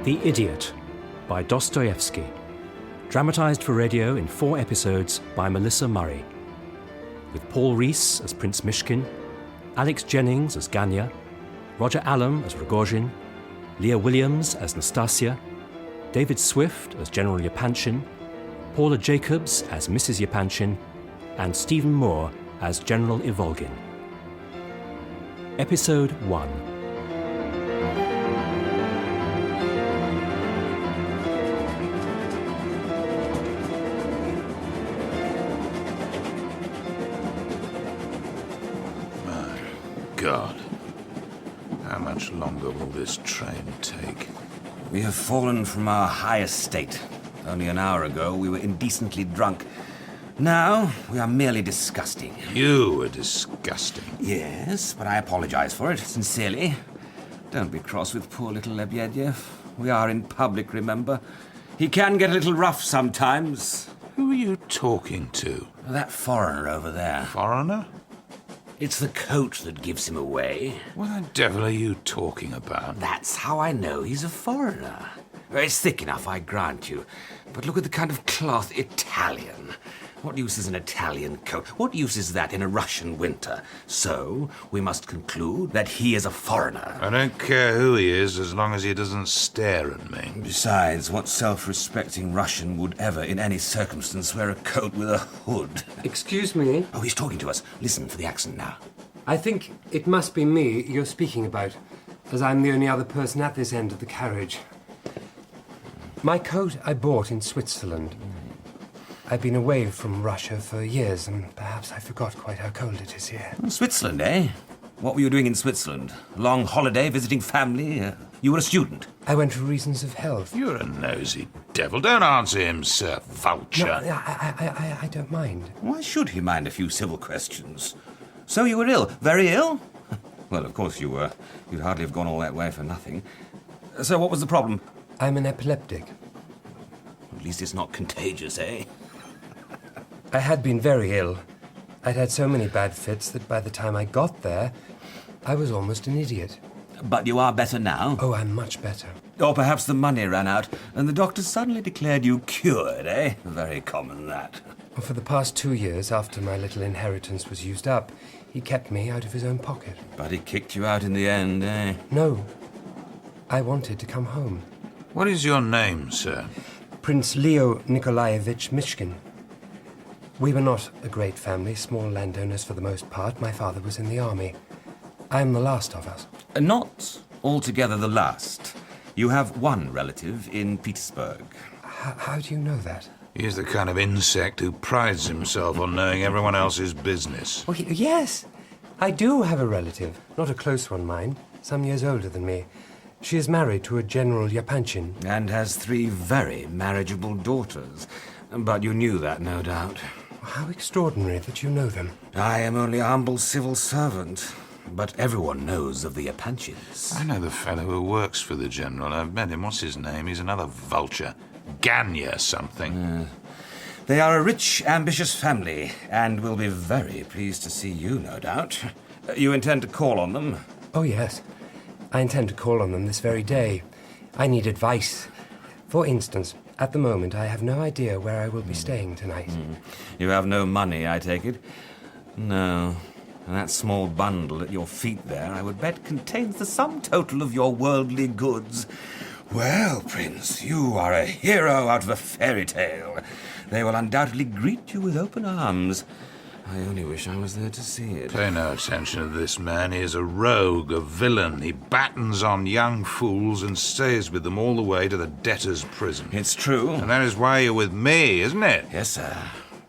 The Idiot by Dostoevsky, dramatised for radio in 4 episodes by Melissa Murray, with Paul Rhys as Prince Mishkin, Alex Jennings as Ganya, Roger Allam as Rogozhin, Lia Williams as Nastasya, David Swift as General Yepanchin, Paula Jacobs as Mrs. Yepanchin, and Stephen Moore as General Ivolgin. Episode 1. My God. How much longer will this train take? We have fallen from our high estate. Only an hour ago we were indecently drunk. Now we are merely disgusting. You were disgusting. Yes, but I apologize for it, sincerely. Don't be cross with poor little Lebedev. We are in public, remember? He can get a little rough sometimes. Who are you talking to? That foreigner over there. Foreigner? It's the coat that gives him away. What the devil are you talking about? That's how I know he's a foreigner. It's thick enough, I grant you. But look at the kind of cloth. Italian. What use is an Italian coat? What use is that in a Russian winter? So, we must conclude that he is a foreigner. I don't care who he is as long as he doesn't stare at me. Besides, what self-respecting Russian would ever, in any circumstance, wear a coat with a hood? Excuse me. Oh, he's talking to us. Listen for the accent now. I think it must be me you're speaking about, as I'm the only other person at this end of the carriage. My coat I bought in Switzerland. I've been away from Russia for years, and perhaps I forgot quite how cold it is here. Switzerland, eh? What were you doing in Switzerland? A long holiday, visiting family? You were a student? I went for reasons of health. You're a nosy devil. Don't answer him, Sir Vulture. No, I don't mind. Why should he mind a few civil questions? So you were ill? Very ill? Well, of course you were. You'd hardly have gone all that way for nothing. So what was the problem? I'm an epileptic. At least it's not contagious, eh? I had been very ill. I'd had so many bad fits that by the time I got there, I was almost an idiot. But you are better now? Oh, I'm much better. Or perhaps the money ran out, and the doctor suddenly declared you cured, eh? Very common, that. Well, for the past 2 years, after my little inheritance was used up, he kept me out of his own pocket. But he kicked you out in the end, eh? No. I wanted to come home. What is your name, sir? Prince Leo Nikolaevich Myshkin. We were not a great family, small landowners for the most part. My father was in the army. I am the last of us. Not altogether the last. You have one relative in Petersburg. How do you know that? He's the kind of insect who prides himself on knowing everyone else's business. Oh, yes. I do have a relative. Not a close one, mind. Some years older than me. She is married to a General Yepanchin. And has 3 very marriageable daughters. But you knew that, no doubt. How extraordinary that you know them. I am only a humble civil servant. But everyone knows of the Epanchins. I know the fellow who works for the General. I've met him. What's his name? He's another vulture. Ganya something. They are a rich, ambitious family, and will be very pleased to see you, no doubt. You intend to call on them? Oh, yes. I intend to call on them this very day. I need advice. For instance, at the moment, I have no idea where I will be staying tonight. You have no money, I take it? No. That small bundle at your feet there, I would bet, contains the sum total of your worldly goods. Well, Prince, you are a hero out of a fairy tale. They will undoubtedly greet you with open arms. I only wish I was there to see it. Pay no attention to this man. He is a rogue, a villain. He battens on young fools and stays with them all the way to the debtor's prison. It's true. And that is why you're with me, isn't it? Yes, sir.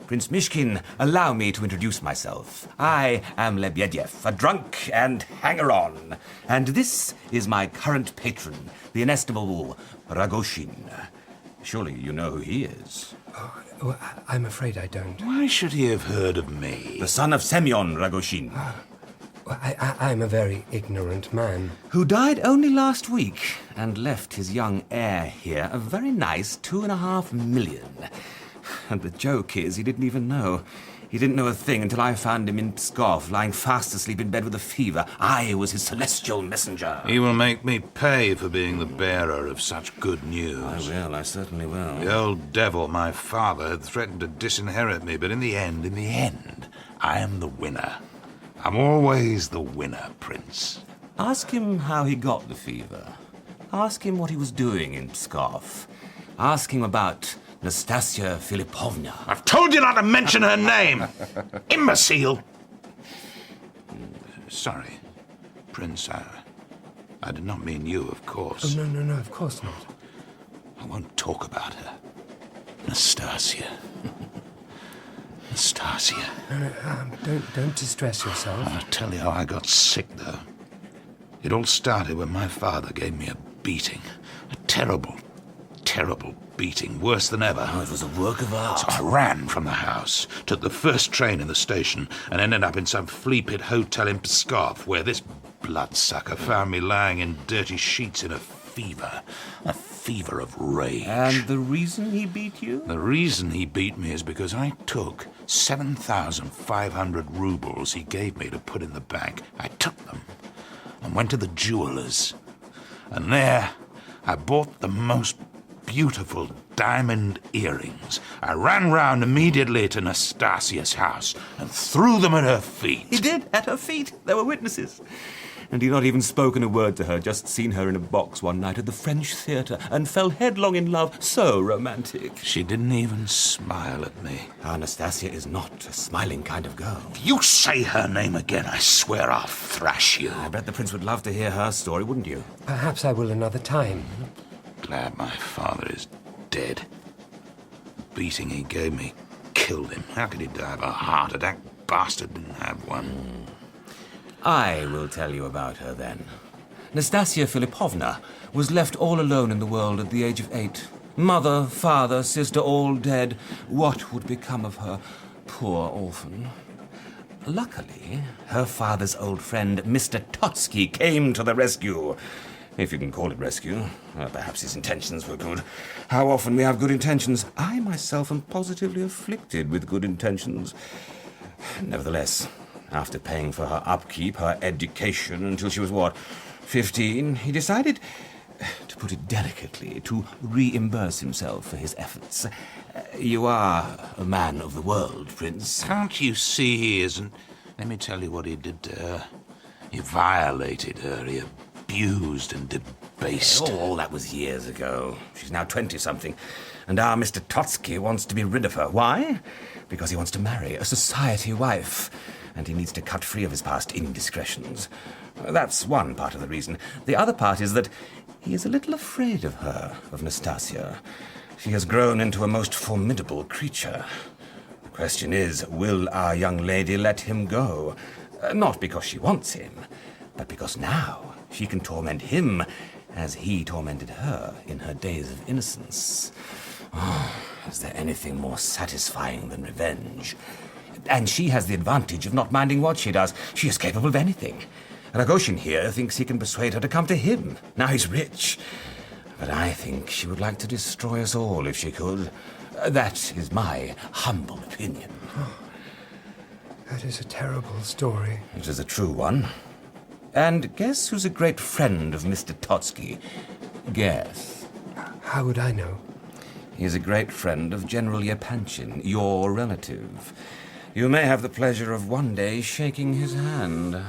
Prince Mishkin, allow me to introduce myself. I am Lebedev, a drunk and hanger-on. And this is my current patron, the inestimable Rogozhin. Surely you know who he is. Oh, I'm afraid I don't. Why should he have heard of me? The son of Semyon Rogozhin. Well, I'm a very ignorant man. Who died only last week and left his young heir here a very nice 2.5 million. And the joke is, he didn't even know. He didn't know a thing until I found him in Pskov, lying fast asleep in bed with a fever. I was his celestial messenger. He will make me pay for being the bearer of such good news. I certainly will. The old devil, my father, had threatened to disinherit me, but in the end, I am the winner. I'm always the winner, Prince. Ask him how he got the fever. Ask him what he was doing in Pskov. Ask him about Nastasya Filipovna. I've told you not to mention her name! Imbecile! Sorry, Prince, I did not mean you, of course. Oh, no, of course not. I won't talk about her. Nastasya. Nastasya. No, don't distress yourself. I'll tell you how I got sick, though. It all started when my father gave me a beating. A terrible beating, worse than ever. Oh, it was a work of art. So I ran from the house, took the first train in the station, and ended up in some flea pit hotel in Pskov, where this bloodsucker found me lying in dirty sheets in a fever of rage. And the reason he beat you? The reason he beat me is because I took 7,500 rubles he gave me to put in the bank. I took them and went to the jeweller's. And there, I bought the most beautiful diamond earrings. I ran round immediately to Nastasya's house and threw them at her feet. He did, at her feet. There were witnesses. And he'd not even spoken a word to her, just seen her in a box one night at the French theatre and fell headlong in love. So romantic. She didn't even smile at me. Our Nastasia is not a smiling kind of girl. If you say her name again, I swear I'll thrash you. I bet the prince would love to hear her story, wouldn't you? Perhaps I will another time. Glad my father is dead. The beating he gave me killed him. How could he die of a heart attack? Bastard didn't have one. I will tell you about her then. Nastasya Filipovna was left all alone in the world at the age of 8. Mother, father, sister, all dead. What would become of her? Poor orphan. Luckily, her father's old friend, Mr. Totsky, came to the rescue. If you can call it rescue. Perhaps his intentions were good. How often we have good intentions. I myself am positively afflicted with good intentions. Nevertheless, after paying for her upkeep, her education, until she was, 15, he decided, to put it delicately, to reimburse himself for his efforts. You are a man of the world, Prince. Can't you see he isn't? Let me tell you what he did to her. He violated her. He abused and debased her. All that was years ago. She's now 20-something. And our Mr. Totsky wants to be rid of her. Why? Because he wants to marry a society wife. And he needs to cut free of his past indiscretions. That's one part of the reason. The other part is that he is a little afraid of her, of Nastasya. She has grown into a most formidable creature. The question is, will our young lady let him go? Not because she wants him, but because now she can torment him as he tormented her in her days of innocence. Oh, is there anything more satisfying than revenge? And she has the advantage of not minding what she does. She is capable of anything. Rogozhin here thinks he can persuade her to come to him. Now he's rich. But I think she would like to destroy us all if she could. That is my humble opinion. Oh, that is a terrible story. It is a true one. And guess who's a great friend of Mr. Totsky? Guess. How would I know? He is a great friend of General Yepanchin, your relative. You may have the pleasure of one day shaking his hand.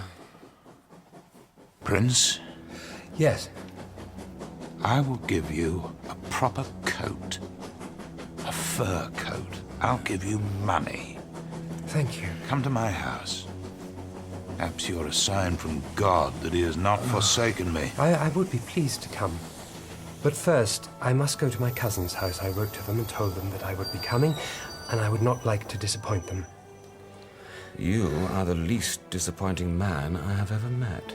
Prince? Yes. I will give you a proper coat. A fur coat. I'll give you money. Thank you. Come to my house. Perhaps you're a sign from God that he has not forsaken me. I would be pleased to come. But first, I must go to my cousin's house. I wrote to them and told them that I would be coming, and I would not like to disappoint them. You are the least disappointing man I have ever met.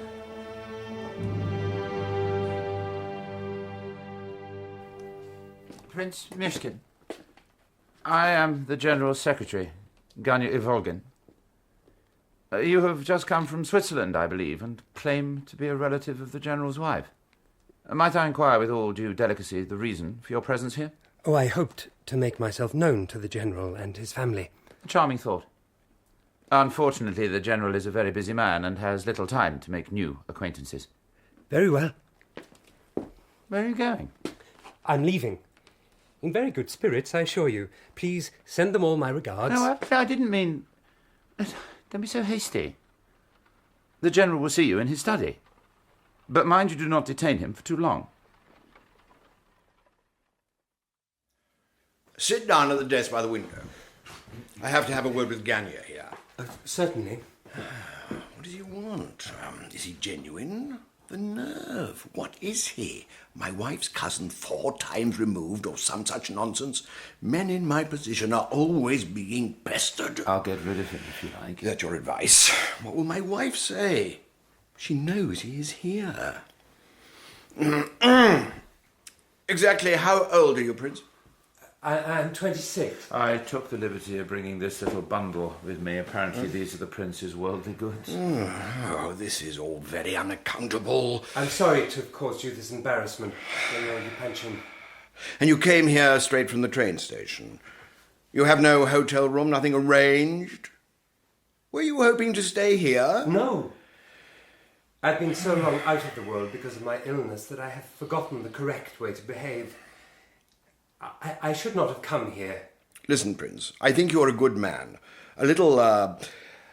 Prince Myshkin, I am the General Secretary, Ganya Ivolgin. You have just come from Switzerland, I believe, and claim to be a relative of the General's wife. Might I inquire with all due delicacy the reason for your presence here? Oh, I hoped to make myself known to the General and his family. A charming thought. Unfortunately, the General is a very busy man and has little time to make new acquaintances. Very well. Where are you going? I'm leaving. In very good spirits, I assure you. Please send them all my regards. No, I didn't mean... Don't be so hasty. The General will see you in his study. But mind you do not detain him for too long. Sit down at the desk by the window. I have to have a word with Ganya here. Certainly. What does he want? Is he genuine? The nerve. What is he? My wife's cousin 4 times removed, or some such nonsense. Men in my position are always being pestered. I'll get rid of him if you like. Is that your advice? What will my wife say? She knows he is here. Exactly how old are you, Prince? I'm 26. I took the liberty of bringing this little bundle with me. Apparently these are the Prince's worldly goods. Oh, this is all very unaccountable. I'm sorry to have caused you this embarrassment, General Yepanchin. And you came here straight from the train station. You have no hotel room, nothing arranged? Were you hoping to stay here? No. I've been so long out of the world because of my illness that I have forgotten the correct way to behave. I should not have come here. Listen, Prince, I think you're a good man. A little,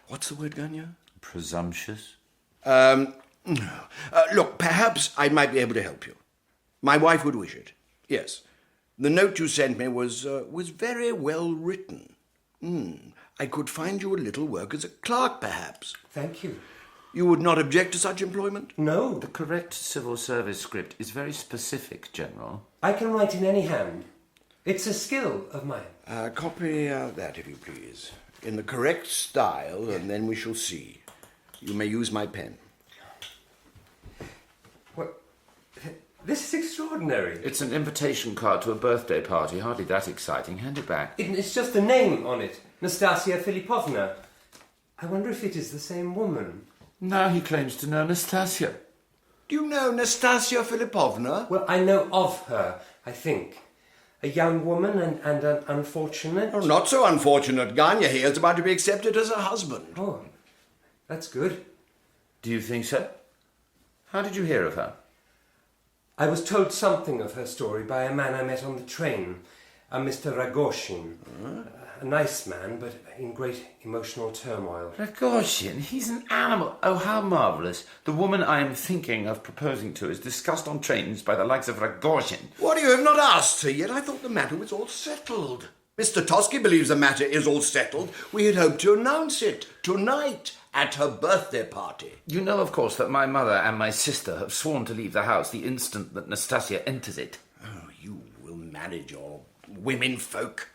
what's the word, Ganya? Presumptuous? Look, perhaps I might be able to help you. My wife would wish it. Yes. The note you sent me was very well written. I could find you a little work as a clerk, perhaps. Thank you. You would not object to such employment? No. The correct civil service script is very specific, General. I can write in any hand. It's a skill of mine. Copy that, if you please. In the correct style, and then we shall see. You may use my pen. What? This is extraordinary. It's an invitation card to a birthday party. Hardly that exciting. Hand it back. It's just the name on it. Nastasya Filipovna. I wonder if it is the same woman. Now he claims to know Nastasia. Do you know Nastasya Filipovna? Well, I know of her, I think. A young woman and an unfortunate... Oh, not so unfortunate. Ganya here is about to be accepted as a husband. Oh, that's good. Do you think so? How did you hear of her? I was told something of her story by a man I met on the train, a Mr. Rogozhin. A nice man, but in great emotional turmoil. Rogozhin, he's an animal. Oh, how marvellous. The woman I am thinking of proposing to is discussed on trains by the likes of Rogozhin. What, you have not asked her yet? I thought the matter was all settled. Mr. Tosky believes the matter is all settled. We had hoped to announce it tonight at her birthday party. You know, of course, that my mother and my sister have sworn to leave the house the instant that Nastasia enters it. Oh, you will manage your women folk.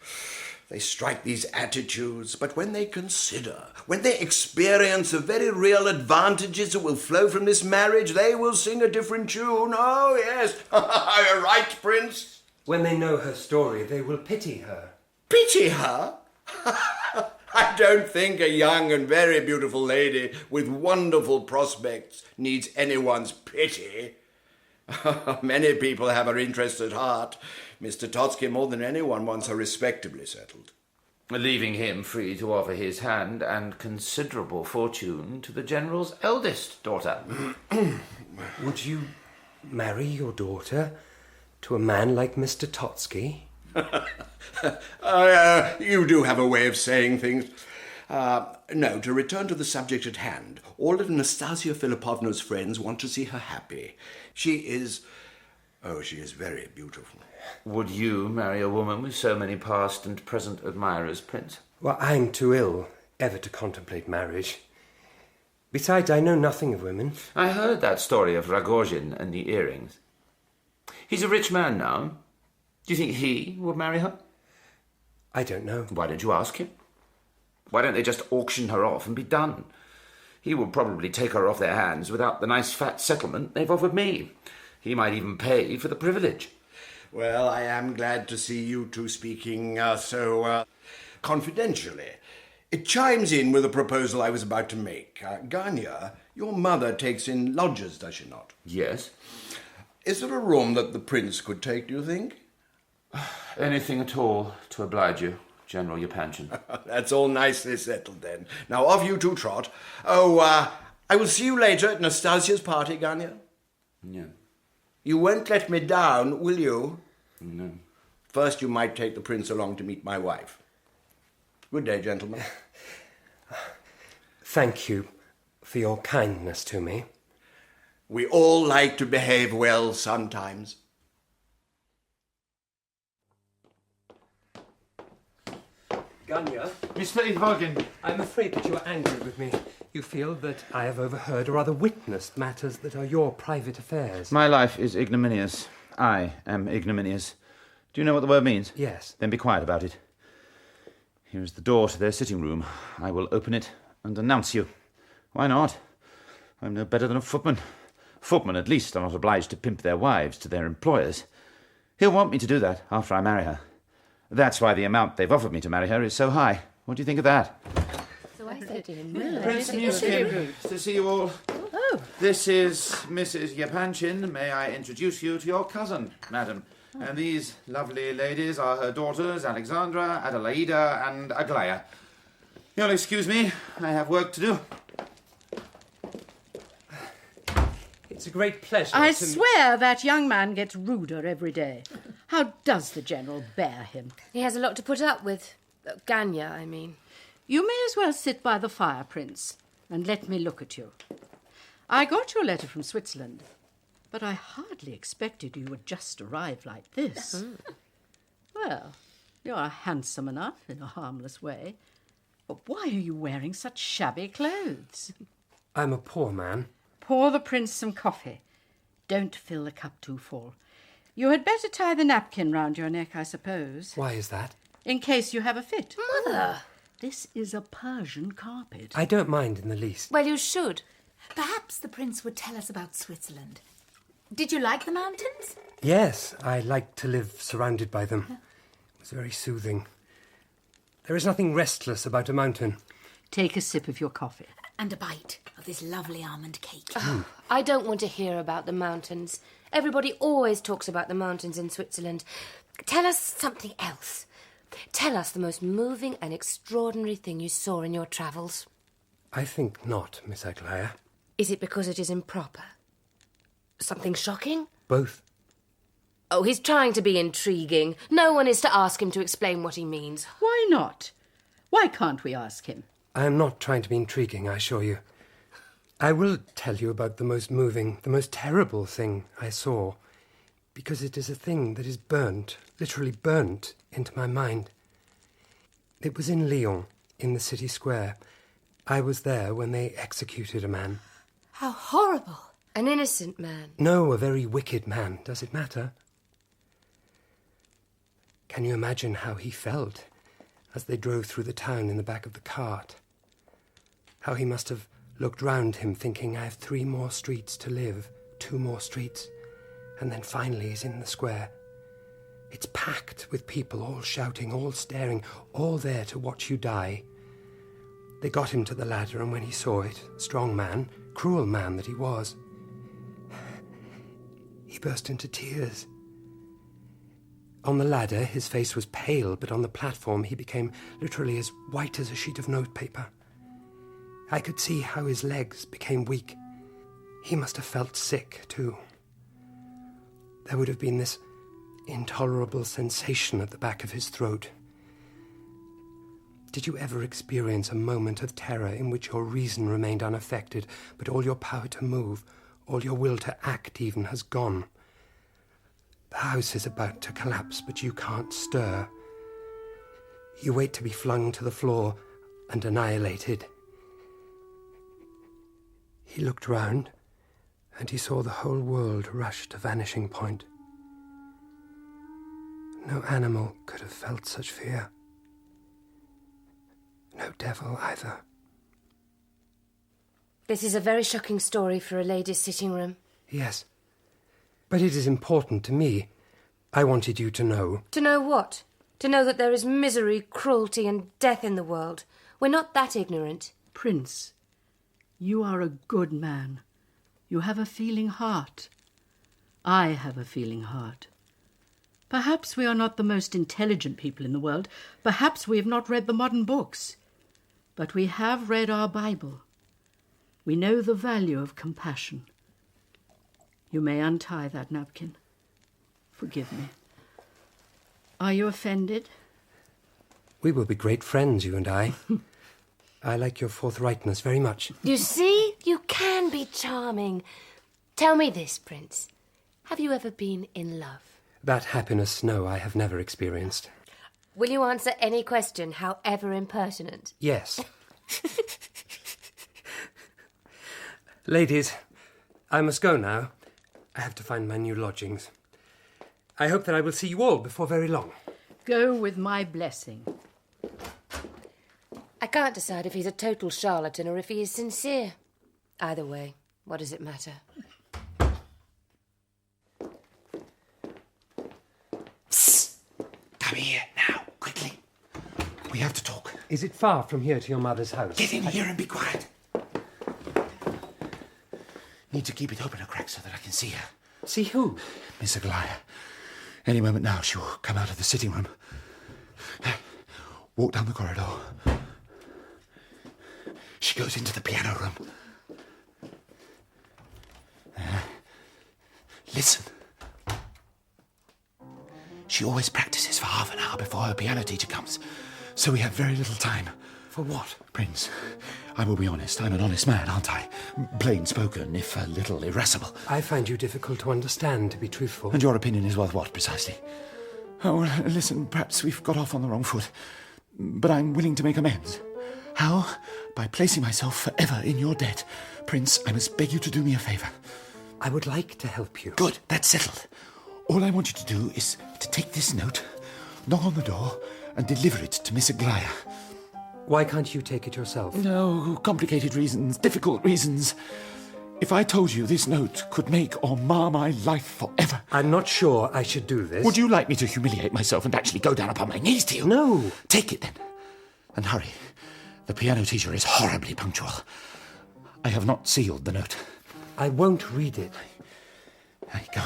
They strike these attitudes, but when they consider, when they experience the very real advantages that will flow from this marriage, they will sing a different tune. Oh, yes. You're right, Prince. When they know her story, they will pity her. Pity her? I don't think a young and very beautiful lady with wonderful prospects needs anyone's pity. Many people have her interest at heart. Mr. Totsky, more than anyone, wants her respectably settled. Leaving him free to offer his hand and considerable fortune to the General's eldest daughter. Would you marry your daughter to a man like Mr. Totsky? You do have a way of saying things. No, to return to the subject at hand, all of Nastasya Filipovna's friends want to see her happy. She is very beautiful. Would you marry a woman with so many past and present admirers, Prince? Well, I'm too ill ever to contemplate marriage. Besides, I know nothing of women. I heard that story of Rogozhin and the earrings. He's a rich man now. Do you think he would marry her? I don't know. Why don't you ask him? Why don't they just auction her off and be done? He will probably take her off their hands without the nice fat settlement they've offered me. He might even pay for the privilege. Well, I am glad to see you two speaking so confidentially. It chimes in with a proposal I was about to make. Ganya, your mother takes in lodgers, does she not? Yes. Is there a room that the prince could take, do you think? Anything at all to oblige you, General Yepanchin. That's all nicely settled then. Now off you two trot. I will see you later at Nastasia's party, Ganya. Yeah. You won't let me down, will you? No. First you might take the prince along to meet my wife. Good day, gentlemen. Thank you for your kindness to me. We all like to behave well sometimes. Ganya, Mr. Ivolgin. I'm afraid that you are angry with me. You feel that I have overheard or rather witnessed matters that are your private affairs. My life is ignominious. I am ignominious. Do you know what the word means? Yes. Then be quiet about it. Here is the door to their sitting room. I will open it and announce you. Why not? I'm no better than a footman. Footmen, at least, are not obliged to pimp their wives to their employers. He'll want me to do that after I marry her. That's why the amount they've offered me to marry her is so high. What do you think of that? So I said to him, Prince Myshkin, to see you all. Oh. This is Mrs. Yepanchin. May I introduce you to your cousin, madam? And these lovely ladies are her daughters, Alexandra, Adelaida, and Aglaya. You'll excuse me, I have work to do. It's a great pleasure I to swear that young man gets ruder every day. How does the General bear him? He has a lot to put up with. Ganya, I mean. You may as well sit by the fire, Prince, and let me look at you. I got your letter from Switzerland, but I hardly expected you would just arrive like this. Well, you're handsome enough in a harmless way, but why are you wearing such shabby clothes? I'm a poor man. Pour the Prince some coffee. Don't fill the cup too full. You had better tie the napkin round your neck, I suppose. Why is that? In case you have a fit. Mother! This is a Persian carpet. I don't mind in the least. Well, you should. Perhaps the prince would tell us about Switzerland. Did you like the mountains? Yes, I like to live surrounded by them. It was very soothing. There is nothing restless about a mountain. Take a sip of your coffee. And a bite of this lovely almond cake. I don't want to hear about the mountains. Everybody always talks about the mountains in Switzerland. Tell us something else. Tell us the most moving and extraordinary thing you saw in your travels. I think not, Miss Aglaya. Is it because it is improper? Something shocking? Both. Oh, he's trying to be intriguing. No one is to ask him to explain what he means. Why not? Why can't we ask him? I am not trying to be intriguing, I assure you. I will tell you about the most moving, the most terrible thing I saw, because it is a thing that is burnt, literally burnt, into my mind. It was in Lyon, in the city square. I was there when they executed a man. How horrible. An innocent man. No, a very wicked man. Does it matter? Can you imagine how he felt as they drove through the town in the back of the cart? How he must have looked round him thinking, I have 3 more streets to live, 2 more streets, and then finally he's in the square. It's packed with people, all shouting, all staring, all there to watch you die. They got him to the ladder, and when he saw it, strong man, cruel man that he was, he burst into tears. On the ladder, his face was pale, but on the platform he became literally as white as a sheet of notepaper. I could see how his legs became weak. He must have felt sick, too. There would have been this intolerable sensation at the back of his throat. Did you ever experience a moment of terror in which your reason remained unaffected, but all your power to move, all your will to act even, has gone? The house is about to collapse, but you can't stir. You wait to be flung to the floor and annihilated. He looked round, and he saw the whole world rush to vanishing point. No animal could have felt such fear. No devil either. This is a very shocking story for a lady's sitting room. Yes, but it is important to me. I wanted you to know. To know what? To know that there is misery, cruelty, and death in the world. We're not that ignorant. Prince, you are a good man. You have a feeling heart. I have a feeling heart. Perhaps we are not the most intelligent people in the world. Perhaps we have not read the modern books. But we have read our Bible. We know the value of compassion. You may untie that napkin. Forgive me. Are you offended? We will be great friends, you and I. I like your forthrightness very much. You see? You can be charming. Tell me this, Prince. Have you ever been in love? That happiness, no, I have never experienced. Will you answer any question, however impertinent? Yes. Ladies, I must go now. I have to find my new lodgings. I hope that I will see you all before very long. Go with my blessing. I can't decide if he's a total charlatan or if he is sincere. Either way, what does it matter? Psst! Come here now, quickly. We have to talk. Is it far from here to your mother's house? Get in here and be quiet. Need to keep it open a crack so that I can see her. See who? Miss Aglaya. Any moment now she'll come out of the sitting room. Walk down the corridor. She goes into the piano room. Listen. She always practices for half an hour before her piano teacher comes, so we have very little time. For what? Prince, I will be honest. I'm an honest man, aren't I? Plain spoken, if a little irascible. I find you difficult to understand, to be truthful. And your opinion is worth what, precisely? Oh, well, listen, perhaps we've got off on the wrong foot, but I'm willing to make amends. How? By placing myself forever in your debt. Prince, I must beg you to do me a favour. I would like to help you. Good, that's settled. All I want you to do is to take this note, knock on the door, and deliver it to Miss Aglaya. Why can't you take it yourself? No, complicated reasons, difficult reasons. If I told you this note could make or mar my life forever... I'm not sure I should do this. Would you like me to humiliate myself and actually go down upon my knees to you? No. Take it then. And hurry. The piano teacher is horribly punctual. I have not sealed the note. I won't read it. There you go.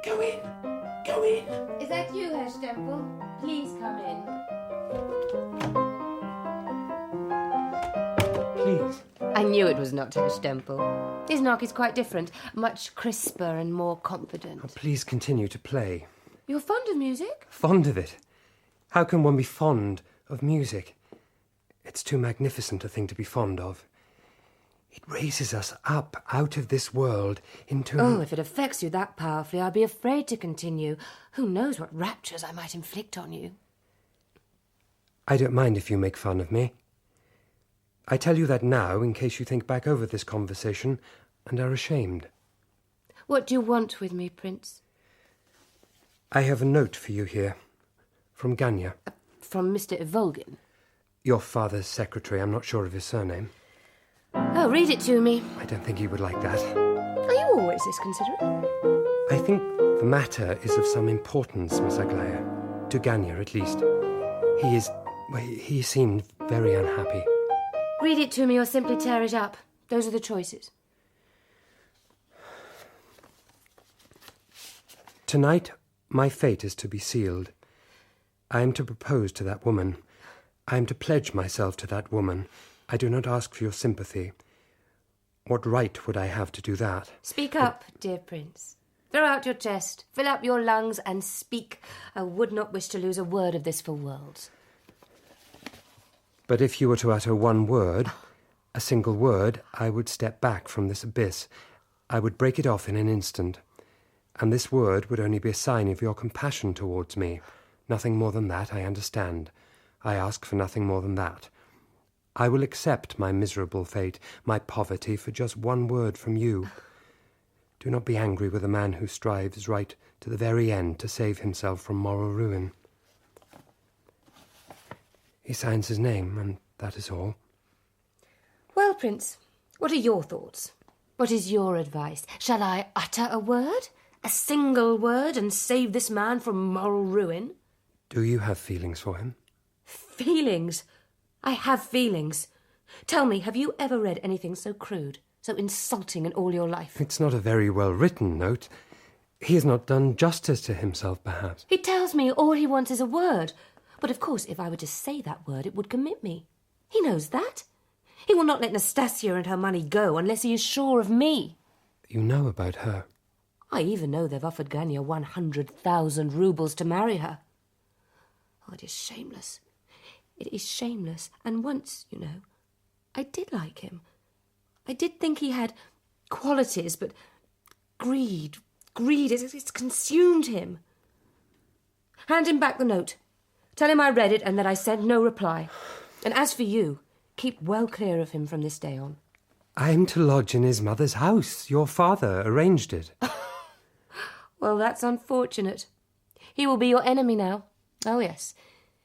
Go in. Go in. Is that you, Herr Stempel? Please come in. Please. I knew it was not Herr Stempel. His knock is quite different, much crisper and more confident. Oh, please continue to play. You're fond of music? Fond of it? How can one be fond of music? It's too magnificent a thing to be fond of. It raises us up out of this world into... Oh, if it affects you that powerfully, I'd be afraid to continue. Who knows what raptures I might inflict on you? I don't mind if you make fun of me. I tell you that now in case you think back over this conversation and are ashamed. What do you want with me, Prince? I have a note for you here, from Ganya. From Mr. Evolgin? Your father's secretary. I'm not sure of his surname. Oh, read it to me. I don't think he would like that. Are you always this considerate? I think the matter is of some importance, Miss Aglaya. To Ganya, at least. He seemed very unhappy. Read it to me or simply tear it up. Those are the choices. Tonight, my fate is to be sealed. I am to propose to that woman. I am to pledge myself to that woman. I do not ask for your sympathy. What right would I have to do that? Speak up, dear Prince. Throw out your chest, fill up your lungs, and speak. I would not wish to lose a word of this for worlds. But if you were to utter one word, a single word, I would step back from this abyss. I would break it off in an instant. And this word would only be a sign of your compassion towards me. Nothing more than that, I understand. I ask for nothing more than that. I will accept my miserable fate, my poverty, for just one word from you. Do not be angry with a man who strives right to the very end to save himself from moral ruin. He signs his name, and that is all. Well, Prince, what are your thoughts? What is your advice? Shall I utter a word? A single word, and save this man from moral ruin? Do you have feelings for him? Feelings? I have feelings. Tell me, have you ever read anything so crude? So insulting in all your life. It's not a very well-written note. He has not done justice to himself, perhaps. He tells me all he wants is a word. But of course, if I were to say that word, it would commit me. He knows that. He will not let Nastasia and her money go unless he is sure of me. You know about her. I even know they've offered Ganya 100,000 roubles to marry her. Oh, it is shameless. It is shameless. And once, you know, I did like him. I did think he had qualities, but greed, it's consumed him. Hand him back the note. Tell him I read it and that I sent no reply. And as for you, keep well clear of him from this day on. I am to lodge in his mother's house. Your father arranged it. Well, that's unfortunate. He will be your enemy now. Oh, yes.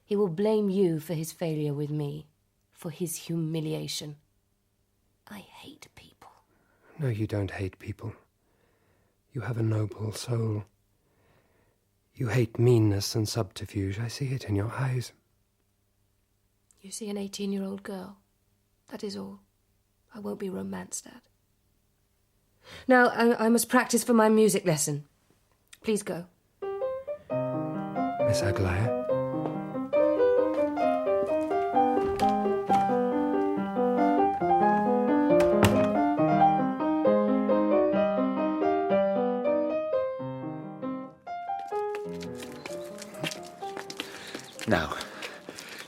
He will blame you for his failure with me, for his humiliation. I hate people. No, you don't hate people. You have a noble soul. You hate meanness and subterfuge. I see it in your eyes. You see an 18-year-old girl. That is all. I won't be romanced at. Now, I must practice for my music lesson. Please go. Miss Aglaya?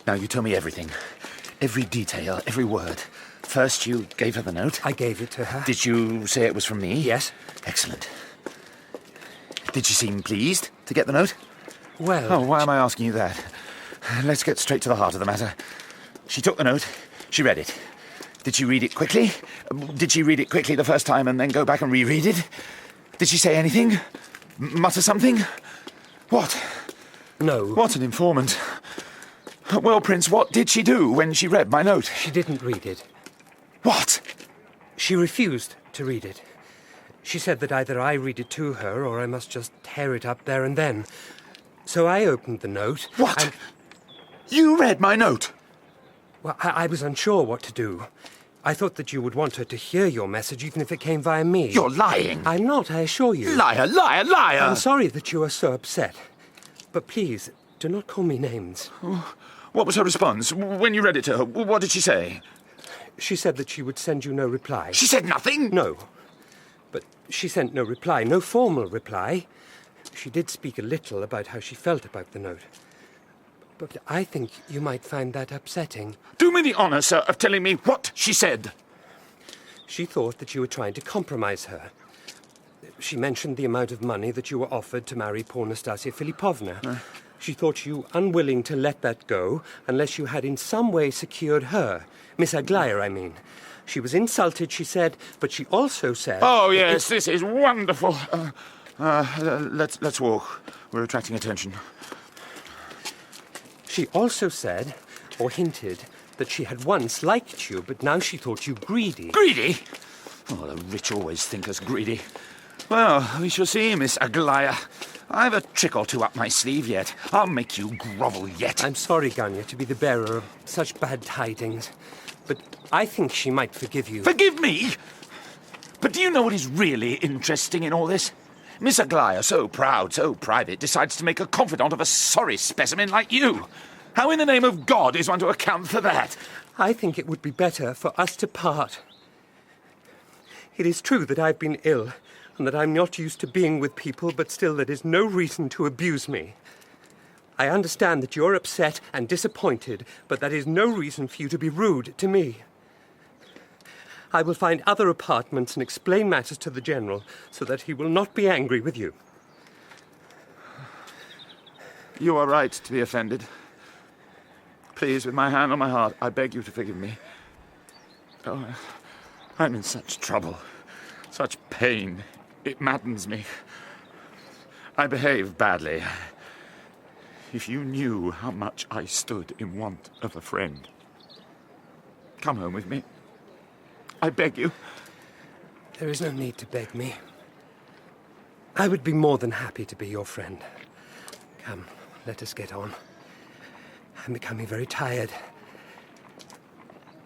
Now you tell me everything. Every detail, every word. First, you gave her the note. I gave it to her. Did you say it was from me? Yes. Excellent. Did she seem pleased to get the note? Well... Oh, why am I asking you that? Let's get straight to the heart of the matter. She took the note. She read it. Did she read it quickly? Did she read it quickly the first time and then go back and reread it? Did she say anything? Mutter something? What? No. What an informant. Well, Prince, what did she do when she read my note? She didn't read it. What? She refused to read it. She said that either I read it to her or I must just tear it up there and then. So I opened the note. What? And... You read my note? Well, I was unsure what to do. I thought that you would want her to hear your message even if it came via me. You're lying. I'm not, I assure you. Liar, liar, liar! I'm sorry that you are so upset. But please, do not call me names. What was her response when you read it to her? What did she say? She said that she would send you no reply. She said nothing? No. But she sent no reply, no formal reply. She did speak a little about how she felt about the note. But I think you might find that upsetting. Do me the honour, sir, of telling me what she said. She thought that you were trying to compromise her. She mentioned the amount of money that you were offered to marry poor Nastasya Filipovna. She thought you unwilling to let that go unless you had in some way secured her. Miss Aglaya, I mean. She was insulted, she said, but she also said... Oh, yes, this is wonderful. Let's walk. We're attracting attention. She also said, or hinted, that she had once liked you, but now she thought you greedy. Greedy? Oh, the rich always think us greedy. Well, we shall see, Miss Aglaya. I've a trick or two up my sleeve yet. I'll make you grovel yet. I'm sorry, Ganya, to be the bearer of such bad tidings, but I think she might forgive you. Forgive me? But do you know what is really interesting in all this? Miss Aglaya, so proud, so private, decides to make a confidant of a sorry specimen like you. How in the name of God is one to account for that? I think it would be better for us to part. It is true that I've been ill, and that I'm not used to being with people, but still that is no reason to abuse me. I understand that you're upset and disappointed, but that is no reason for you to be rude to me. I will find other apartments and explain matters to the General so that he will not be angry with you. You are right to be offended. Please, with my hand on my heart, I beg you to forgive me. Oh, I'm in such trouble, such pain. It maddens me. I behave badly. If you knew how much I stood in want of a friend. Come home with me. I beg you. There is no need to beg me. I would be more than happy to be your friend. Come, let us get on. I'm becoming very tired.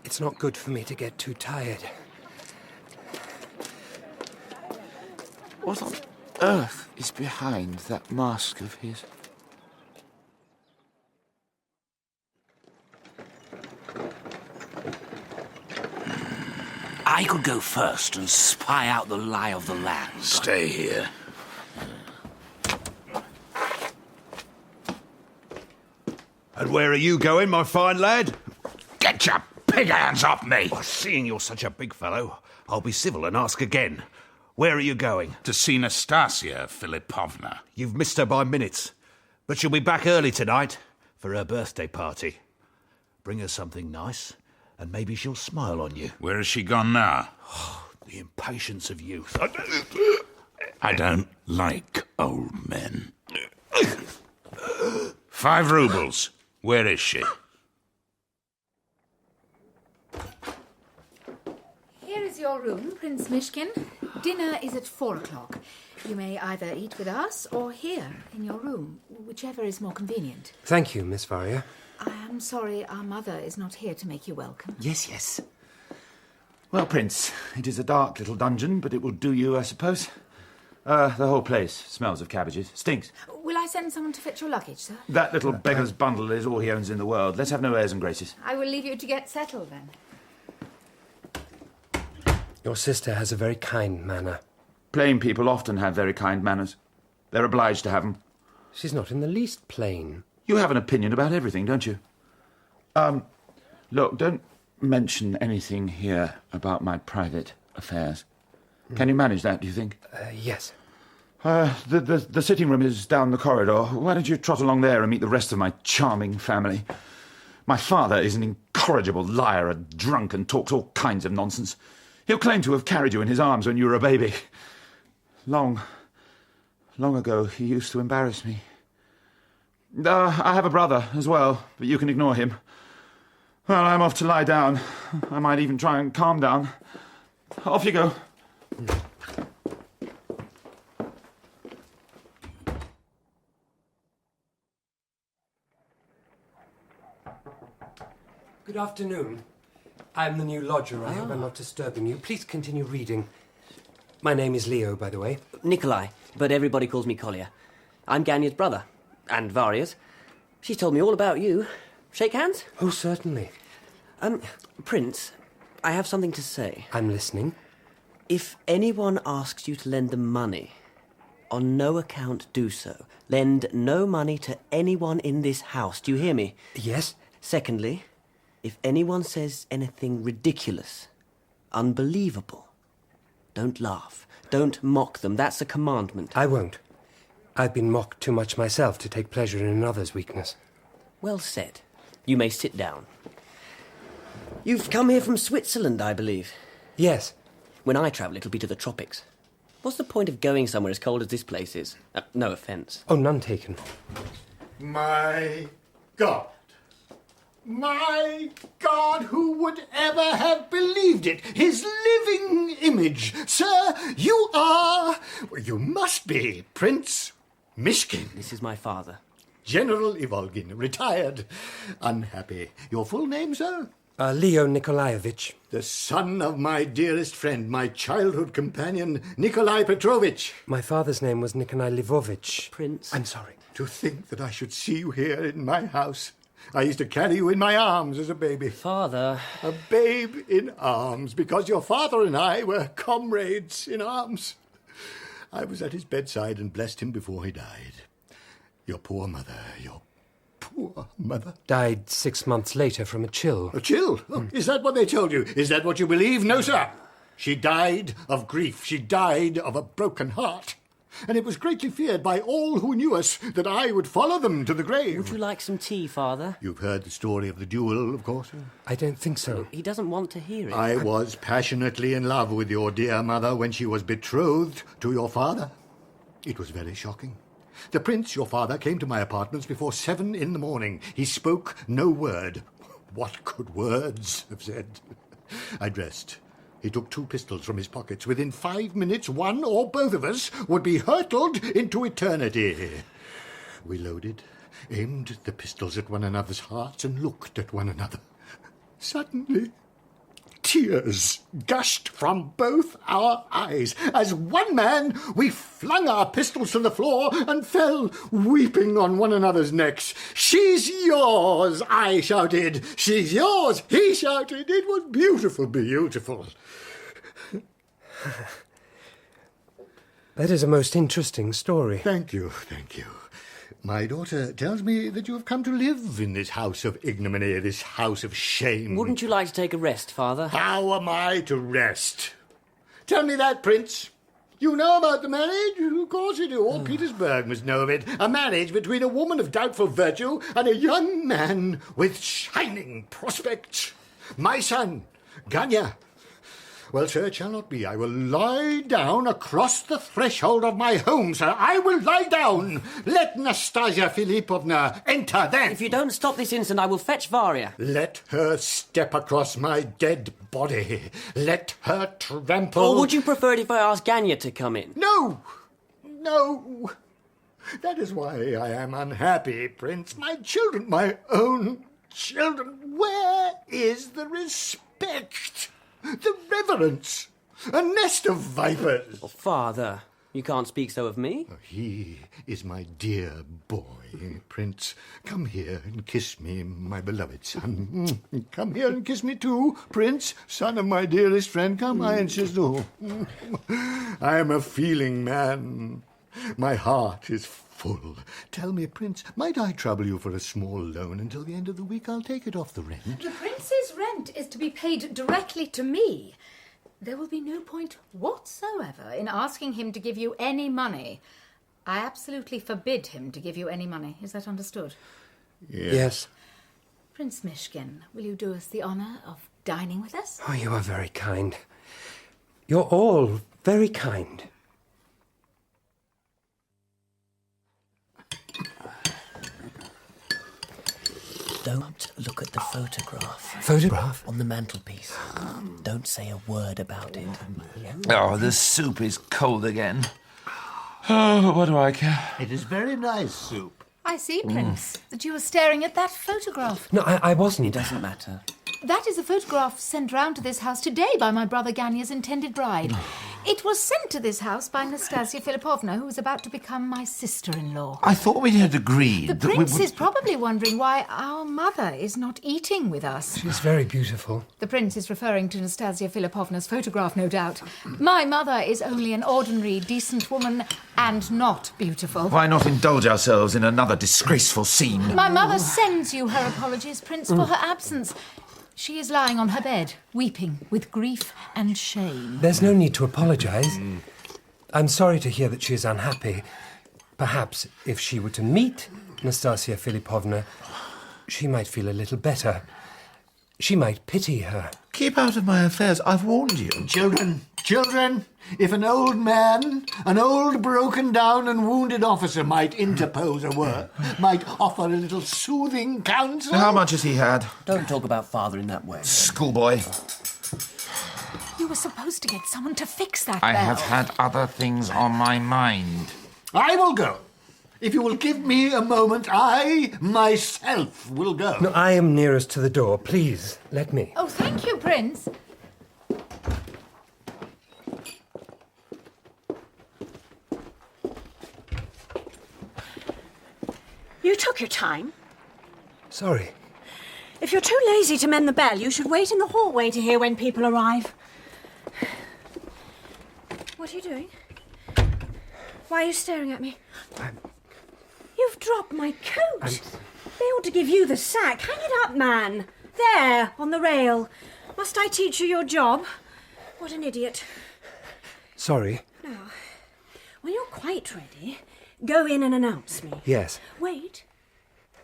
It's not good for me to get too tired. What on earth is behind that mask of his? I could go first and spy out the lie of the land. Stay here. And where are you going, my fine lad? Get your pig hands off me! Well, seeing you're such a big fellow, I'll be civil and ask again. Where are you going? To see Nastasya Filipovna. You've missed her by minutes, but she'll be back early tonight for her birthday party. Bring her something nice, and maybe she'll smile on you. Where has she gone now? The impatience of youth. I don't like old men. 5 rubles. Where is she? Here is your room, Prince Myshkin. Dinner is at 4 o'clock. You may either eat with us or here in your room, whichever is more convenient. Thank you, Miss Varya. I am sorry our mother is not here to make you welcome. Yes. Well, Prince, it is a dark little dungeon, but it will do you, I suppose. The whole place smells of cabbages. Stinks. Will I send someone to fetch your luggage, sir? That little beggar's bundle is all he owns in the world. Let's have no airs and graces. I will leave you to get settled, then. Your sister has a very kind manner. Plain people often have very kind manners. They're obliged to have them. She's not in the least plain. You have an opinion about everything, don't you? Look, don't mention anything here about my private affairs. Can you manage that, do you think? Yes. The sitting room is down the corridor. Why don't you trot along there and meet the rest of my charming family? My father is an incorrigible liar, a drunk, and talks all kinds of nonsense. He'll claim to have carried you in his arms when you were a baby. Long ago, he used to embarrass me. I have a brother as well, but you can ignore him. Well, I'm off to lie down. I might even try and calm down. Off you go. Good afternoon. I'm the new lodger. I hope I'm not disturbing you. Please continue reading. My name is Leo, by the way. Nikolai, but everybody calls me Kolya. I'm Ganya's brother, and Varya's. She's told me all about you. Shake hands? Oh, certainly. Prince, I have something to say. I'm listening. If anyone asks you to lend them money, on no account do so. Lend no money to anyone in this house. Do you hear me? Yes. Secondly, if anyone says anything ridiculous, unbelievable, don't laugh. Don't mock them. That's a commandment. I won't. I've been mocked too much myself to take pleasure in another's weakness. Well said. You may sit down. You've come here from Switzerland, I believe. Yes. When I travel, it'll be to the tropics. What's the point of going somewhere as cold as this place is? No offence. Oh, none taken. My God. My God, who would ever have believed it? His living image. Sir, you are... You must be Prince Mishkin. This is my father. General Ivolgin, retired. Unhappy. Your full name, sir? Leo Nikolaevich. The son of my dearest friend, my childhood companion, Nikolai Petrovich. My father's name was Nikolai Lvovich. Prince. I'm sorry. To think that I should see you here in my house. I used to carry you in my arms as a baby. Father. A babe in arms, because your father and I were comrades in arms. I was at his bedside and blessed him before he died. Your poor mother. Died 6 months later from a chill. A chill? Oh, is that what they told you? Is that what you believe? No, sir. She died of grief. She died of a broken heart. And it was greatly feared by all who knew us that I would follow them to the grave. Would you like some tea, Father? You've heard the story of the duel, of course. I don't think so. He doesn't want to hear it. I was passionately in love with your dear mother when she was betrothed to your father. It was very shocking. The prince, your father, came to my apartments before 7 a.m. He spoke no word. What could words have said? I dressed. He took 2 pistols from his pockets. Within 5 minutes, one or both of us would be hurtled into eternity. We loaded, aimed the pistols at one another's hearts, and looked at one another. Suddenly, tears gushed from both our eyes. As one man, we flung our pistols to the floor and fell weeping on one another's necks. "She's yours," I shouted. "She's yours," he shouted. It was beautiful, beautiful. That is a most interesting story. Thank you, thank you. My daughter tells me that you have come to live in this house of ignominy, this house of shame. Wouldn't you like to take a rest, Father? How am I to rest? Tell me that, Prince. You know about the marriage? Of course you do. All Petersburg must know of it. A marriage between a woman of doubtful virtue and a young man with shining prospects. My son, Ganya. Well, sir, it shall not be. I will lie down across the threshold of my home, sir. I will lie down. Let Nastasya Philippovna enter then. If you don't stop this instant, I will fetch Varya. Let her step across my dead body. Let her trample... Or would you prefer it if I asked Ganya to come in? No! No! That is why I am unhappy, Prince. My children, my own children. Where is the respect? The reverence! A nest of vipers! Oh, Father, you can't speak so of me. He is my dear boy, Prince. Come here and kiss me, my beloved son. Come here and kiss me too, Prince, son of my dearest friend. Come, I insist. Oh. I am a feeling man. My heart is full. Tell me, Prince, might I trouble you for a small loan until the end of the week? I'll take it off the rent. The prince's rent is to be paid directly to me. There will be no point whatsoever in asking him to give you any money. I absolutely forbid him to give you any money. Is that understood? Yes. Prince Myshkin, will you do us the honour of dining with us? Oh, you are very kind. You're all very kind. Don't look at the photograph. Photograph? On the mantelpiece. Don't say a word about it. Oh, the soup is cold again. Oh, what do I care? It is very nice soup. I see, Prince, that you were staring at that photograph. No, I wasn't. It doesn't matter. That is a photograph sent round to this house today by my brother Ganya's intended bride. It was sent to this house by Nastasya Philippovna, who is about to become my sister-in-law. I thought we had agreed The that we prince would... is probably wondering why our mother is not eating with us. She's very beautiful. The prince is referring to Nastasya Philippovna's photograph, no doubt. My mother is only an ordinary, decent woman and not beautiful. Why not indulge ourselves in another disgraceful scene? My mother sends you her apologies, Prince, for her absence. She is lying on her bed, weeping with grief and shame. There's no need to apologise. I'm sorry to hear that she is unhappy. Perhaps if she were to meet Nastasya Philippovna, she might feel a little better. She might pity her. Keep out of my affairs. I've warned you. Children, if an old man, an old broken-down and wounded officer might interpose a word, might offer a little soothing counsel... How much has he had? Don't talk about Father in that way. Schoolboy. You were supposed to get someone to fix that I bell. have had other things on my mind. I will go. If you will give me a moment, I myself will go. No, I am nearest to the door. Please, let me. Oh, thank you, Prince. You took your time. Sorry. If you're too lazy to mend the bell, you should wait in the hallway to hear when people arrive. What are you doing? Why are you staring at me? You've dropped my coat. They ought to give you the sack. Hang it up, man. There, on the rail. Must I teach you your job? What an idiot. Sorry. Now, when you're quite ready, go in and announce me. Yes. Wait.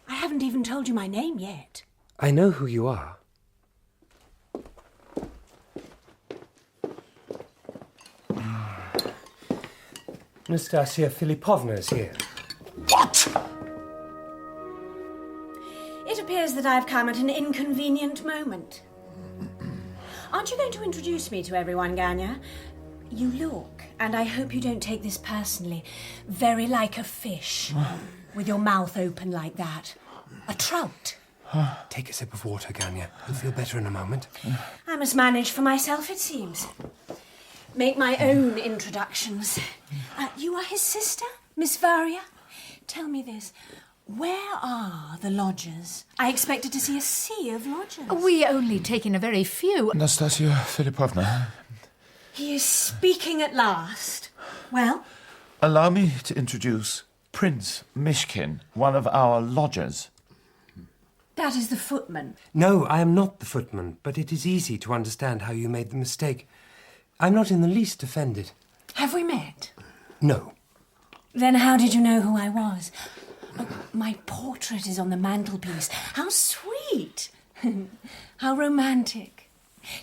I haven't even told you my name yet. I know who you are. Nastasya Philippovna's here. What? It appears that I've come at an inconvenient moment. Aren't you going to introduce me to everyone, Ganya? You look, and I hope you don't take this personally, very like a fish, with your mouth open like that. A trout. Take a sip of water, Ganya. You'll feel better in a moment. I must manage for myself, it seems. Make my own introductions. You are his sister, Miss Varya? Tell me this. Where are the lodgers? I expected to see a sea of lodgers. We only take in a very few. Nastasia Filipovna. He is speaking at last. Well? Allow me to introduce Prince Myshkin, one of our lodgers. That is the footman. No, I am not the footman, but it is easy to understand how you made the mistake. I'm not in the least offended. Have we met? No. Then how did you know who I was? Oh, my portrait is on the mantelpiece. How sweet! How romantic.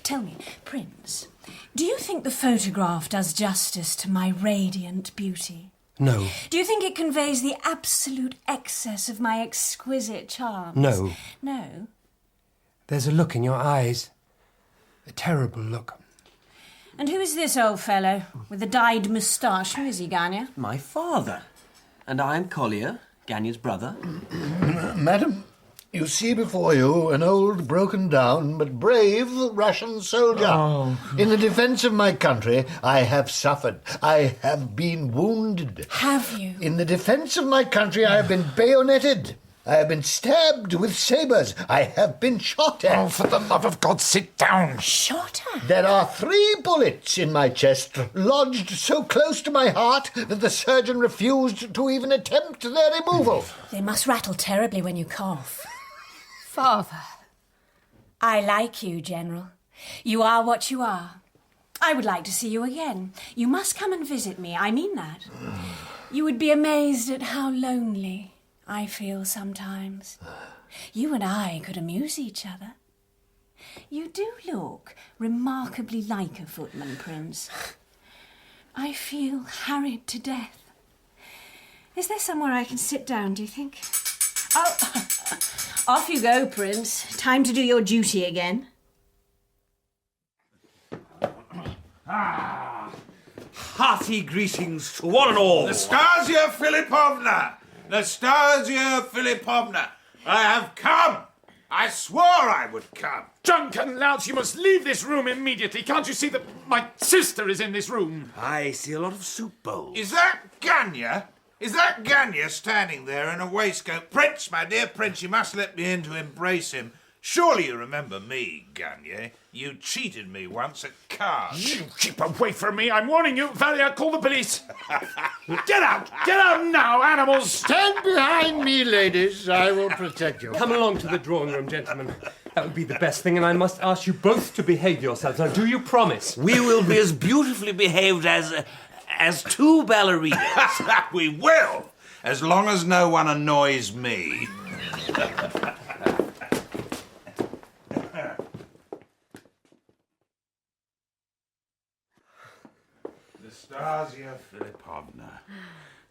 Tell me, Prince, do you think the photograph does justice to my radiant beauty? No. Do you think it conveys the absolute excess of my exquisite charms? No. No? There's a look in your eyes. A terrible look. And who is this old fellow with the dyed moustache? Who is he, Ganya? My father. And I am Kolya, Ganya's brother. Madam, you see before you an old, broken-down, but brave Russian soldier. Oh. In the defence of my country, I have suffered. I have been wounded. Have you? In the defence of my country, I have been bayoneted. I have been stabbed with sabres. I have been shot at. Oh, for the love of God, sit down. Shot at? There are 3 bullets in my chest, lodged so close to my heart that the surgeon refused to even attempt their removal. They must rattle terribly when you cough. Father. I like you, General. You are what you are. I would like to see you again. You must come and visit me. I mean that. You would be amazed at how lonely I feel sometimes. You and I could amuse each other. You do look remarkably like a footman, Prince. I feel harried to death. Is there somewhere I can sit down, do you think? Oh, off you go, Prince. Time to do your duty again. Hearty greetings to one and all. Nastasia Filipovna! Nastasia Filipovna! I have come! I swore I would come! Drunken louts, you must leave this room immediately. Can't you see that my sister is in this room? I see a lot of soup bowls. Is that Ganya? Is that Ganya standing there in a waistcoat? Prince, my dear Prince, you must let me in to embrace him. Surely you remember me, Ganya. You cheated me once at cards. You keep away from me. I'm warning you. Varya, call the police. Get out! Get out now, animals! Stand behind me, ladies. I will protect you. Come along to the drawing room, gentlemen. That would be the best thing, and I must ask you both to behave yourselves. Now, do you promise? We will be as beautifully behaved as 2 ballerinas. We will, as long as no one annoys me. Nastasia Filipovna.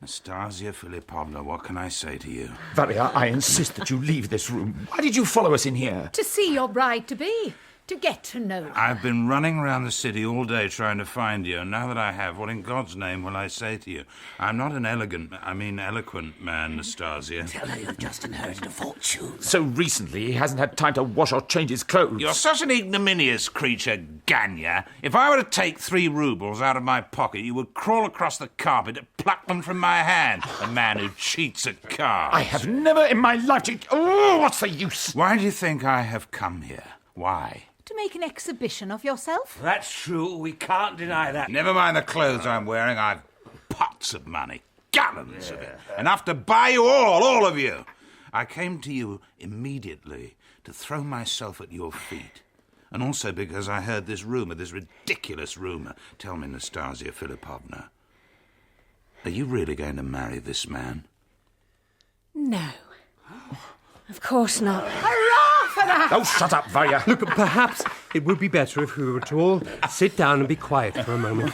Nastasia Filipovna, what can I say to you? Varya, I insist that you leave this room. Why did you follow us in here? To see your bride-to-be. To get to know her. I've been running around the city all day trying to find you, and now that I have, what in God's name will I say to you? I'm not an eloquent man, Nastasia. Tell her you've just inherited a fortune. So recently, he hasn't had time to wash or change his clothes. You're such an ignominious creature, Ganya. If I were to take 3 rubles out of my pocket, you would crawl across the carpet to pluck them from my hand. A man who cheats at cards. I have never in my life cheated. Oh, what's the use? Why do you think I have come here? Why? To make an exhibition of yourself? That's true. We can't deny that. Never mind the clothes I'm wearing. I've pots of money. Gallons of it. Enough to buy you all of you. I came to you immediately to throw myself at your feet. And also because I heard this rumour, this ridiculous rumour. Tell me, Nastasia Filipovna, are you really going to marry this man? No. Of course not. Hurrah for that! Oh, shut up, Varya. Look, perhaps it would be better if we were to all sit down and be quiet for a moment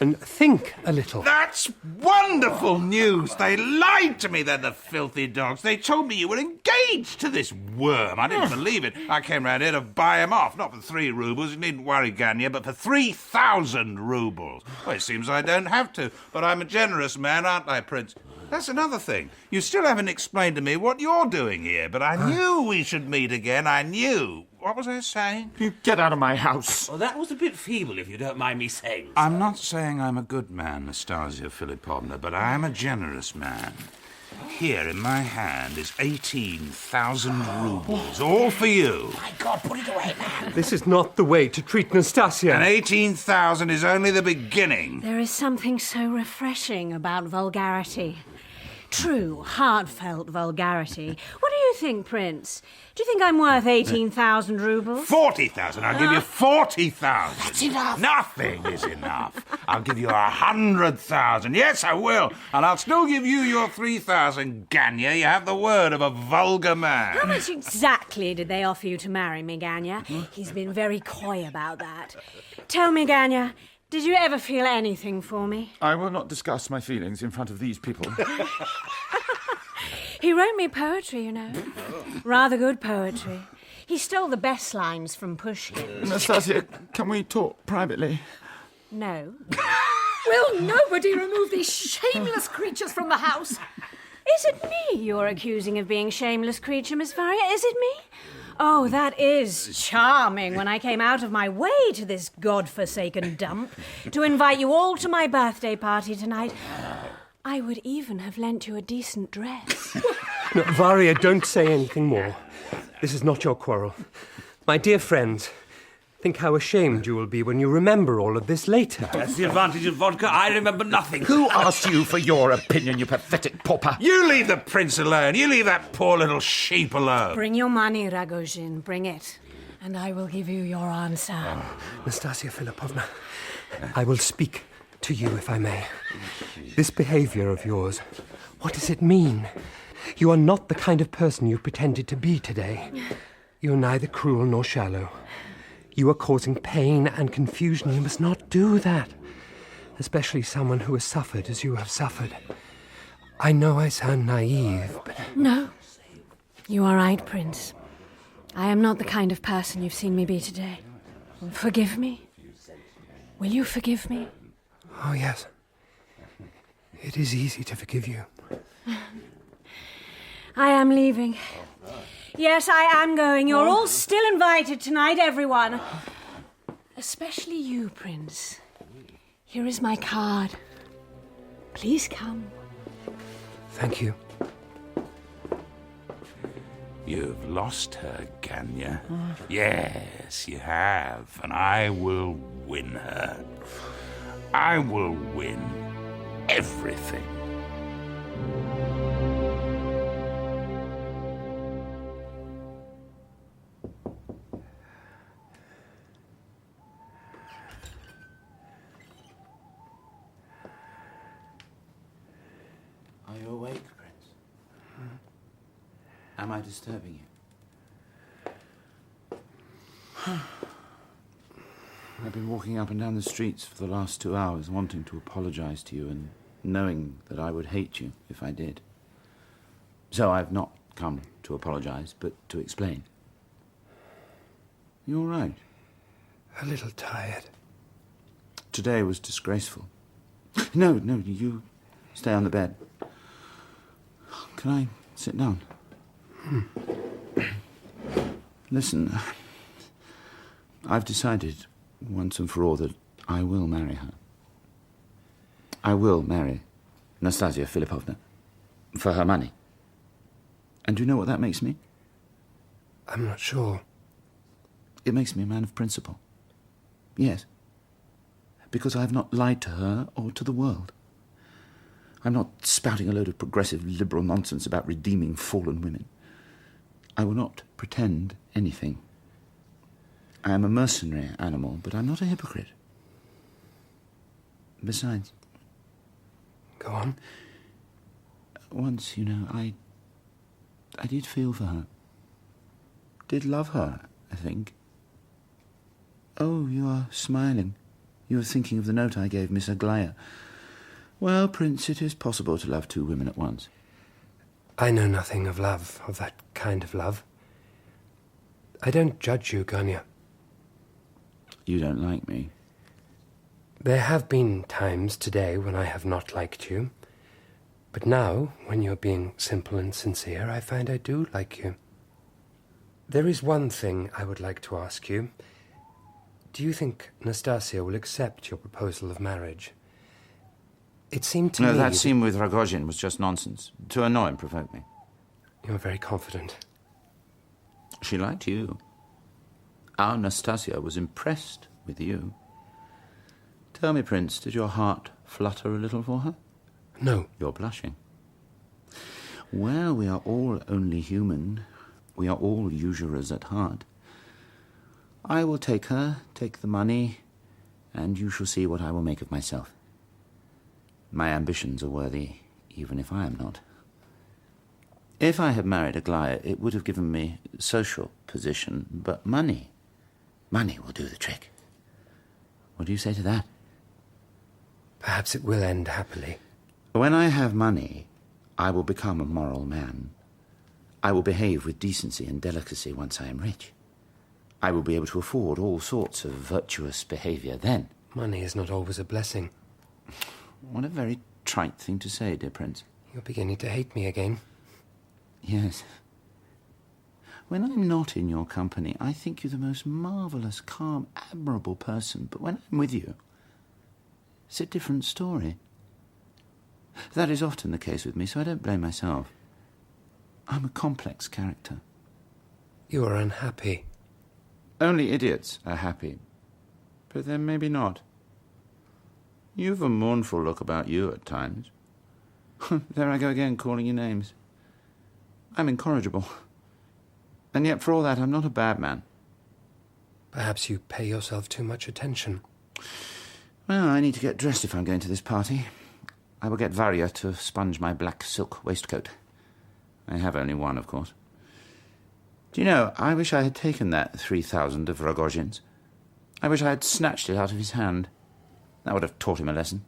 and think a little. That's wonderful news. They lied to me, then, the filthy dogs. They told me you were engaged to this worm. I didn't believe it. I came round here to buy him off, not for 3 rubles. You needn't worry, Ganya, but for 3,000 rubles. Well, it seems I don't have to, but I'm a generous man, aren't I, Prince? That's another thing. You still haven't explained to me what you're doing here, but I knew we should meet again. I knew. What was I saying? You get out of my house. Well, that was a bit feeble, if you don't mind me saying. I'm not saying I'm a good man, Nastasia Philippovna, but I am a generous man. Here in my hand is 18,000 rubles, all for you. My God, put it away, man. This is not the way to treat Nastasya. And 18,000 is only the beginning. There is something so refreshing about vulgarity. True, heartfelt vulgarity. What do you think, Prince? Do you think I'm worth 18,000 rubles? 40,000. I'll give you 40,000. That's enough. Nothing is enough. I'll give you 100,000. Yes, I will. And I'll still give you your 3,000, Ganya. You have the word of a vulgar man. How much exactly did they offer you to marry me, Ganya? He's been very coy about that. Tell me, Ganya, did you ever feel anything for me? I will not discuss my feelings in front of these people. He wrote me poetry, you know. Rather good poetry. He stole the best lines from Pushkin. Nastasia, can we talk privately? No. Will nobody remove these shameless creatures from the house? Is it me you're accusing of being shameless creature, Miss Varya? Is it me? Oh, that is charming when I came out of my way to this godforsaken dump to invite you all to my birthday party tonight. I would even have lent you a decent dress. No, Varya, don't say anything more. This is not your quarrel. My dear friends, think how ashamed you will be when you remember all of this later. That's the advantage of vodka. I remember nothing. Who asked you for your opinion, you pathetic pauper? You leave the prince alone. You leave that poor little sheep alone. Bring your money, Rogozhin. Bring it. And I will give you your answer. Nastasya Philippovna, I will speak to you, if I may. This behaviour of yours, what does it mean? You are not the kind of person you pretended to be today. You are neither cruel nor shallow. You are causing pain and confusion. You must not do that. Especially someone who has suffered as you have suffered. I know I sound naive, but... No. You are right, Prince. I am not the kind of person you've seen me be today. Forgive me. Will you forgive me? Oh, yes. It is easy to forgive you. I am leaving. Yes, I am going. You're all still invited tonight, everyone. Especially you, Prince. Here is my card. Please come. Thank you. You've lost her, Ganya. Yes, you have. And I will win her. I will win everything. Are you awake, Prince? Am I disturbing you? I've been walking up and down the streets for the last 2 hours, wanting to apologize to you and knowing that I would hate you if I did. So I've not come to apologize, but to explain. You all right? A little tired. Today was disgraceful. No, you stay on the bed. Can I sit down? Listen, I've decided once and for all that I will marry her. I will marry Nastasya Philippovna for her money. And do you know what that makes me? I'm not sure. It makes me a man of principle. Yes. Because I have not lied to her or to the world. I'm not spouting a load of progressive liberal nonsense about redeeming fallen women. I will not pretend anything. I am a mercenary animal, but I'm not a hypocrite. Besides... Go on. Once, you know, I did feel for her. Did love her, I think. Oh, you are smiling. You are thinking of the note I gave Miss Aglaya. Well, Prince, it is possible to love 2 women at once. I know nothing of love, of that kind of love. I don't judge you, Ganya. You don't like me. There have been times today when I have not liked you. But now, when you're being simple and sincere, I find I do like you. There is one thing I would like to ask you. Do you think Nastasia will accept your proposal of marriage? It seemed to me... No, that scene with Rogozhin was just nonsense. To annoy and provoke me. You're very confident. She liked you. Our Nastasia was impressed with you. Tell me, Prince, did your heart flutter a little for her? No. You're blushing. Well, we are all only human. We are all usurers at heart. I will take her, take the money, and you shall see what I will make of myself. My ambitions are worthy, even if I am not. If I had married Aglaya, it would have given me social position, but money will do the trick. What do you say to that? Perhaps it will end happily. When I have money, I will become a moral man. I will behave with decency and delicacy once I am rich. I will be able to afford all sorts of virtuous behaviour then. Money is not always a blessing. What a very trite thing to say, dear Prince. You're beginning to hate me again. Yes. When I'm not in your company, I think you the most marvellous, calm, admirable person. But when I'm with you, it's a different story. That is often the case with me, so I don't blame myself. I'm a complex character. You are unhappy. Only idiots are happy. But then maybe not. You've a mournful look about you at times. There I go again, calling you names. I'm incorrigible. And yet, for all that, I'm not a bad man. Perhaps you pay yourself too much attention. Well, I need to get dressed if I'm going to this party. I will get Varya to sponge my black silk waistcoat. I have only one, of course. Do you know, I wish I had taken that 3,000 of Rogozhin's. I wish I had snatched it out of his hand. That would have taught him a lesson.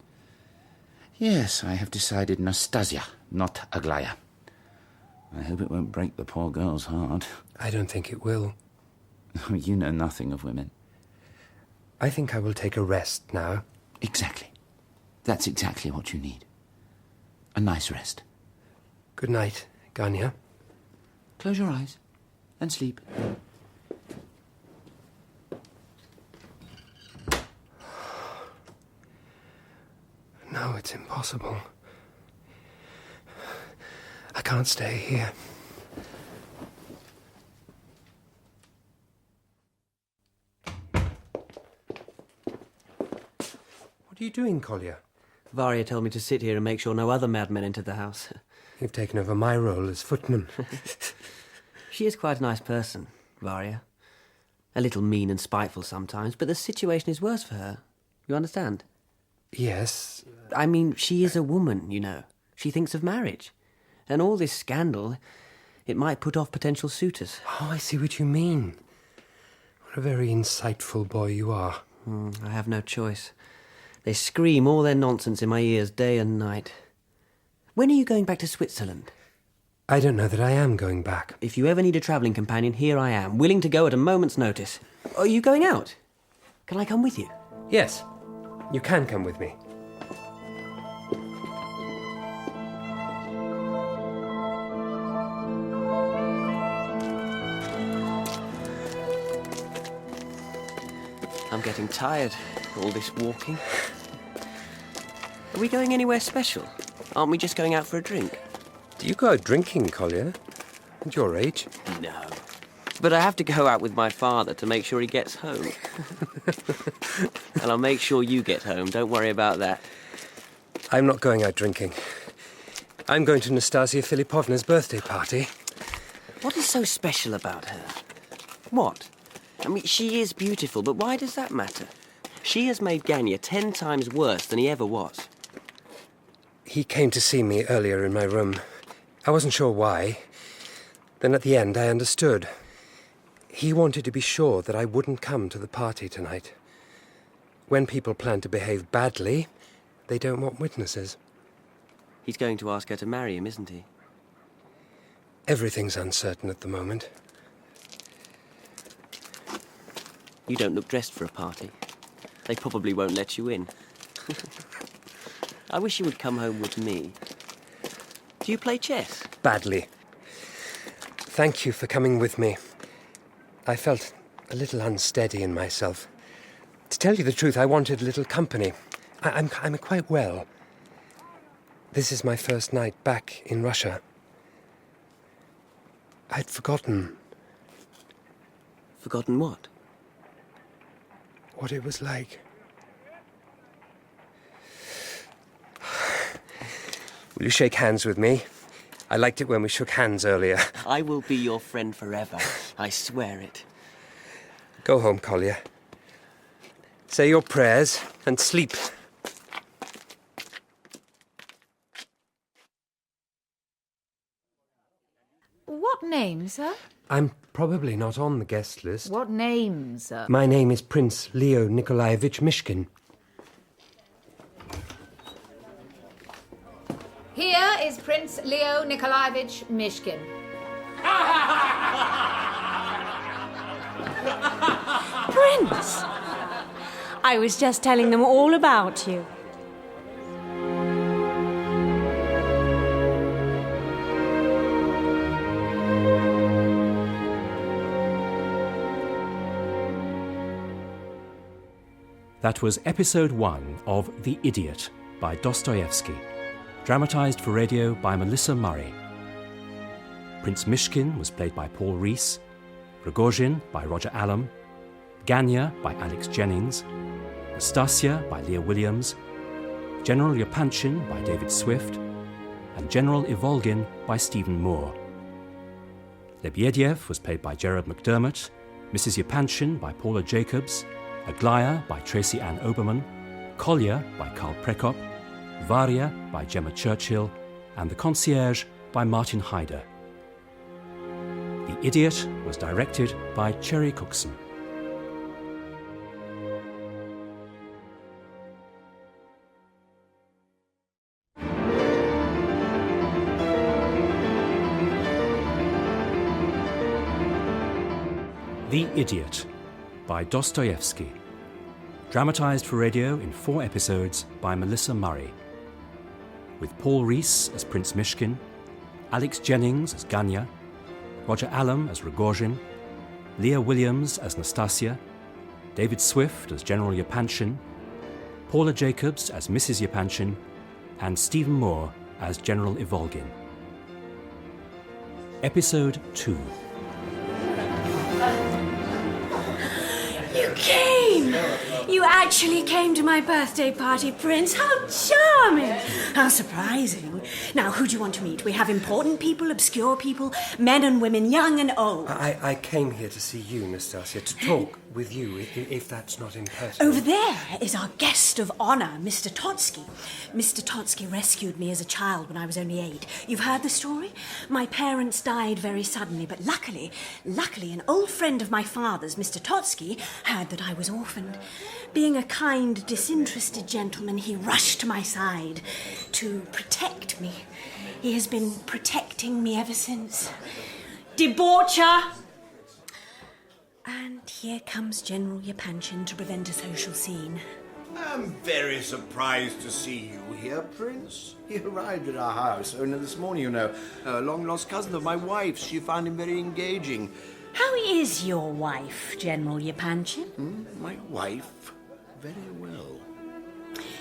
Yes, I have decided Nastasia, not Aglaya. I hope it won't break the poor girl's heart. I don't think it will. You know nothing of women. I think I will take a rest now. Exactly. That's exactly what you need. A nice rest. Good night, Ganya. Close your eyes and sleep. No, it's impossible. I can't stay here. What are you doing, Kolya? Varya told me to sit here and make sure no other madmen entered the house. You've taken over my role as footman. She is quite a nice person, Varya. A little mean and spiteful sometimes, but the situation is worse for her. You understand? Yes. I mean, she is a woman, you know. She thinks of marriage. And all this scandal, it might put off potential suitors. Oh, I see what you mean. What a very insightful boy you are. I have no choice. They scream all their nonsense in my ears day and night. When are you going back to Switzerland? I don't know that I am going back. If you ever need a travelling companion, here I am, willing to go at a moment's notice. Are you going out? Can I come with you? Yes, you can come with me. I'm getting tired, all this walking. Are we going anywhere special? Aren't we just going out for a drink? Do you go out drinking, Kolya? At your age? No. But I have to go out with my father to make sure he gets home. And I'll make sure you get home, don't worry about that. I'm not going out drinking. I'm going to Nastasia Filipovna's birthday party. What is so special about her? What? I mean, she is beautiful, but why does that matter? She has made Ganya 10 times worse than he ever was. He came to see me earlier in my room. I wasn't sure why. Then at the end, I understood. He wanted to be sure that I wouldn't come to the party tonight. When people plan to behave badly, they don't want witnesses. He's going to ask her to marry him, isn't he? Everything's uncertain at the moment. You don't look dressed for a party. They probably won't let you in. I wish you would come home with me. Do you play chess? Badly. Thank you for coming with me. I felt a little unsteady in myself. To tell you the truth, I wanted a little company. I'm quite well. This is my first night back in Russia. I'd forgotten. Forgotten what? What it was like. Will you shake hands with me? I liked it when we shook hands earlier. I will be your friend forever. I swear it. Go home, Kolya. Say your prayers and sleep. What name, sir? I'm probably not on the guest list. What name, sir? My name is Prince Leo Nikolaevich Myshkin. Here is Prince Leo Nikolaevich Mishkin. Prince! I was just telling them all about you. That was episode 1 of The Idiot by Dostoevsky, dramatised for radio by Melissa Murray. Prince Myshkin was played by Paul Rhys, Rogozhin by Roger Allam, Ganya by Alex Jennings, Nastasia by Lia Williams, General Yepanchin by David Swift, and General Ivolgin by Stephen Moore. Lebedev was played by Gerard McDermott, Mrs. Yepanchin by Paula Jacobs, Aglaya by Tracy-Ann Oberman, Kolya by Karl Prekopp, Varya by Jemma Churchill, and The Concierge by Martin Hyder. The Idiot was directed by Cherry Cookson. The Idiot by Dostoevsky, dramatised for radio in 4 episodes by Melissa Murray, with Paul Rhys as Prince Myshkin, Alex Jennings as Ganya, Roger Allam as Rogozhin, Lia Williams as Nastasia, David Swift as General Yepanchin, Paula Jacobs as Mrs. Yepanchin, and Stephen Moore as General Ivolgin. Episode 2. You came! You actually came to my birthday party, Prince. How charming! How surprising. Now, who do you want to meet? We have important people, obscure people, men and women, young and old. I came here to see you, Nastasia, to talk with you, if that's not impersonal. Over there is our guest of honour, Mr. Totsky. Mr. Totsky rescued me as a child when I was only 8. You've heard the story? My parents died very suddenly, but luckily, an old friend of my father's, Mr. Totsky, heard that I was orphaned. Being a kind, disinterested gentleman, he rushed to my side to protect me. He has been protecting me ever since. Debaucher! And here comes General Yepanchin to prevent a social scene. I'm very surprised to see you here, Prince. He arrived at our house only this morning, you know. A long-lost cousin of my wife's. She found him very engaging. How is your wife, General Yepanchin? My wife? Very well.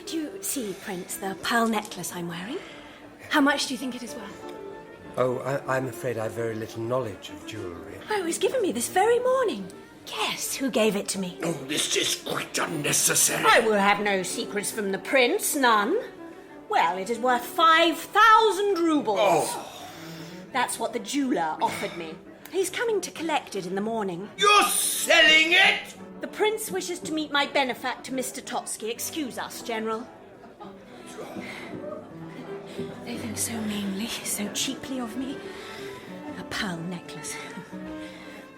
Do you see, Prince, the pearl necklace I'm wearing? How much do you think it is worth? Oh, I'm afraid I've very little knowledge of jewellery. Oh, it was given me this very morning. Guess who gave it to me? Oh, this is quite unnecessary. I will have no secrets from the prince, none. Well, it is worth 5,000 roubles. Oh. That's what the jeweller offered me. He's coming to collect it in the morning. You're selling it? The prince wishes to meet my benefactor, Mr. Totsky. Excuse us, General. They think so meanly, so cheaply of me. A pearl necklace.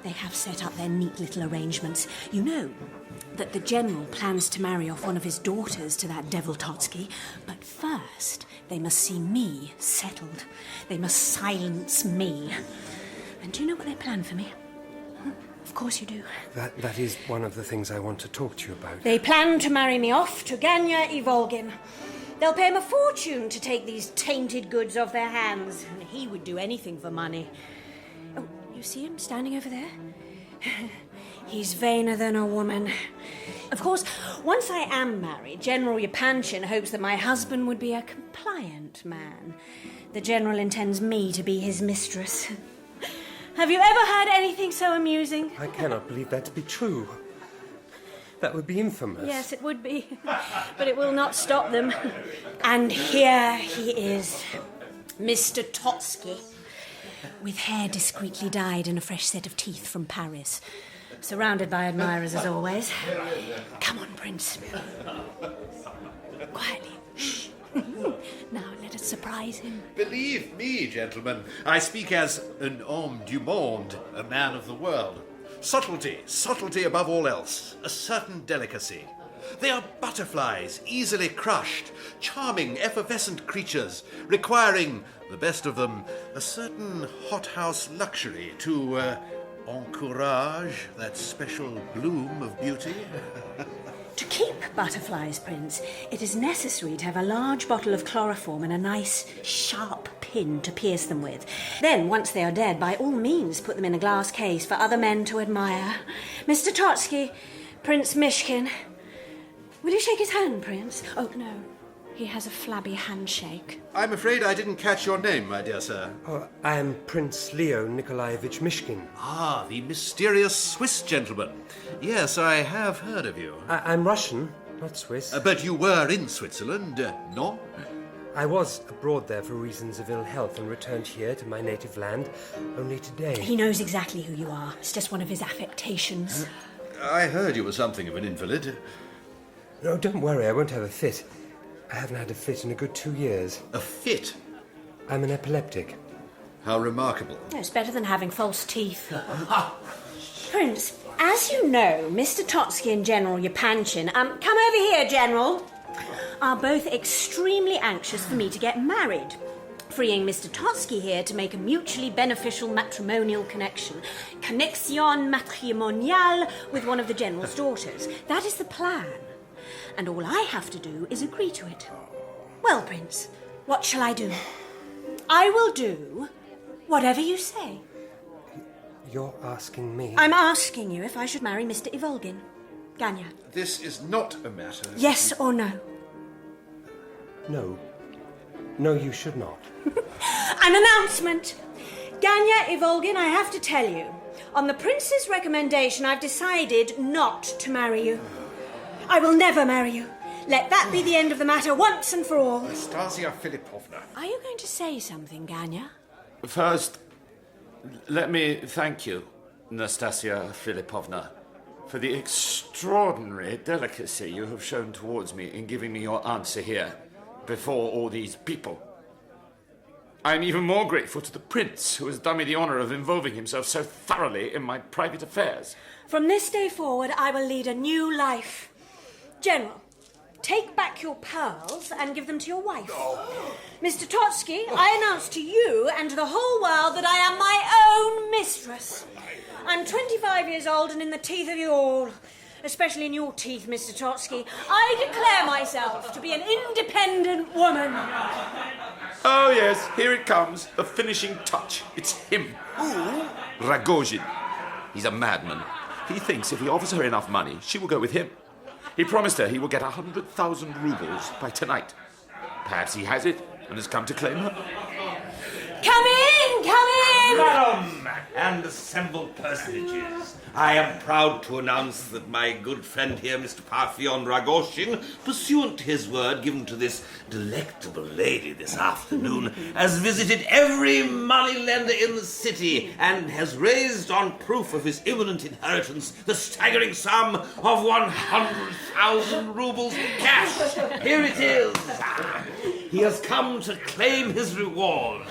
They have set up their neat little arrangements. You know that the general plans to marry off one of his daughters to that devil Totsky. But first, they must see me settled. They must silence me. And do you know what they plan for me? Of course you do. That is one of the things I want to talk to you about. They plan to marry me off to Ganya Ivolgin. They'll pay him a fortune to take these tainted goods off their hands. And he would do anything for money. Oh, you see him standing over there? He's vainer than a woman. Of course, once I am married, General Yepanchin hopes that my husband would be a compliant man. The General intends me to be his mistress. Have you ever heard anything so amusing? I cannot believe that to be true. That would be infamous. Yes, it would be. But it will not stop them. And here he is, Mr. Totsky, with hair discreetly dyed and a fresh set of teeth from Paris. Surrounded by admirers as always. Come on, Prince. Quietly. Shh. Now let us surprise him. Believe me, gentlemen, I speak as an homme du monde, a man of the world. Subtlety above all else, a certain delicacy. They are butterflies, easily crushed, charming, effervescent creatures, requiring, the best of them, a certain hothouse luxury to encourage that special bloom of beauty. To keep butterflies, Prince, it is necessary to have a large bottle of chloroform and a nice, sharp pin to pierce them with. Then, once they are dead, by all means put them in a glass case for other men to admire. Mr. Totsky, Prince Mishkin. Will you shake his hand, Prince? Oh, no. He has a flabby handshake. I'm afraid I didn't catch your name, my dear sir. Oh, I am Prince Leo Nikolaevich Myshkin. Ah, the mysterious Swiss gentleman. Yes, I have heard of you. I'm Russian, not Swiss. But you were in Switzerland, no? I was abroad there for reasons of ill health and returned here to my native land only today. He knows exactly who you are. It's just one of his affectations. I heard you were something of an invalid. No, don't worry, I won't have a fit. I haven't had a fit in a good 2 years. A fit? I'm an epileptic. How remarkable. It's better than having false teeth. Prince, as you know, Mr. Totsky and General Yepanchin, come over here, General, are both extremely anxious for me to get married, freeing Mr. Totsky here to make a mutually beneficial matrimonial connection. Connexion matrimoniale with one of the General's daughters. That is the plan. And all I have to do is agree to it. Well, Prince, what shall I do? I will do whatever you say. You're asking me? I'm asking you if I should marry Mr. Ivolgin. Ganya. This is not a matter... Yes or no? No. No, you should not. An announcement! Ganya Ivolgin, I have to tell you, on the Prince's recommendation, I've decided not to marry you. I will never marry you. Let that be the end of the matter once and for all. Nastasia Filipovna. Are you going to say something, Ganya? First, let me thank you, Nastasia Filipovna, for the extraordinary delicacy you have shown towards me in giving me your answer here, before all these people. I'm even more grateful to the Prince, who has done me the honour of involving himself so thoroughly in my private affairs. From this day forward, I will lead a new life. General, take back your pearls and give them to your wife. Mr. Totsky, I announce to you and to the whole world that I am my own mistress. I'm 25 years old and in the teeth of you all, especially in your teeth, Mr. Totsky. I declare myself to be an independent woman. Oh, yes, here it comes, the finishing touch. It's him. Who? Rogozhin. He's a madman. He thinks if he offers her enough money, she will go with him. He promised her he will get 100,000 rubles by tonight. Perhaps he has it and has come to claim her. Come in, come in! Madam and assembled personages, I am proud to announce that my good friend here, Mr. Parfeon Rogozhin, pursuant to his word given to this delectable lady this afternoon, has visited every moneylender in the city and has raised on proof of his imminent inheritance the staggering sum of 100,000 rubles cash. Here it is. He has come to claim his reward.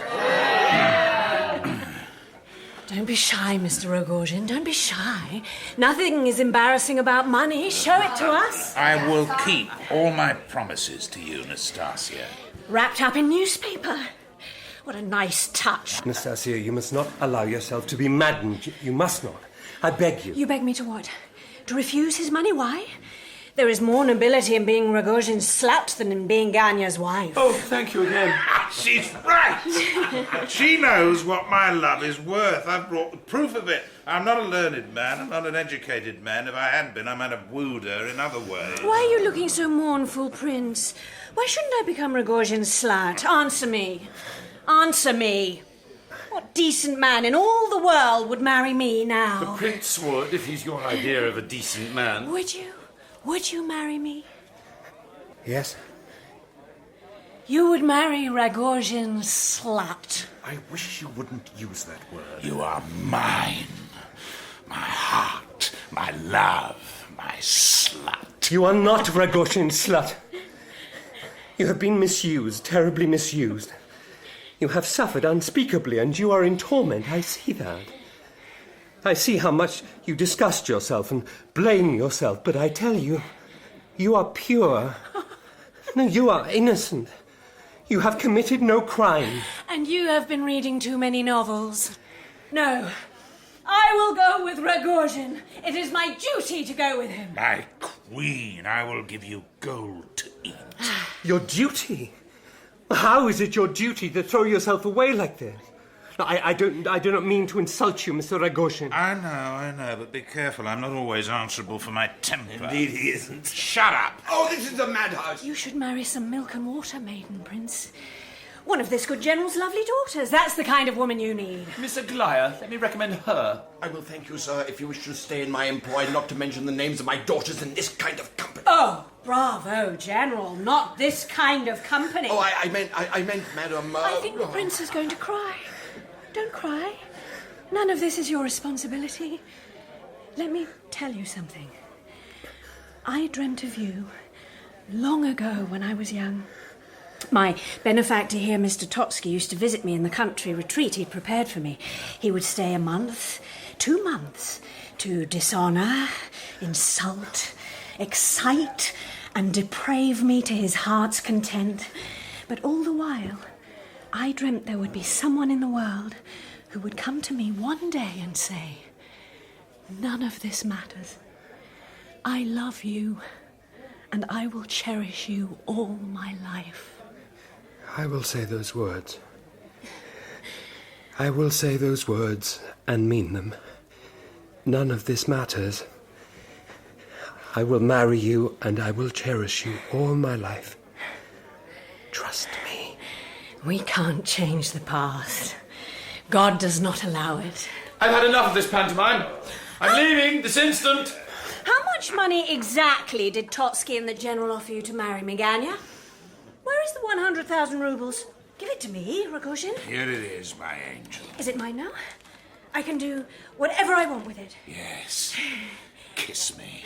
Don't be shy, Mr. Rogozhin. Don't be shy. Nothing is embarrassing about money. Show it to us. I will keep all my promises to you, Nastasia. Wrapped up in newspaper. What a nice touch. Nastasia, you must not allow yourself to be maddened. You must not. I beg you. You beg me to what? To refuse his money? Why? There is more nobility in being Rogozhin's slut than in being Ganya's wife. Oh, thank you again. She's right. She knows what my love is worth. I've brought the proof of it. I'm not a learned man. I'm not an educated man. If I had been, I might have wooed her in other ways. Why are you looking so mournful, Prince? Why shouldn't I become Rogozhin's slut? Answer me. Answer me. What decent man in all the world would marry me now? The Prince would, if he's your idea of a decent man. Would you? Would you marry me? Yes? You would marry Rogozhin's slut. I wish you wouldn't use that word. You are mine. My heart, my love, my slut. You are not Rogozhin's slut. You have been misused, terribly misused. You have suffered unspeakably, and you are in torment. I see that. I see how much you disgust yourself and blame yourself, but I tell you, you are pure. No, you are innocent. You have committed no crime. And you have been reading too many novels. No, I will go with Rogozhin. It is my duty to go with him. My queen, I will give you gold to eat. Your duty? How is it your duty to throw yourself away like this? I do not mean to insult you, Mr. Rogozhin. I know, but be careful. I'm not always answerable for my temper. Indeed he isn't. Shut up! Oh, this is a madhouse. You should marry some milk and water maiden, Prince. One of this good general's lovely daughters. That's the kind of woman you need. Miss Aglaya, let me recommend her. I will thank you, sir, if you wish to stay in my employ, not to mention the names of my daughters in this kind of company. Oh, bravo, General. Not this kind of company. Oh, I meant, madam... I think the Prince is going to cry. Don't cry. None of this is your responsibility. Let me tell you something. I dreamt of you long ago when I was young. My benefactor here, Mr. Totsky, used to visit me in the country retreat he'd prepared for me. He would stay a month, 2 months, to dishonour, insult, excite, and deprave me to his heart's content. But all the while, I dreamt there would be someone in the world who would come to me one day and say, "None of this matters. I love you, and I will cherish you all my life." I will say those words. I will say those words and mean them. None of this matters. I will marry you and I will cherish you all my life. Trust me. We can't change the past. God does not allow it. I've had enough of this pantomime. I'm leaving this instant. How much money exactly did Totsky and the General offer you to marry me, Ganya? Where is the 100,000 rubles? Give it to me, Rogozhin. Here it is, my angel. Is it mine now? I can do whatever I want with it. Yes. Kiss me.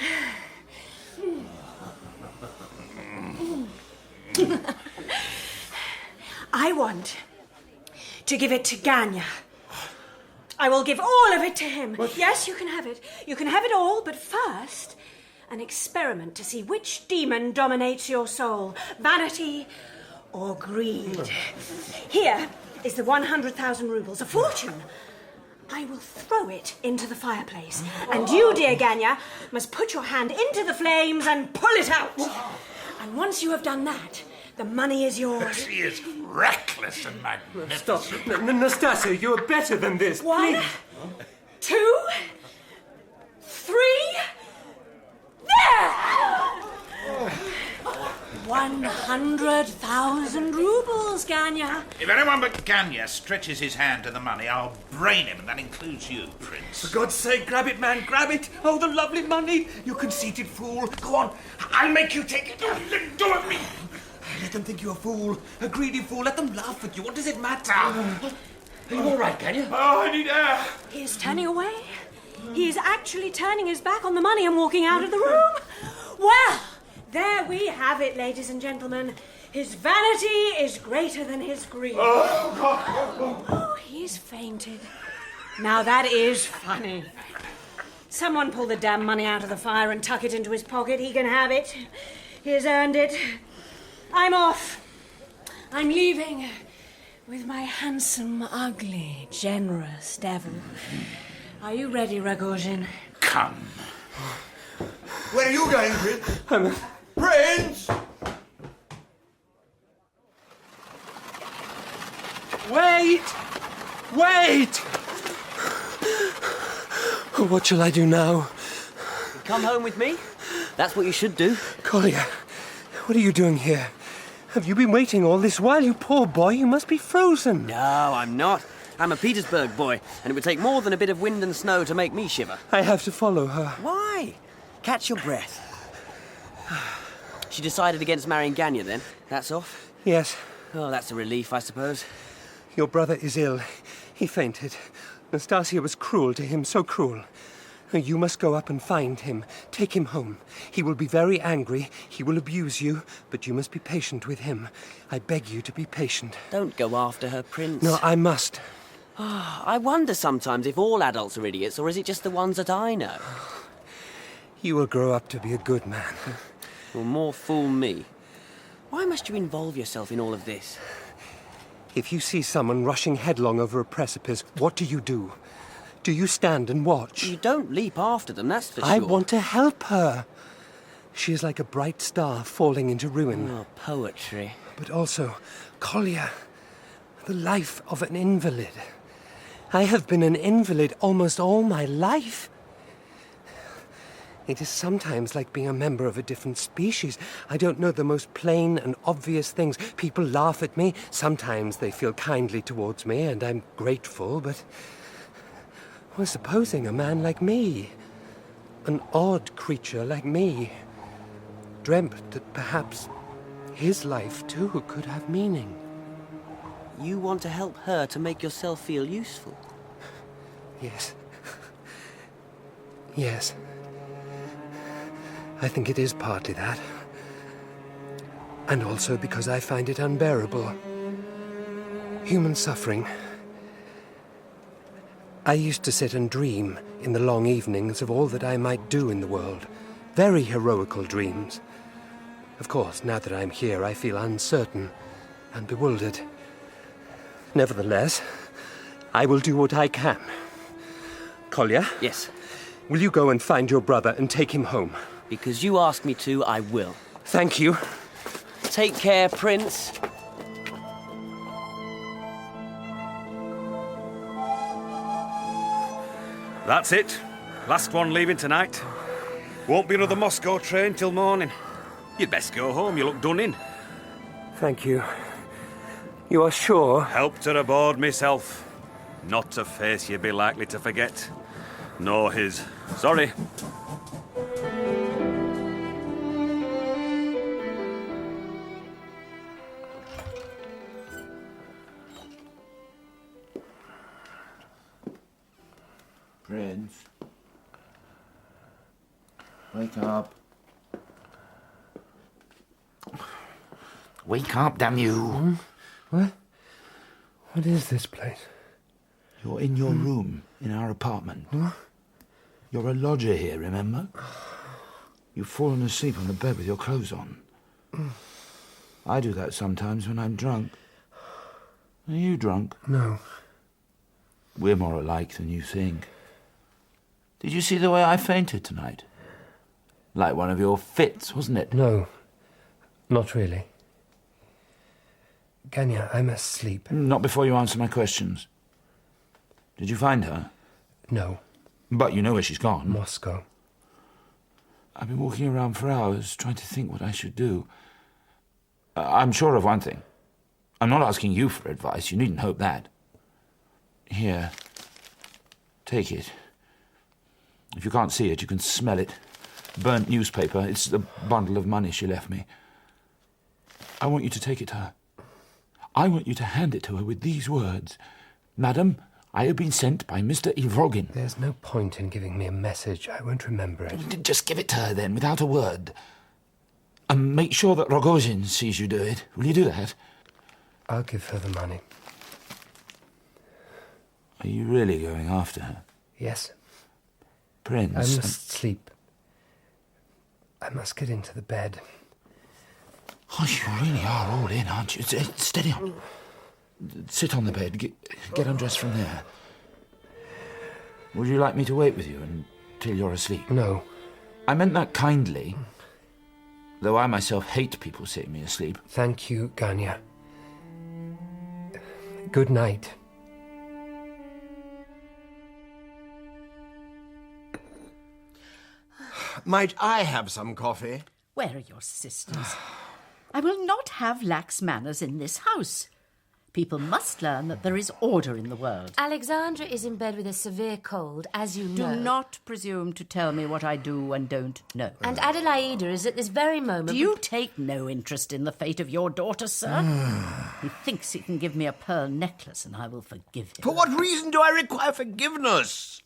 I want to give it to Ganya. I will give all of it to him. What? Yes, you can have it. You can have it all, but first, an experiment to see which demon dominates your soul, vanity or greed. Here is the 100,000 rubles, a fortune. I will throw it into the fireplace. And you, dear Ganya, must put your hand into the flames and pull it out. And once you have done that, the money is yours. She is reckless and magnificent. Stop. Nastasia, you are better than this. 1, Please. 2, 3... There! 100,000 rubles, Ganya. If anyone but Ganya stretches his hand to the money, I'll brain him, and that includes you, Prince. For God's sake, grab it, man, grab it. Oh, the lovely money. You conceited fool. Go on, I'll make you take it. Let go of me. Let them think you're a fool, a greedy fool. Let them laugh at you. What does it matter? Are you all right, Ganya? Oh, I need air. He is turning away. He is actually turning his back on the money and walking out of the room. Well, there we have it, ladies and gentlemen. His vanity is greater than his greed. Oh, God. Oh, he's fainted. Now that is funny. Someone pull the damn money out of the fire and tuck it into his pocket. He can have it. He has earned it. I'm off. I'm leaving with my handsome, ugly, generous devil. Are you ready, Rogozhin? Come. Where are you going, Prince? Prince! Wait! Wait! What shall I do now? Come home with me? That's what you should do. Kolya, what are you doing here? Have you been waiting all this while, you poor boy? You must be frozen. No, I'm not. I'm a Petersburg boy, and it would take more than a bit of wind and snow to make me shiver. I have to follow her. Why? Catch your breath. She decided against marrying Ganya, then? That's off? Yes. Oh, that's a relief, I suppose. Your brother is ill. He fainted. Nastasia was cruel to him, so cruel. You must go up and find him. Take him home. He will be very angry. He will abuse you, but you must be patient with him. I beg you to be patient. Don't go after her, Prince. No, I must. I wonder sometimes if all adults are idiots, or is it just the ones that I know? You will grow up to be a good man. Well, more fool me. Why must you involve yourself in all of this? If you see someone rushing headlong over a precipice, what do? Do you stand and watch? You don't leap after them, that's for sure. I want to help her. She is like a bright star falling into ruin. Oh, poetry. But also, Kolya, the life of an invalid. I have been an invalid almost all my life. It is sometimes like being a member of a different species. I don't know the most plain and obvious things. People laugh at me. Sometimes they feel kindly towards me, and I'm grateful, but... Well, supposing a man like me, an odd creature like me, dreamt that perhaps his life, too, could have meaning. You want to help her to make yourself feel useful? Yes. Yes. I think it is partly that. And also because I find it unbearable. Human suffering. I used to sit and dream in the long evenings of all that I might do in the world. Very heroical dreams. Of course, now that I'm here, I feel uncertain and bewildered. Nevertheless, I will do what I can. Kolya? Yes? Will you go and find your brother and take him home? Because you asked me to, I will. Thank you. Take care, Prince. That's it. Last one leaving tonight. Won't be another Moscow train till morning. You'd best go home. You look done in. Thank you. You are sure? Helped her aboard myself. Not a face you'd be likely to forget. Nor his. Sorry. Prince. Wake up. Wake up, damn you. What? What is this place? You're in your room, in our apartment. You're a lodger here, remember? You've fallen asleep on the bed with your clothes on. I do that sometimes when I'm drunk. Are you drunk? No. We're more alike than you think. Did you see the way I fainted tonight? Like one of your fits, wasn't it? No, not really. Ganya, I must sleep. Not before you answer my questions. Did you find her? No. But you know where she's gone. Moscow. I've been walking around for hours trying to think what I should do. I'm sure of one thing. I'm not asking you for advice. You needn't hope that. Here. Take it. If you can't see it, you can smell it. Burnt newspaper. It's the bundle of money she left me. I want you to take it to her. I want you to hand it to her with these words. Madam, I have been sent by Mr. Ivrogin. There's no point in giving me a message. I won't remember it. Just give it to her then, without a word. And make sure that Rogozhin sees you do it. Will you do that? I'll give her the money. Are you really going after her? Yes. Prince... I must sleep. I must get into the bed. Oh, you really are all in, aren't you? Steady on. Sit on the bed. Get undressed from there. Would you like me to wait with you until you're asleep? No. I meant that kindly, though I myself hate people seeing me asleep. Thank you, Ganya. Good night. Might I have some coffee? Where are your sisters? I will not have lax manners in this house. People must learn that there is order in the world. Alexandra is in bed with a severe cold, as you know. Do not presume to tell me what I do and don't know. And Adelaida is at this very moment... Do you take no interest in the fate of your daughter, sir? He thinks he can give me a pearl necklace and I will forgive him. For what reason do I require forgiveness?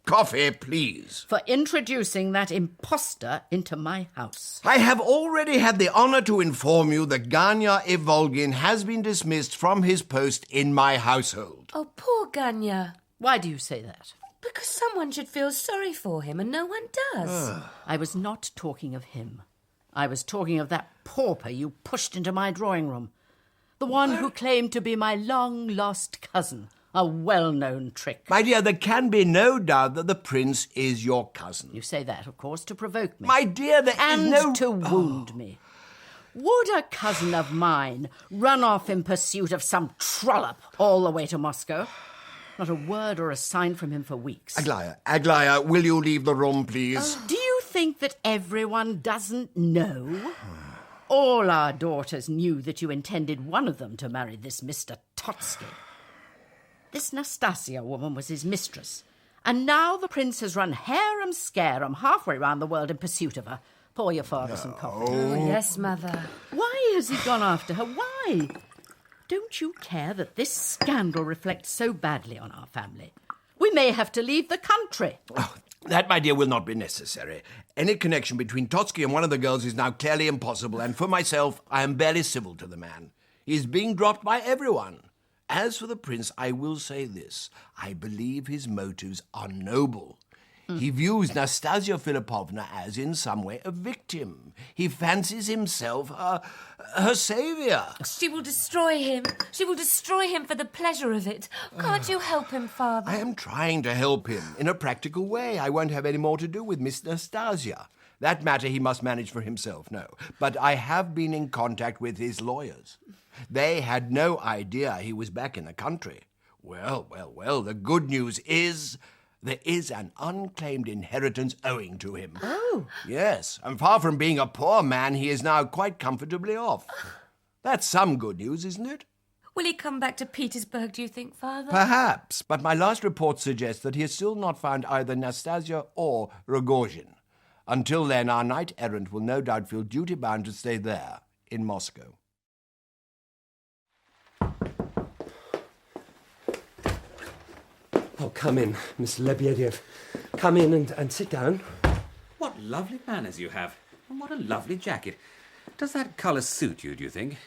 Coffee, please. For introducing that impostor into my house. I have already had the honor to inform you that Ganya Ivolgin has been dismissed from his post in my household. Oh, poor Ganya. Why do you say that? Because someone should feel sorry for him, and no one does. I was not talking of him. I was talking of that pauper you pushed into my drawing room. The one who claimed to be my long-lost cousin. A well-known trick. My dear, there can be no doubt that the prince is your cousin. You say that, of course, to provoke me. My dear, there is no... And to wound me. Would a cousin of mine run off in pursuit of some trollop all the way to Moscow? Not a word or a sign from him for weeks. Aglaya, will you leave the room, please? Do you think that everyone doesn't know? All our daughters knew that you intended one of them to marry this Mr. Totsky. This Nastasya woman was his mistress. And now the prince has run harum-scarum halfway round the world in pursuit of her. Pour your father some coffee. Oh, yes, Mother. Why has he gone after her? Why? Don't you care that this scandal reflects so badly on our family? We may have to leave the country. Oh, that, my dear, will not be necessary. Any connection between Totsky and one of the girls is now clearly impossible, and for myself, I am barely civil to the man. He is being dropped by everyone. As for the prince, I will say this. I believe his motives are noble. He views Nastasia Filipovna as, in some way, a victim. He fancies himself her saviour. She will destroy him. She will destroy him for the pleasure of it. Can't you help him, Father? I am trying to help him in a practical way. I won't have any more to do with Miss Nastasia. That matter he must manage for himself, no. But I have been in contact with his lawyers. They had no idea he was back in the country. Well, the good news is there is an unclaimed inheritance owing to him. Oh. Yes, and far from being a poor man, he is now quite comfortably off. That's some good news, isn't it? Will he come back to Petersburg, do you think, Father? Perhaps, but my last report suggests that he has still not found either Nastasia or Rogozhin. Until then, our knight-errant will no doubt feel duty-bound to stay there, in Moscow. Oh, come in, Miss Lebedev. Come in and sit down. What lovely manners you have. And what a lovely jacket. Does that colour suit you, do you think?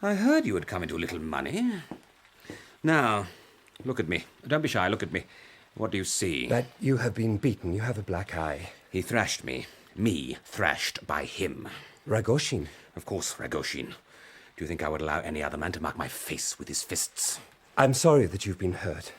I heard you had come into a little money. Now, look at me. Don't be shy, look at me. What do you see? That you have been beaten. You have a black eye. He thrashed me. Me thrashed by him. Rogozhin? Of course, Rogozhin. Do you think I would allow any other man to mark my face with his fists? I'm sorry that you've been hurt.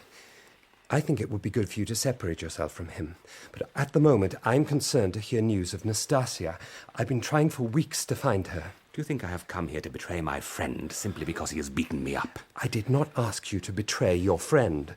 I think it would be good for you to separate yourself from him. But at the moment, I'm concerned to hear news of Nastasia. I've been trying for weeks to find her. Do you think I have come here to betray my friend simply because he has beaten me up? I did not ask you to betray your friend.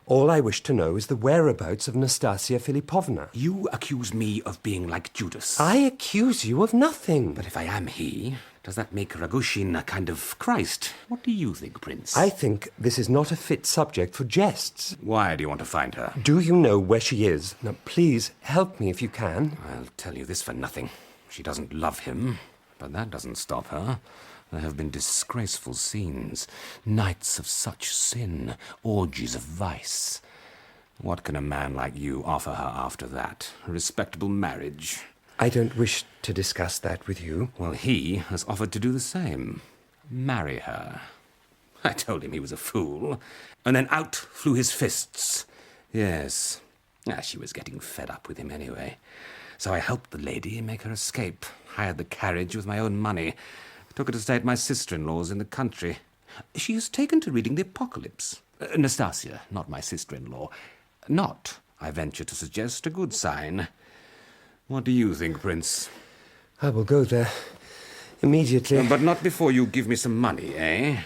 All I wish to know is the whereabouts of Nastasia Filipovna. You accuse me of being like Judas. I accuse you of nothing. But if I am he, does that make Rogozhin a kind of Christ? What do you think, Prince? I think this is not a fit subject for jests. Why do you want to find her? Do you know where she is? Now, please, help me if you can. I'll tell you this for nothing. She doesn't love him, but that doesn't stop her. There have been disgraceful scenes, nights of such sin, orgies of vice. What can a man like you offer her after that? A respectable marriage? I don't wish to discuss that with you. Well, he has offered to do the same. Marry her. I told him he was a fool. And then out flew his fists. Yes. She was getting fed up with him anyway. So I helped the lady make her escape. Hired the carriage with my own money. Took her to stay at my sister-in-law's in the country. She has taken to reading the Apocalypse. Nastasia, not my sister-in-law. Not, I venture to suggest, a good sign. What do you think, Prince? I will go there immediately. But not before you give me some money, eh?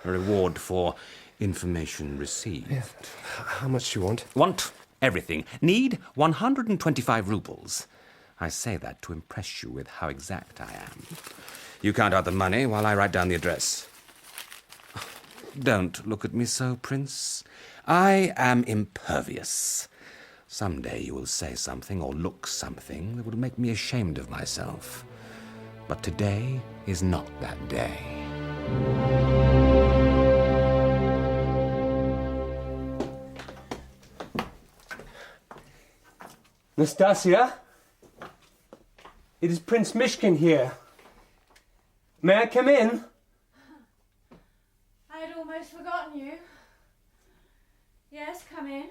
A reward for information received. Yeah. How much do you want? Want everything. Need 125 rubles. I say that to impress you with how exact I am. You count out the money while I write down the address. Don't look at me so, Prince. I am impervious. Someday you will say something or look something that will make me ashamed of myself. But today is not that day. Nastasia? It is Prince Myshkin here. May I come in? I had almost forgotten you. Yes, come in.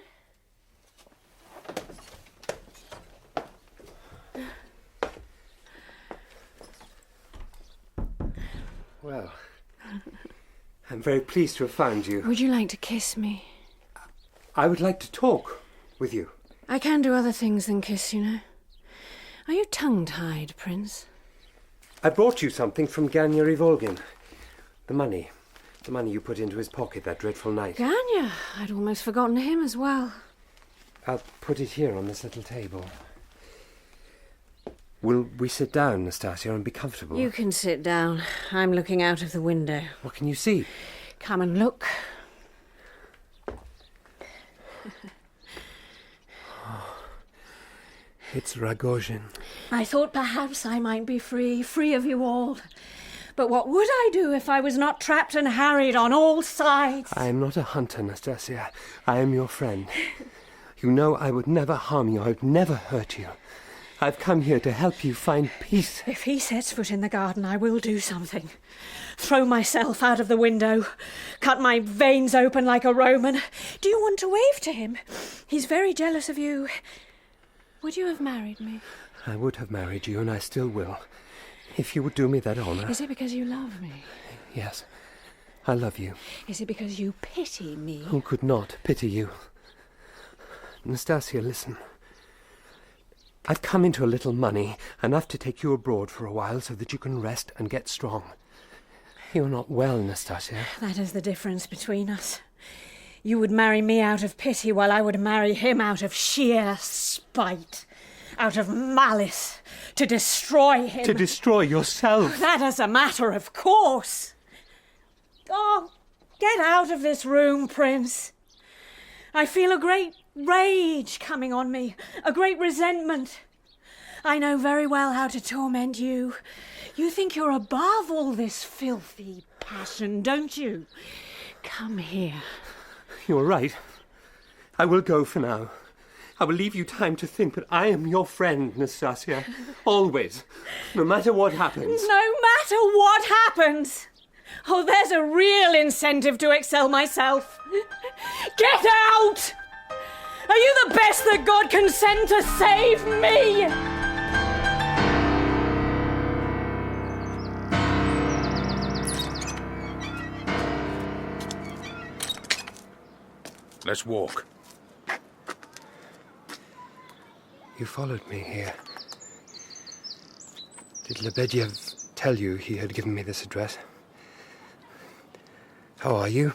Well, I'm very pleased to have found you. Would you like to kiss me? I would like to talk with you. I can do other things than kiss, you know. Are you tongue-tied, Prince? I brought you something from Ganya Volgin. The money. The money you put into his pocket that dreadful night. Ganya? I'd almost forgotten him as well. I'll put it here on this little table. Will we sit down, Nastasia, and be comfortable? You can sit down. I'm looking out of the window. What can you see? Come and look. It's Rogozhin. I thought perhaps I might be free of you all. But what would I do if I was not trapped and harried on all sides? I am not a hunter, Nastasia. I am your friend. You know I would never harm you. I would never hurt you. I've come here to help you find peace. If he sets foot in the garden, I will do something. Throw myself out of the window. Cut my veins open like a Roman. Do you want to wave to him? He's very jealous of you. Would you have married me? I would have married you, and I still will. If you would do me that honour. Is it because you love me? Yes, I love you. Is it because you pity me? Who could not pity you? Nastasia, listen. I've come into a little money, enough to take you abroad for a while so that you can rest and get strong. You're not well, Nastasia. That is the difference between us. You would marry me out of pity, while I would marry him out of sheer spite, out of malice, to destroy him. To destroy yourself. That is a matter of course. Oh, get out of this room, Prince. I feel a great rage coming on me, a great resentment. I know very well how to torment you. You think you're above all this filthy passion, don't you? Come here. You're right. I will go for now. I will leave you time to think, but I am your friend, Nastasia. Always. No matter what happens. No matter what happens. Oh, there's a real incentive to excel myself. Get out! Are you the best that God can send to save me? Let's walk. You followed me here. Did Lebedev tell you he had given me this address? How are you?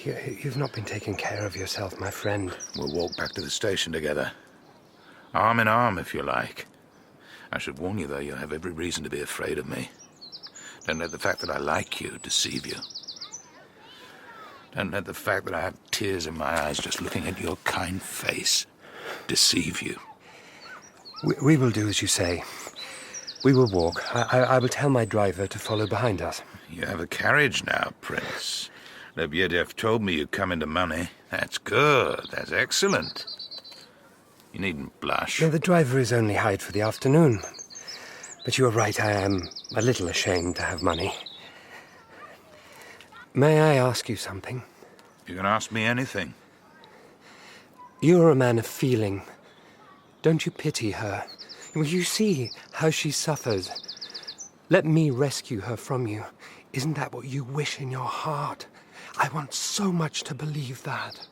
You've not been taking care of yourself, my friend. We'll walk back to the station together. Arm in arm, if you like. I should warn you, though, you have every reason to be afraid of me. Don't let the fact that I like you deceive you. Don't let the fact that I have tears in my eyes just looking at your kind face deceive you. We will do as you say. We will walk. I will tell my driver to follow behind us. You have a carriage now, Prince. Lebedev told me you'd come into money. That's good. That's excellent. You needn't blush. No, the driver is only hired for the afternoon. But you are right, I am a little ashamed to have money. May I ask you something? You can ask me anything. You're a man of feeling. Don't you pity her? Will you see how she suffers? Let me rescue her from you. Isn't that what you wish in your heart? I want so much to believe that.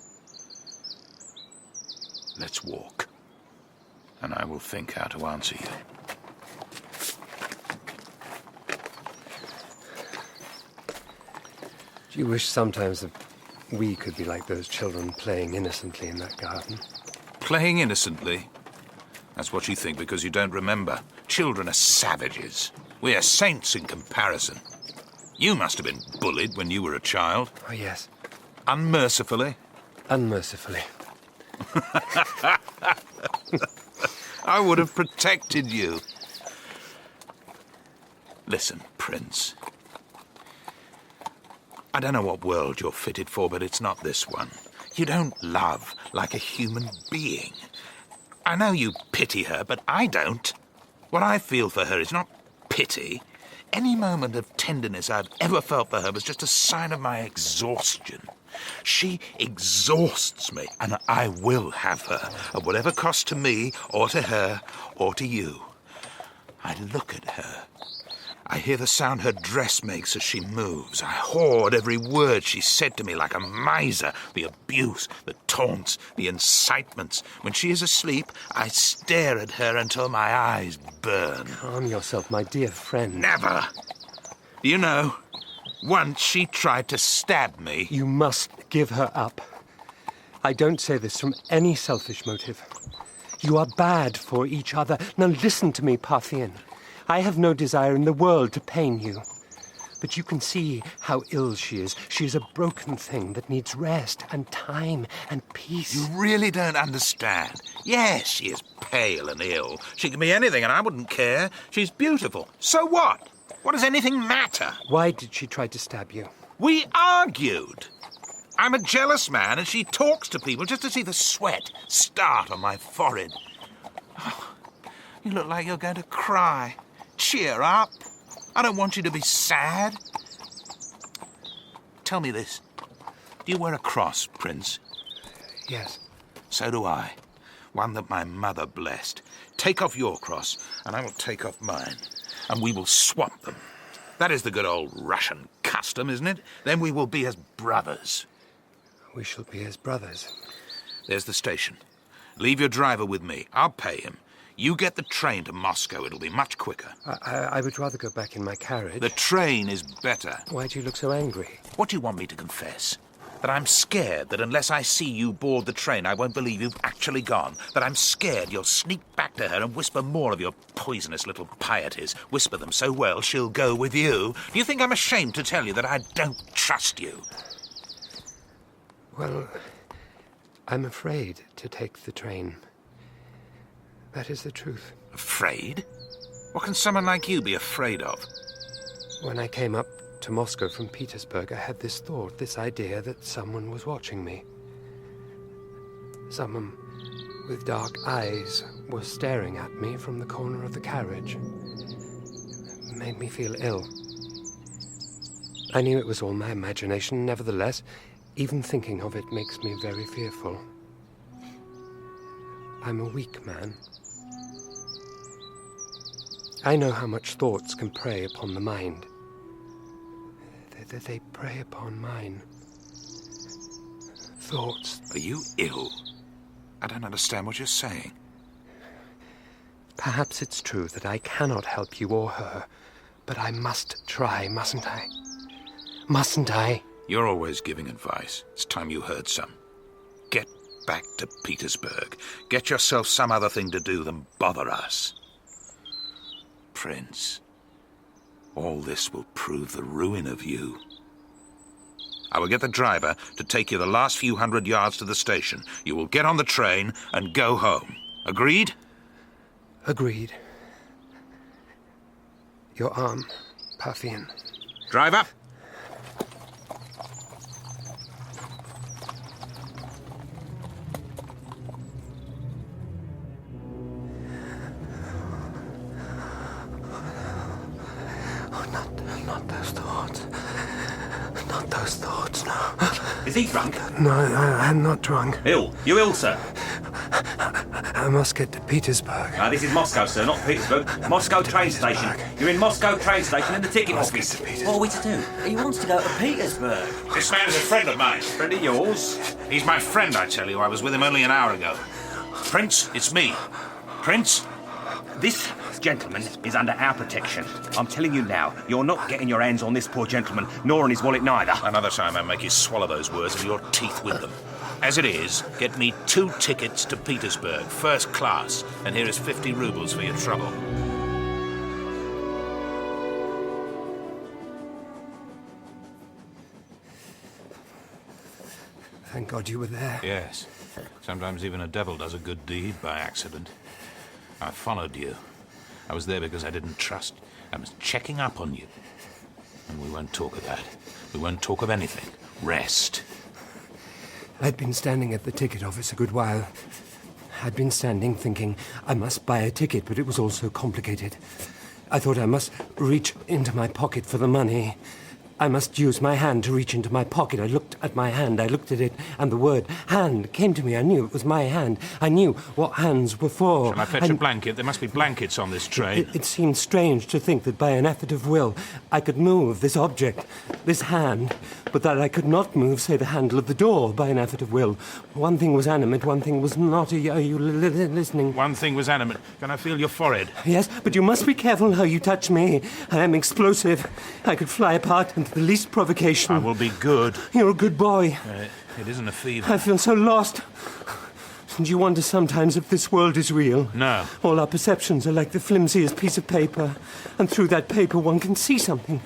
Let's walk. and I will think how to answer you. Do you wish sometimes that we could be like those children playing innocently in that garden? Playing innocently? That's what you think because you don't remember. Children are savages. We are saints in comparison. You must have been bullied when you were a child. Oh, yes. Unmercifully? Unmercifully. I would have protected you. Listen, Prince. I don't know what world you're fitted for, but it's not this one. You don't love like a human being. I know you pity her, but I don't. What I feel for her is not pity. Any moment of tenderness I've ever felt for her was just a sign of my exhaustion. She exhausts me, and I will have her, at whatever cost to me, or to her, or to you. I look at her. I hear the sound her dress makes as she moves. I hoard every word she said to me like a miser. The abuse, the taunts, the incitements. When she is asleep, I stare at her until my eyes burn. Calm yourself, my dear friend. Never! You know, once she tried to stab me. You must give her up. I don't say this from any selfish motive. You are bad for each other. Now listen to me, Parthian. I have no desire in the world to pain you. But you can see how ill she is. She is a broken thing that needs rest and time and peace. You really don't understand. Yes, she is pale and ill. She can be anything and I wouldn't care. She's beautiful. So what? What does anything matter? Why did she try to stab you? We argued. I'm a jealous man and she talks to people just to see the sweat start on my forehead. Oh, you look like you're going to cry. Cheer up. I don't want you to be sad. Tell me this. Do you wear a cross, Prince? Yes. So do I. One that my mother blessed. Take off your cross, and I will take off mine. And we will swap them. That is the good old Russian custom, isn't it? Then we will be as brothers. We shall be as brothers. There's the station. Leave your driver with me. I'll pay him. You get the train to Moscow. It'll be much quicker. I would rather go back in my carriage. The train is better. Why do you look so angry? What do you want me to confess? That I'm scared that unless I see you board the train, I won't believe you've actually gone. That I'm scared you'll sneak back to her and whisper more of your poisonous little pieties. Whisper them so well she'll go with you. Do you think I'm ashamed to tell you that I don't trust you? Well, I'm afraid to take the train. That is the truth. Afraid? What can someone like you be afraid of? When I came up to Moscow from Petersburg, I had this thought, this idea that someone was watching me. Someone with dark eyes was staring at me from the corner of the carriage. It made me feel ill. I knew it was all my imagination, nevertheless, even thinking of it makes me very fearful. I'm a weak man. I know how much thoughts can prey upon the mind. They prey upon mine. Thoughts. Are you ill? I don't understand what you're saying. Perhaps it's true that I cannot help you or her, but I must try, mustn't I? Mustn't I? You're always giving advice. It's time you heard some. Get back to Petersburg. Get yourself some other thing to do than bother us. Prince, all this will prove the ruin of you. I will get the driver to take you the last few 100 yards to the station. You will get on the train and go home. Agreed? Agreed. Your arm, Parthian. Drive up. Not those thoughts. Not those thoughts, no. Is he drunk? No, I'm not drunk. Ill? You ill, sir? I must get to Petersburg. This is Moscow, sir, not Petersburg. Moscow train station. You're in Moscow train station in the ticket office. What are we to do? He wants to go to Petersburg. This man's a friend of mine. Friend of yours? He's my friend, I tell you. I was with him only an hour ago. Prince, it's me. Prince? This gentleman is under our protection. I'm telling you now, you're not getting your hands on this poor gentleman, nor on his wallet neither. Another time I make you swallow those words and your teeth with them. As it is, get me 2 tickets to Petersburg, first class, and here is 50 rubles for your trouble. Thank God you were there. Yes. Sometimes even a devil does a good deed by accident. I followed you. I was there because I didn't trust. I was checking up on you. And we won't talk of that. We won't talk of anything. Rest. I'd been standing at the ticket office a good while. I'd been standing thinking I must buy a ticket, but it was all so complicated. I thought I must reach into my pocket for the money. I must use my hand to reach into my pocket. I looked at my hand, I looked at it, and the word hand came to me. I knew it was my hand. I knew what hands were for. Shall I fetch a blanket? There must be blankets on this train. It seemed strange to think that by an effort of will I could move this object, this hand, but that I could not move, say, the handle of the door by an effort of will. One thing was animate, one thing was not. Are you listening? One thing was animate. Can I feel your forehead? Yes, but you must be careful how you touch me. I am explosive. I could fly apart into the least provocation. I will be good. You're a good boy. It isn't a fever. I feel so lost. And you wonder sometimes if this world is real. No. All our perceptions are like the flimsiest piece of paper. And through that paper one can see something.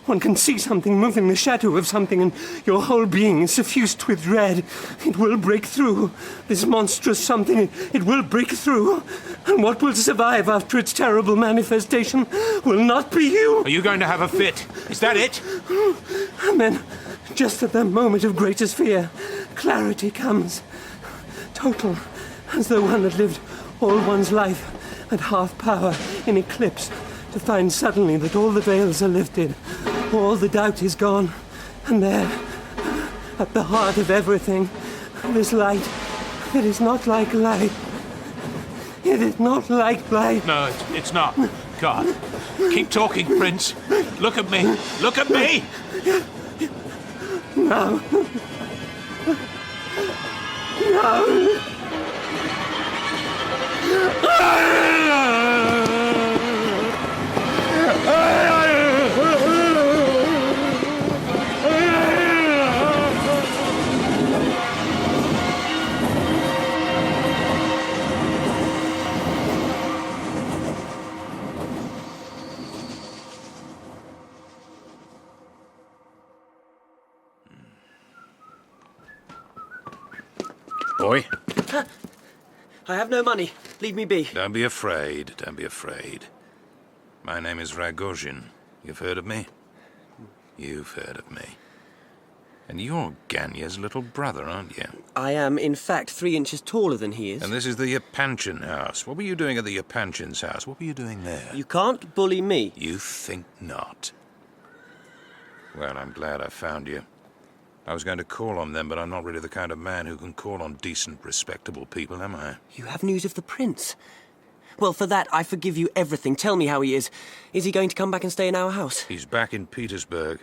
One can see something moving, the shadow of something, and your whole being is suffused with dread. It will break through. This monstrous something, it will break through. And what will survive after its terrible manifestation will not be you. Are you going to have a fit? Is that it? And then, just at that moment of greatest fear, clarity comes. Total, as though one had lived all one's life at half power in eclipse, to find suddenly that all the veils are lifted, all the doubt is gone, and there, at the heart of everything, this light, it is not like light. It is not like light. No, it's not. God. Keep talking, Prince. Look at me. Look at me! No. No. Boy? I have no money. Leave me be. Don't be afraid. Don't be afraid. My name is Rogozhin. You've heard of me? You've heard of me. And you're Ganya's little brother, aren't you? I am, in fact, 3 inches taller than he is. And this is the Epanchin house. What were you doing at the Yepanchin's house? What were you doing there? You can't bully me. You think not. Well, I'm glad I found you. I was going to call on them, but I'm not really the kind of man who can call on decent, respectable people, am I? You have news of the prince? Well, for that, I forgive you everything. Tell me how he is. Is he going to come back and stay in our house? He's back in Petersburg.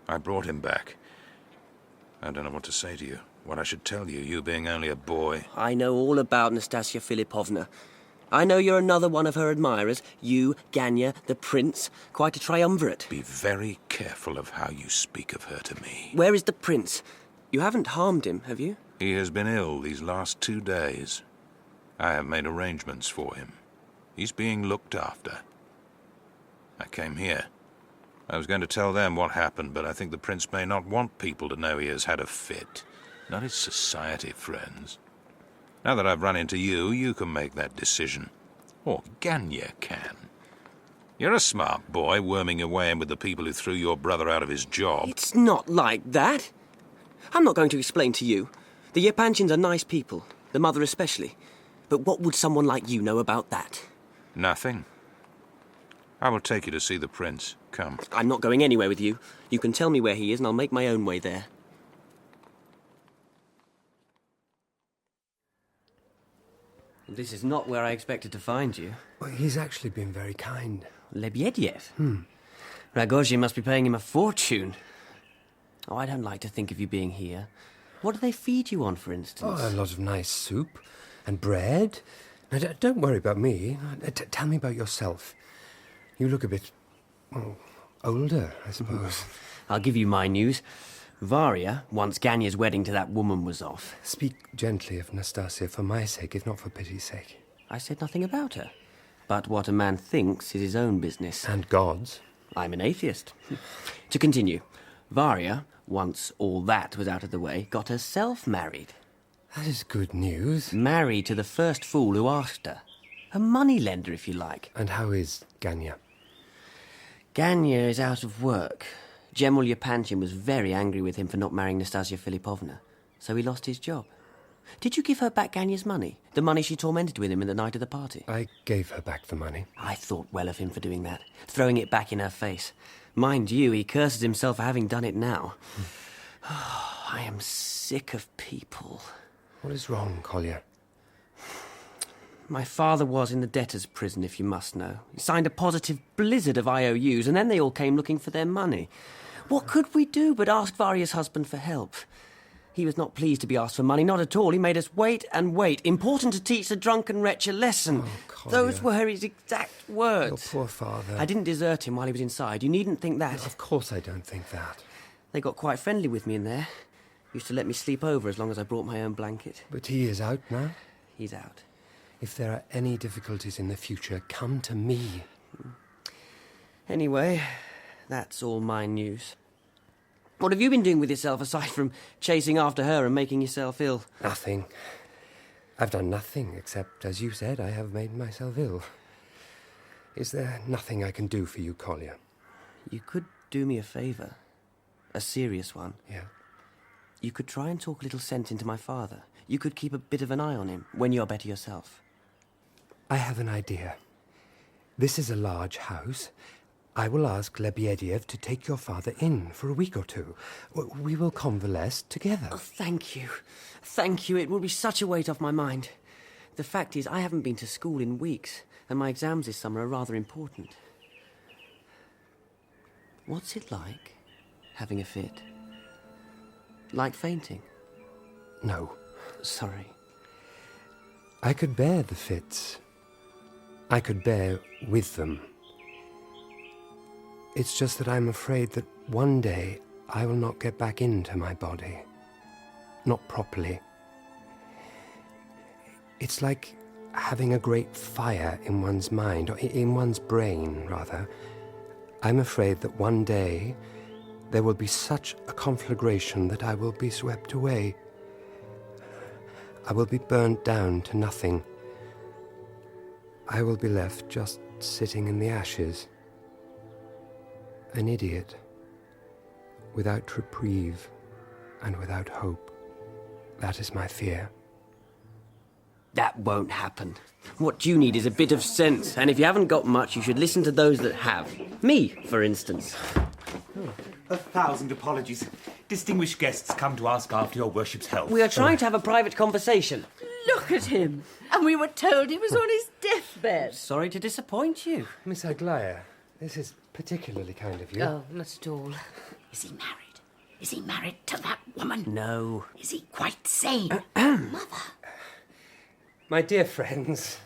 I brought him back. I don't know what to say to you. What I should tell you, you being only a boy. I know all about Nastasya Philippovna. I know you're another one of her admirers. You, Ganya, the prince. Quite a triumvirate. Be very careful of how you speak of her to me. Where is the prince? You haven't harmed him, have you? He has been ill these last 2 days. I have made arrangements for him. He's being looked after. I came here. I was going to tell them what happened, but I think the prince may not want people to know he has had a fit. Not his society friends. Now that I've run into you, you can make that decision. Or Ganya can. You're a smart boy, worming your way in with the people who threw your brother out of his job. It's not like that. I'm not going to explain to you. The Yepanchins are nice people, the mother especially. But what would someone like you know about that? Nothing. I will take you to see the prince. Come. I'm not going anywhere with you. You can tell me where he is and I'll make my own way there. This is not where I expected to find you. Well, he's actually been very kind. Lebedev? Rogozhin must be paying him a fortune. Oh, I don't like to think of you being here. What do they feed you on, for instance? Oh, a lot of nice soup and bread Now, don't worry about me. Tell me about yourself. You look a bit, older, I suppose. I'll give you my news. Varya, once Ganya's wedding to that woman was off. Speak gently of Nastasia for my sake, if not for pity's sake. I said nothing about her. But what a man thinks is his own business. And God's. I'm an atheist. To continue, Varya, once all that was out of the way, got herself married. That is good news. Married to the first fool who asked her. A moneylender, if you like. And how is Ganya? Ganya is out of work. General Yepanchin was very angry with him for not marrying Nastasya Philipovna, so he lost his job. Did you give her back Ganya's money? The money she tormented with him in the night of the party? I gave her back the money. I thought well of him for doing that, throwing it back in her face. Mind you, he curses himself for having done it now. I am sick of people. What is wrong, Kolya? My father was in the debtor's prison, if you must know. He signed a positive blizzard of IOUs, and then they all came looking for their money. What could we do but ask Varya's husband for help? He was not pleased to be asked for money, not at all. He made us wait and wait. Important to teach the drunken wretch a lesson. Kolya. Those were his exact words. Your poor father. I didn't desert him while he was inside. You needn't think that. No, of course I don't think that. They got quite friendly with me in there. Used to let me sleep over as long as I brought my own blanket. But he is out now? He's out. If there are any difficulties in the future, come to me. Anyway, that's all my news. What have you been doing with yourself aside from chasing after her and making yourself ill? Nothing. I've done nothing except, as you said, I have made myself ill. Is there nothing I can do for you, Kolya? You could do me a favour. A serious one. Yeah. You could try and talk a little sense into my father. You could keep a bit of an eye on him when you're better yourself. I have an idea. This is a large house. I will ask Lebedev to take your father in for a week or two. We will convalesce together. Oh, thank you. Thank you. It will be such a weight off my mind. The fact is, I haven't been to school in weeks, and my exams this summer are rather important. What's it like, having a fit? Like fainting? No. Sorry. I could bear the fits. I could bear with them. It's just that I'm afraid that one day I will not get back into my body. Not properly. It's like having a great fire in one's mind, or in one's brain, rather. I'm afraid that one day there will be such a conflagration that I will be swept away. I will be burnt down to nothing. I will be left just sitting in the ashes. An idiot, without reprieve and without hope. That is my fear. That won't happen. What you need is a bit of sense, and if you haven't got much, you should listen to those that have. Me, for instance. 1,000 apologies. Distinguished guests come to ask after your worship's health. We are trying to have a private conversation. Look at him. And we were told he was on his deathbed. Sorry to disappoint you. Miss Aglaya, this is particularly kind of you. Oh, not at all. Is he married? Is he married to that woman? No. Is he quite sane? Mother. My dear friends,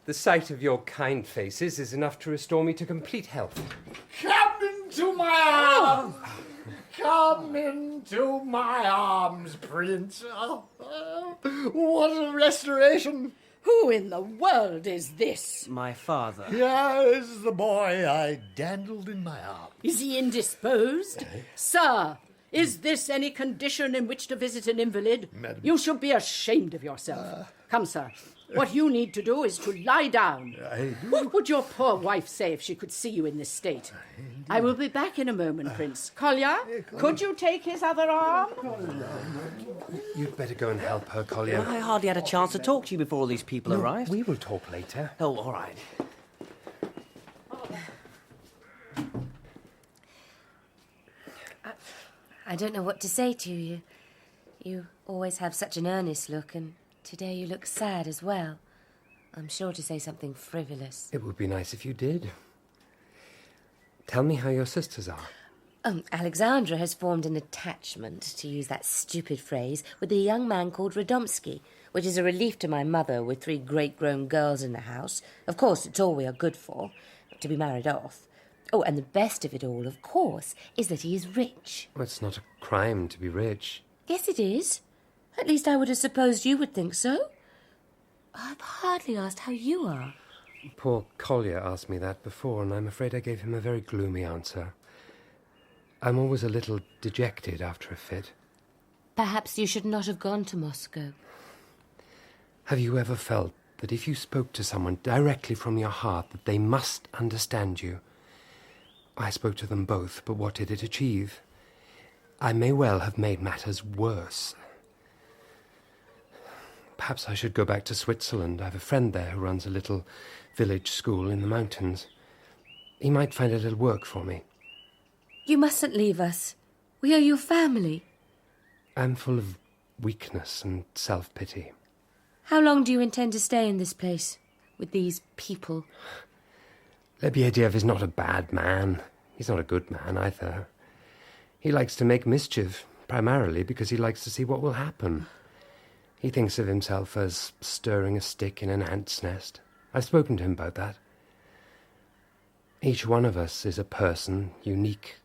the sight of your kind faces is enough to restore me to complete health. Come into my arms! Come into my arms, Prince. Oh, what a restoration! Who in the world is this? My father. Here is the boy I dandled in my arms. Is he indisposed? Sir, is this any condition in which to visit an invalid? Madam. You should be ashamed of yourself. Come, sir. What you need to do is to lie down. What would your poor wife say if she could see you in this state? I will be back in a moment, Prince. Kolya, could you take his other arm? You'd better go and help her, Kolya. I hardly had a chance to talk to you before all these people arrived. We will talk later. Oh, all right. I don't know what to say to you. You always have such an earnest look, and today you look sad as well. I'm sure to say something frivolous. It would be nice if you did. Tell me how your sisters are. Alexandra has formed an attachment, to use that stupid phrase, with a young man called Radomsky. which is a relief to my mother with 3 great-grown girls in the house. Of course, it's all we are good for, to be married off. Oh, and the best of it all, of course, is that he is rich. Well, it's not a crime to be rich. Yes, it is. At least I would have supposed you would think so. I've hardly asked how you are. Poor Kolya asked me that before, and I'm afraid I gave him a very gloomy answer. I'm always a little dejected after a fit. Perhaps you should not have gone to Moscow. Have you ever felt that if you spoke to someone directly from your heart, that they must understand you? I spoke to them both, but what did it achieve? I may well have made matters worse. Perhaps I should go back to Switzerland. I have a friend there who runs a little village school in the mountains. He might find a little work for me. You mustn't leave us. We are your family. I'm full of weakness and self-pity. How long do you intend to stay in this place, with these people? Lebedev is not a bad man. He's not a good man either. He likes to make mischief, primarily because he likes to see what will happen. He thinks of himself as stirring a stick in an ant's nest. I've spoken to him about that. Each one of us is a person, unique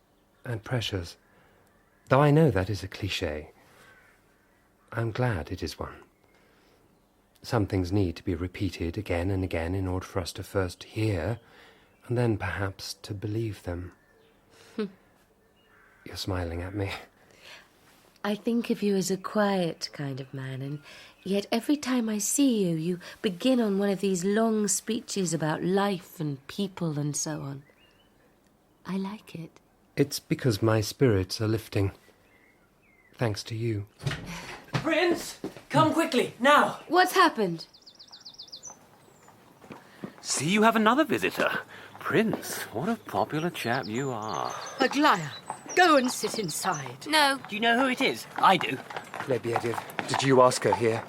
and precious. Though I know that is a cliché, I'm glad it is one. Some things need to be repeated again and again in order for us to first hear, and then perhaps to believe them. You're smiling at me. I think of you as a quiet kind of man, and yet every time I see you, you begin on one of these long speeches about life and people and so on. I like it. It's because my spirits are lifting. Thanks to you. Prince, come quickly, now. What's happened? See, you have another visitor. Prince, what a popular chap you are. Aglaya, go and sit inside. No. Do you know who it is? I do. Lebedev, did you ask her here?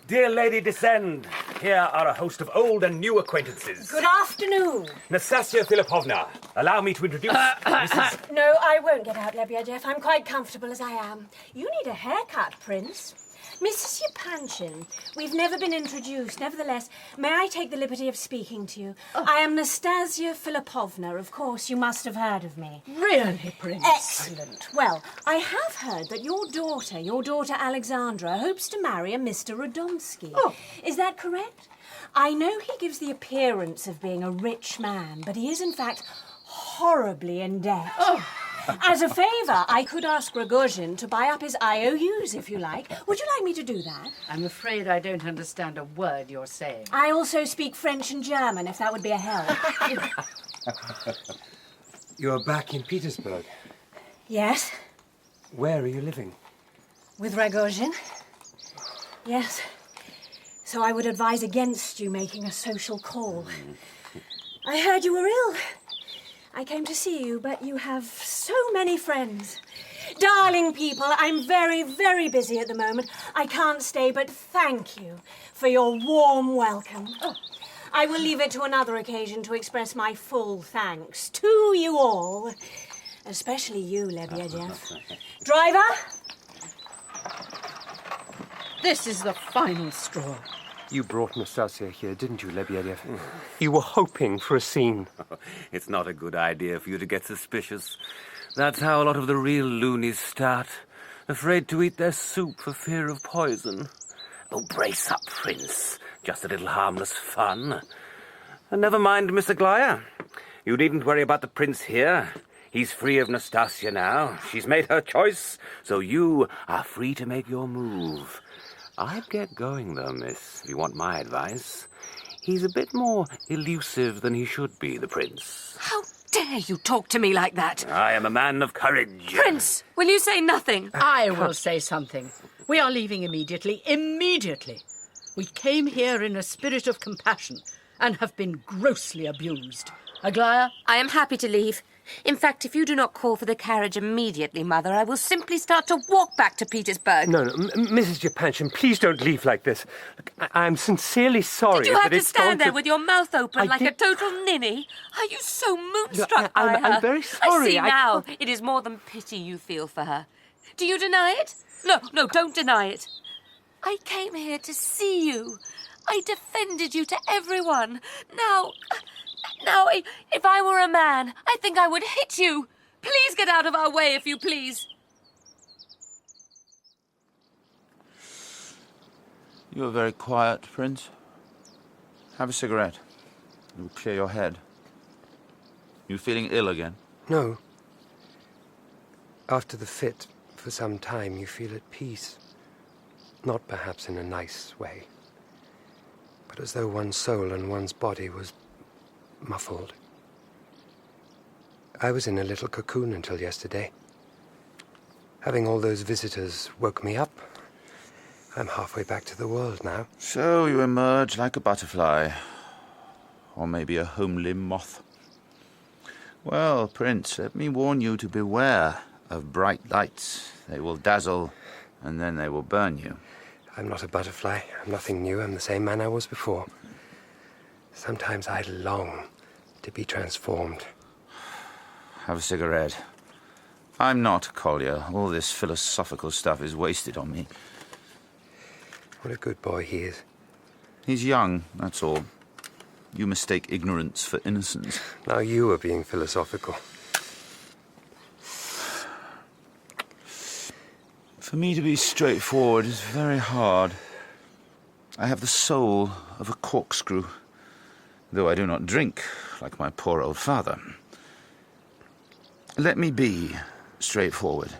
Dear Lady Descend, here are a host of old and new acquaintances. Good afternoon. Nastasya Filipovna, allow me to introduce Mrs. No, I won't get out, Lebedev. I'm quite comfortable as I am. You need a haircut, Prince. Mrs. Yepanchin, we've never been introduced. Nevertheless, may I take the liberty of speaking to you? I am Nastasya Filipovna. Of course, you must have heard of me. Really, Prince? Excellent. Well, I have heard that your daughter Alexandra, hopes to marry a Mr. Radomski. Oh. Is that correct? I know he gives the appearance of being a rich man, but he is, in fact, horribly in debt. Oh. As a favour, I could ask Rogozhin to buy up his IOUs, if you like. Would you like me to do that? I'm afraid I don't understand a word you're saying. I also speak French and German, if that would be a help. You're back in Petersburg. Yes? Where are you living? With Rogozhin? Yes. So I would advise against you making a social call. I heard you were ill. I came to see you, but you have so many friends. Darling people, I'm very, very busy at the moment. I can't stay, but thank you for your warm welcome. Oh, I will leave it to another occasion to express my full thanks to you all. Especially you, Lebedev. Driver? This is the final straw. You brought Nastasia here, didn't you, Lebedev? You were hoping for a scene. It's not a good idea for you to get suspicious. That's how a lot of the real loonies start. Afraid to eat their soup for fear of poison. Oh, brace up, Prince. Just a little harmless fun. And never mind Miss Aglaya. You needn't worry about the prince here. He's free of Nastasya now. She's made her choice, so you are free to make your move. I'd get going, though, miss, if you want my advice. He's a bit more elusive than he should be, the prince. How dare you talk to me like that? I am a man of courage. Prince, will you say nothing? I will say something. We are leaving immediately. Immediately. We came here in a spirit of compassion and have been grossly abused. Aglaya? I am happy to leave. In fact, if you do not call for the carriage immediately, Mother, I will simply start to walk back to Petersburg. No, Mrs. Yepanchin, please don't leave like this. Look, I'm sincerely sorry. Did you have to stand there with your mouth open like a total ninny? Are you so moonstruck by her? I'm very sorry. I see now. It is more than pity you feel for her. Do you deny it? No, don't deny it. I came here to see you. I defended you to everyone. Now, if I were a man, I think I would hit you. Please get out of our way, if you please. You are very quiet, Prince. Have a cigarette. It will clear your head. You feeling ill again? No. After the fit, for some time, you feel at peace. Not perhaps in a nice way, but as though one's soul and one's body was muffled. I was in a little cocoon until yesterday. Having all those visitors woke me up. I'm halfway back to the world now. So you emerge like a butterfly, or maybe a homely moth. Well, Prince, let me warn you to beware of bright lights. They will dazzle, and then they will burn you. I'm not a butterfly. I'm nothing new. I'm the same man I was before. Sometimes I long to be transformed. Have a cigarette. I'm not Kolya. All this philosophical stuff is wasted on me. What a good boy he is. He's young, that's all. You mistake ignorance for innocence. Now you are being philosophical. For me to be straightforward is very hard. I have the soul of a corkscrew, though I do not drink like my poor old father. Let me be straightforward.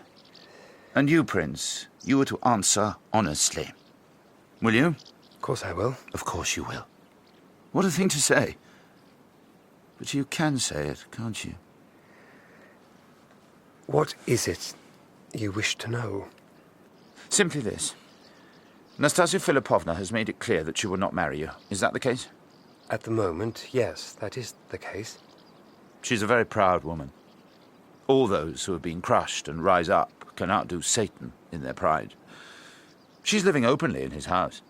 And you, Prince, you are to answer honestly. Will you? Of course I will. Of course you will. What a thing to say. But you can say it, can't you? What is it you wish to know? Simply this. Nastasia Philippovna has made it clear that she will not marry you. Is that the case? At the moment, yes, that is the case. She's a very proud woman. All those who have been crushed and rise up can outdo Satan in their pride. She's living openly in his house.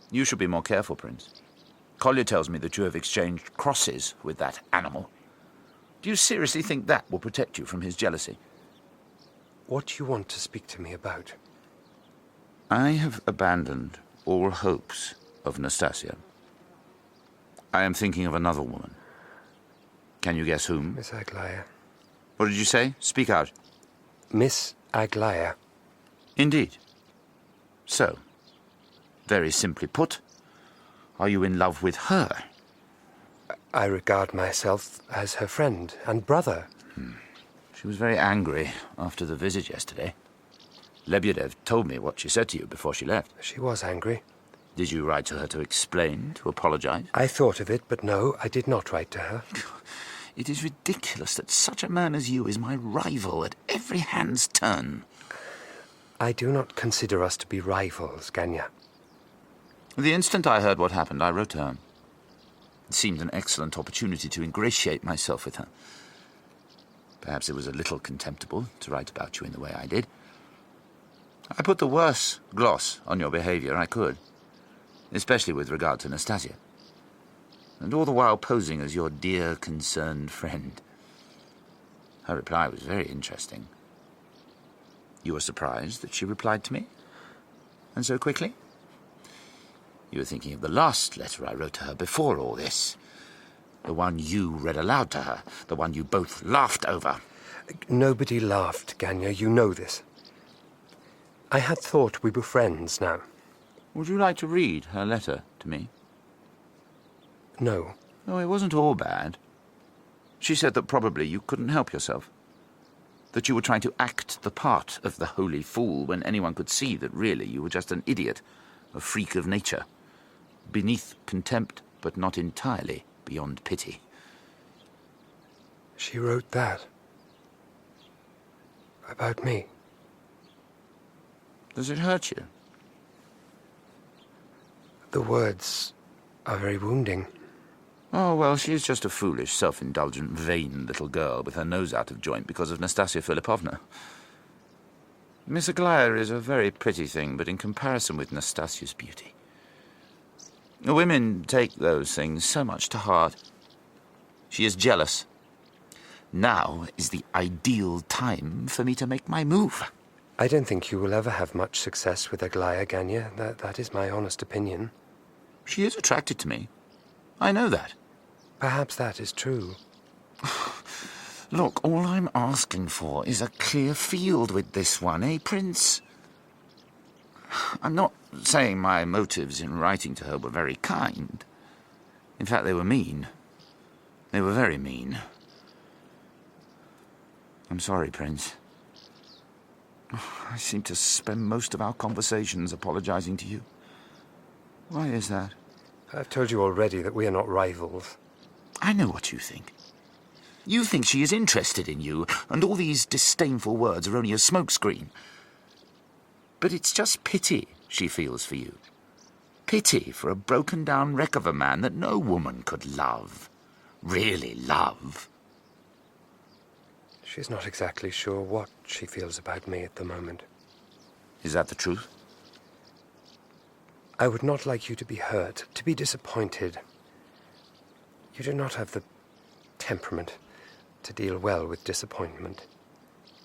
You should be more careful, Prince. Kolya tells me that you have exchanged crosses with that animal. Do you seriously think that will protect you from his jealousy? What do you want to speak to me about? I have abandoned all hopes of Nastasia. I am thinking of another woman. Can you guess whom? Miss Aglaya. What did you say? Speak out. Miss Aglaya. Indeed. So, very simply put, are you in love with her? I regard myself as her friend and brother. She was very angry after the visit yesterday. Lebedev told me what she said to you before she left. She was angry. Did you write to her to explain, to apologize? I thought of it, but no, I did not write to her. It is ridiculous that such a man as you is my rival at every hand's turn. I do not consider us to be rivals, Ganya. The instant I heard what happened, I wrote to her. It seemed an excellent opportunity to ingratiate myself with her. Perhaps it was a little contemptible to write about you in the way I did. I put the worst gloss on your behavior I could, especially with regard to Nastasia, and all the while posing as your dear, concerned friend. Her reply was very interesting. You were surprised that she replied to me? And so quickly? You were thinking of the last letter I wrote to her before all this. The one you read aloud to her. The one you both laughed over. Nobody laughed, Ganya. You know this. I had thought we were friends now. Would you like to read her letter to me? No. No, it wasn't all bad. She said that probably you couldn't help yourself. That you were trying to act the part of the holy fool when anyone could see that really you were just an idiot, a freak of nature, beneath contempt, but not entirely beyond pity. She wrote that. About me. Does it hurt you? The words are very wounding. Oh, well, she's just a foolish, self-indulgent, vain little girl with her nose out of joint because of Nastasia Philippovna. Miss Aglaya is a very pretty thing, but in comparison with Nastasia's beauty. Women take those things so much to heart. She is jealous. Now is the ideal time for me to make my move. I don't think you will ever have much success with Aglaya, Ganya. That is my honest opinion. She is attracted to me. I know that. Perhaps that is true. Look, all I'm asking for is a clear field with this one, eh, Prince? I'm not saying my motives in writing to her were very kind. In fact, they were mean. They were very mean. I'm sorry, Prince. I seem to spend most of our conversations apologizing to you. Why is that? I've told you already that we are not rivals. I know what you think. You think she is interested in you, and all these disdainful words are only a smokescreen. But it's just pity she feels for you. Pity for a broken-down wreck of a man that no woman could love. Really love. She's not exactly sure what she feels about me at the moment. Is that the truth? I would not like you to be hurt, to be disappointed. You do not have the temperament to deal well with disappointment.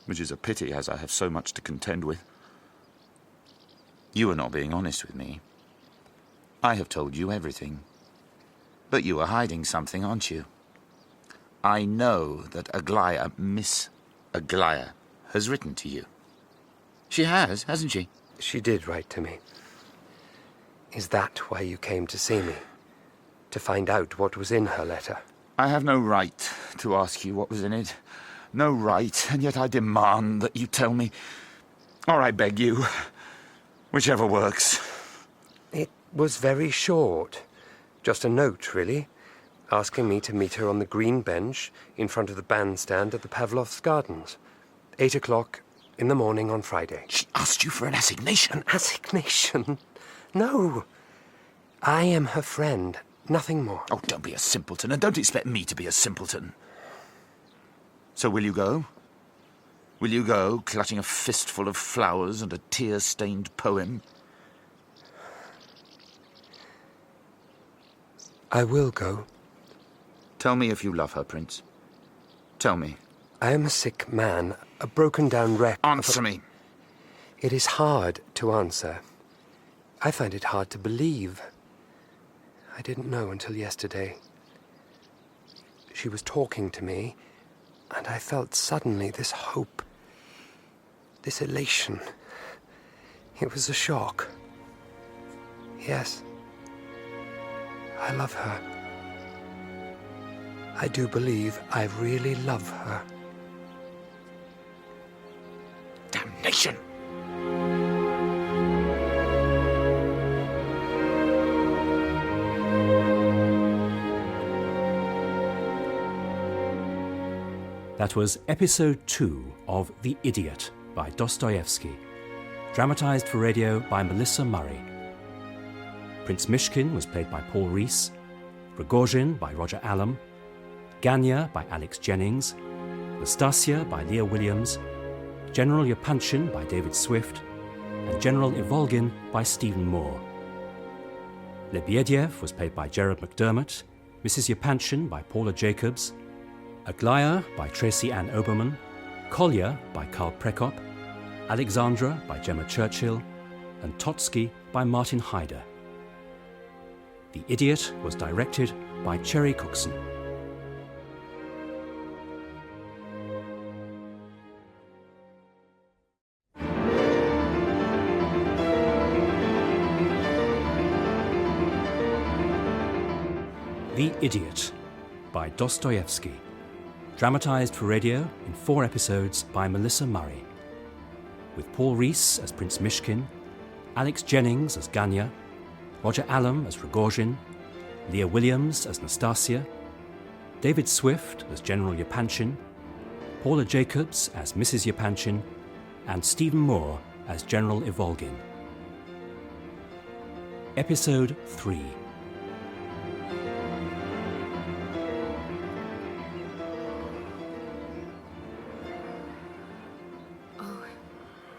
Which is a pity, as I have so much to contend with. You are not being honest with me. I have told you everything. But you are hiding something, aren't you? I know that Aglaya, Miss Aglaya, has written to you. She has, hasn't she? She did write to me. Is that why you came to see me? To find out what was in her letter? I have no right to ask you what was in it. No right, and yet I demand that you tell me. Or I beg you. Whichever works. It was very short. Just a note, really. Asking me to meet her on the green bench in front of the bandstand at the Pavlovs' Gardens. 8 o'clock in the morning on Friday. She asked you for an assignation. An assignation? No. I am her friend. Nothing more. Oh, don't be a simpleton, and don't expect me to be a simpleton. So will you go? Will you go, clutching a fistful of flowers and a tear-stained poem? I will go. Tell me if you love her, Prince. Tell me. I am a sick man, a broken-down wreck. Answer me. It is hard to answer. I find it hard to believe. I didn't know until yesterday. She was talking to me, and I felt suddenly this hope, this elation. It was a shock. Yes, I love her. I do believe I really love her. Damnation! That was episode 2 of The Idiot by Dostoevsky, dramatised for radio by Melissa Murray. Prince Myshkin was played by Paul Rhys, Rogozhin by Roger Allam, Ganya by Jennings, Nastasya by Lia Williams, General Yepanchin by David Swift, and General Ivolgin by Stephen Moore. Lebedev was played by Gerard McDermott, Mrs. Yepanchin by Paula Jacobs, Aglaya by Tracy-Ann Oberman, Kolya by Karl Prekopp, Alexandra by Jemma Churchill, and Totsky by Martin Hyder. The Idiot was directed by Cherry Cookson. The Idiot by Dostoevsky, dramatised for radio in 4 episodes by Melissa Murray, with Paul Rhys as Prince Myshkin, Jennings as Ganya, Roger Allam as Rogozhin, Lia Williams as Nastasia, David Swift as General Yepanchin, Paula Jacobs as Mrs. Yepanchin, and Stephen Moore as General Ivolgin. Episode 3.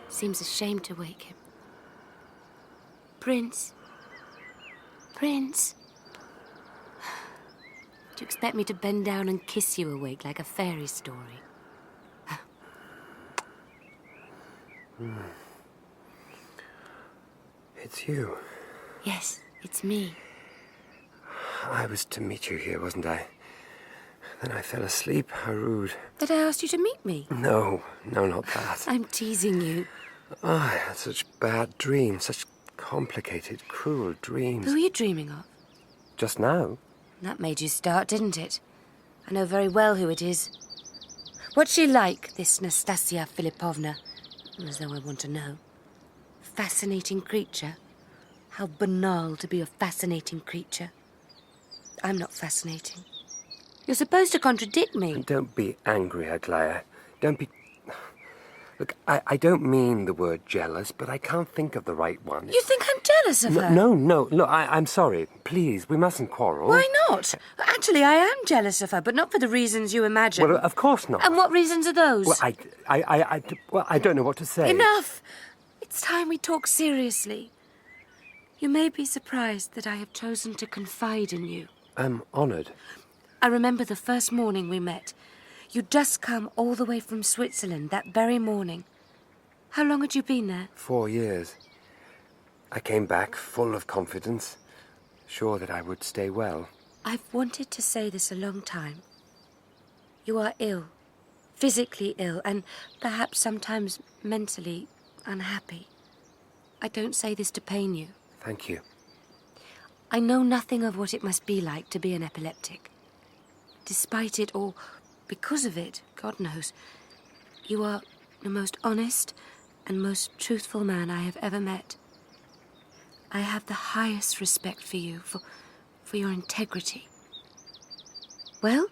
Seems a shame to wake him. Prince? Prince? Do you expect me to bend down and kiss you awake like a fairy story? It's you. Yes, it's me. I was to meet you here, wasn't I? Then I fell asleep. How rude. That I asked you to meet me? No, not that. I'm teasing you. Oh, I had such bad dreams, such complicated, cruel dreams. Who are you dreaming of? Just now? That made you start, didn't it? I know very well who it is. What's she like, this Nastasya Filipovna? As though I want to know. Fascinating creature. How banal to be a fascinating creature. I'm not fascinating. You're supposed to contradict me. Don't be angry, Aglaya. Don't be... Look, I don't mean the word jealous, but I can't think of the right one. You think I'm jealous of her? No. Look, I'm sorry. Please, we mustn't quarrel. Why not? Actually, I am jealous of her, but not for the reasons you imagine. Well, of course not. And what reasons are those? Well, I don't know what to say. Enough! It's time we talk seriously. You may be surprised that I have chosen to confide in you. I'm honoured. I remember the first morning we met. You'd just come all the way from Switzerland that very morning. How long had you been there? 4 years. I came back full of confidence, sure that I would stay well. I've wanted to say this a long time. You are ill, physically ill, and perhaps sometimes mentally unhappy. I don't say this to pain you. Thank you. I know nothing of what it must be like to be an epileptic. Despite it, or because of it, God knows, you are the most honest and most truthful man I have ever met. I have the highest respect for you, for your integrity. Well?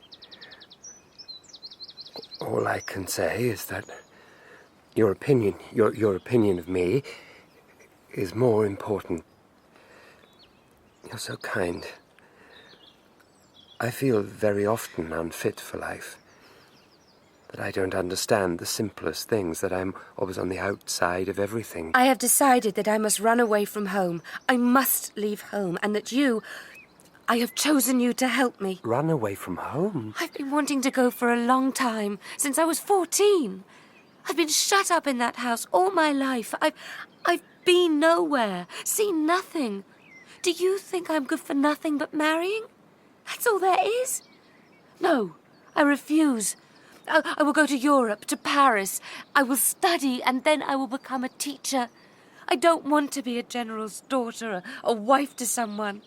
All I can say is that your opinion of me is more important. You're so kind. I feel very often unfit for life. That I don't understand the simplest things, that I'm always on the outside of everything. I have decided that I must run away from home. I must leave home, and that I have chosen you to help me. Run away from home? I've been wanting to go for a long time, since I was 14. I've been shut up in that house all my life. I've been nowhere, seen nothing. Do you think I'm good for nothing but marrying? That's all there is? No, I refuse. I will go to Europe, to Paris. I will study, and then I will become a teacher. I don't want to be a general's daughter, a wife to someone.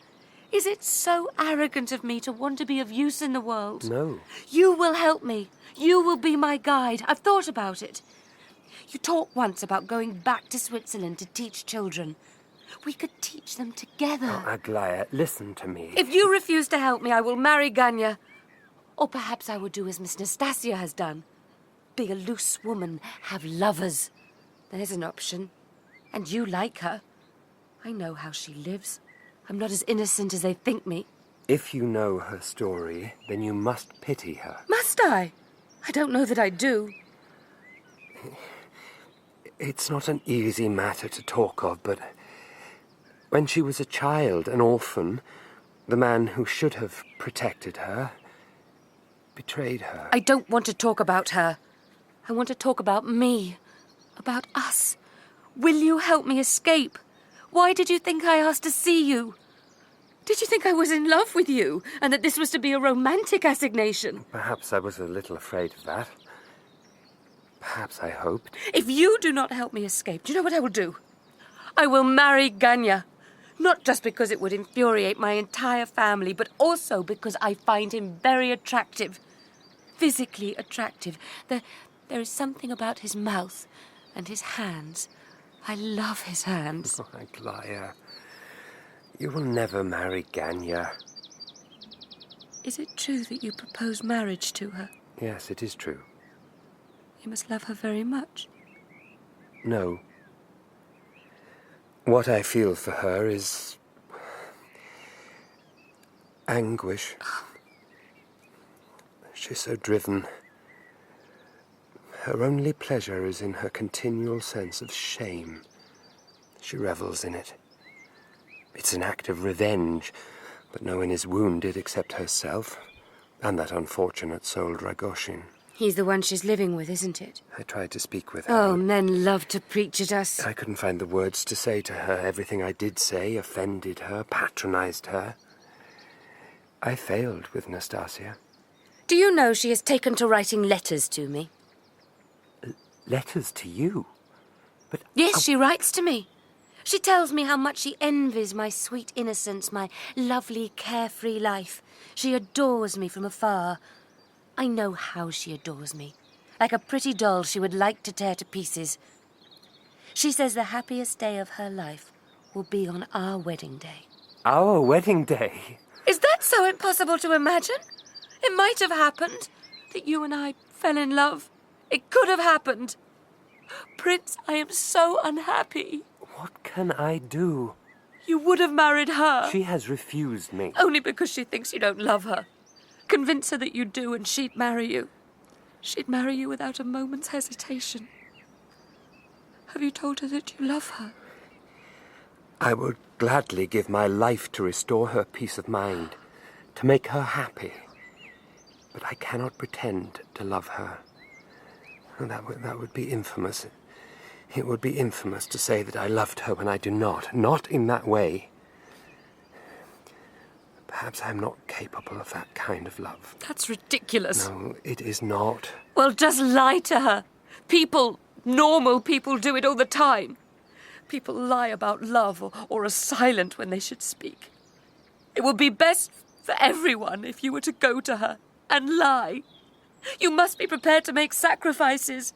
Is it so arrogant of me to want to be of use in the world? No. You will help me. You will be my guide. I've thought about it. You talked once about going back to Switzerland to teach children. We could teach them together. Oh, Aglaya, listen to me. If you refuse to help me, I will marry Ganya. Or perhaps I will do as Miss Nastasya has done. Be a loose woman, have lovers. There's an option. And you like her. I know how she lives. I'm not as innocent as they think me. If you know her story, then you must pity her. Must I? I don't know that I do. It's not an easy matter to talk of, but when she was a child, an orphan, the man who should have protected her betrayed her. I don't want to talk about her. I want to talk about me. About us. Will you help me escape? Why did you think I asked to see you? Did you think I was in love with you, and that this was to be a romantic assignation? Perhaps I was a little afraid of that. Perhaps I hoped. If you do not help me escape, do you know what I will do? I will marry Ganya. Not just because it would infuriate my entire family, but also because I find him very attractive. Physically attractive. There is something about his mouth and his hands. I love his hands. Oh, Aglaya, you will never marry Ganya. Is it true that you propose marriage to her? Yes, it is true. You must love her very much. No. What I feel for her is anguish. She's so driven. Her only pleasure is in her continual sense of shame. She revels in it. It's an act of revenge, but no one is wounded except herself and that unfortunate soul Rogozhin. He's the one she's living with, isn't it? I tried to speak with her. Oh, men love to preach at us. I couldn't find the words to say to her. Everything I did say offended her, patronized her. I failed with Nastasia. Do you know she has taken to writing letters to me? Letters to you? But yes, she writes to me. She tells me how much she envies my sweet innocence, my lovely, carefree life. She adores me from afar. I know how she adores me. Like a pretty doll she would like to tear to pieces. She says the happiest day of her life will be on our wedding day. Our wedding day? Is that so impossible to imagine? It might have happened that you and I fell in love. It could have happened. Prince, I am so unhappy. What can I do? You would have married her. She has refused me. Only because she thinks you don't love her. Convince her that you do and she'd marry you. She'd marry you without a moment's hesitation. Have you told her that you love her? I would gladly give my life to restore her peace of mind, to make her happy. But I cannot pretend to love her. That would be infamous. It would be infamous to say that I loved her when I do not. Not in that way. Perhaps I'm not capable of that kind of love. That's ridiculous. No, it is not. Well, just lie to her. People, normal people, do it all the time. People lie about love or are silent when they should speak. It would be best for everyone if you were to go to her and lie. You must be prepared to make sacrifices.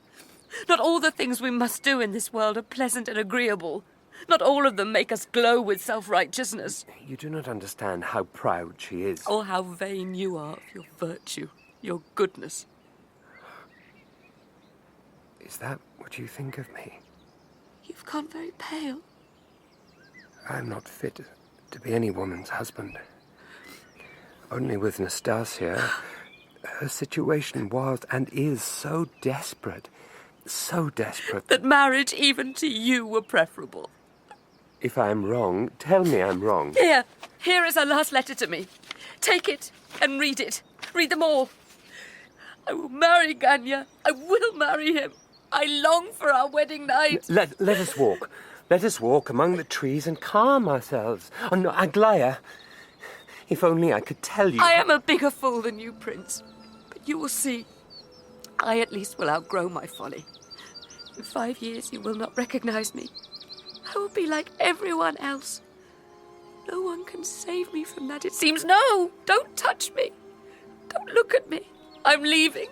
Not all the things we must do in this world are pleasant and agreeable. Not all of them make us glow with self-righteousness. You do not understand how proud she is. Or how vain you are of your virtue, your goodness. Is that what you think of me? You've gone very pale. I'm not fit to be any woman's husband. Only with Nastasia, her situation was and is so desperate. So desperate. That marriage even to you were preferable. If I am wrong, tell me I'm wrong. Here is her last letter to me. Take it and read it. Read them all. I will marry Ganya. I will marry him. I long for our wedding night. Let us walk. Let us walk among the trees and calm ourselves. Oh, no, Aglaya, if only I could tell you. I am a bigger fool than you, Prince. But you will see. I at least will outgrow my folly. In 5 years you will not recognize me. I will be like everyone else. No one can save me from that, it seems. No, don't touch me. Don't look at me. I'm leaving.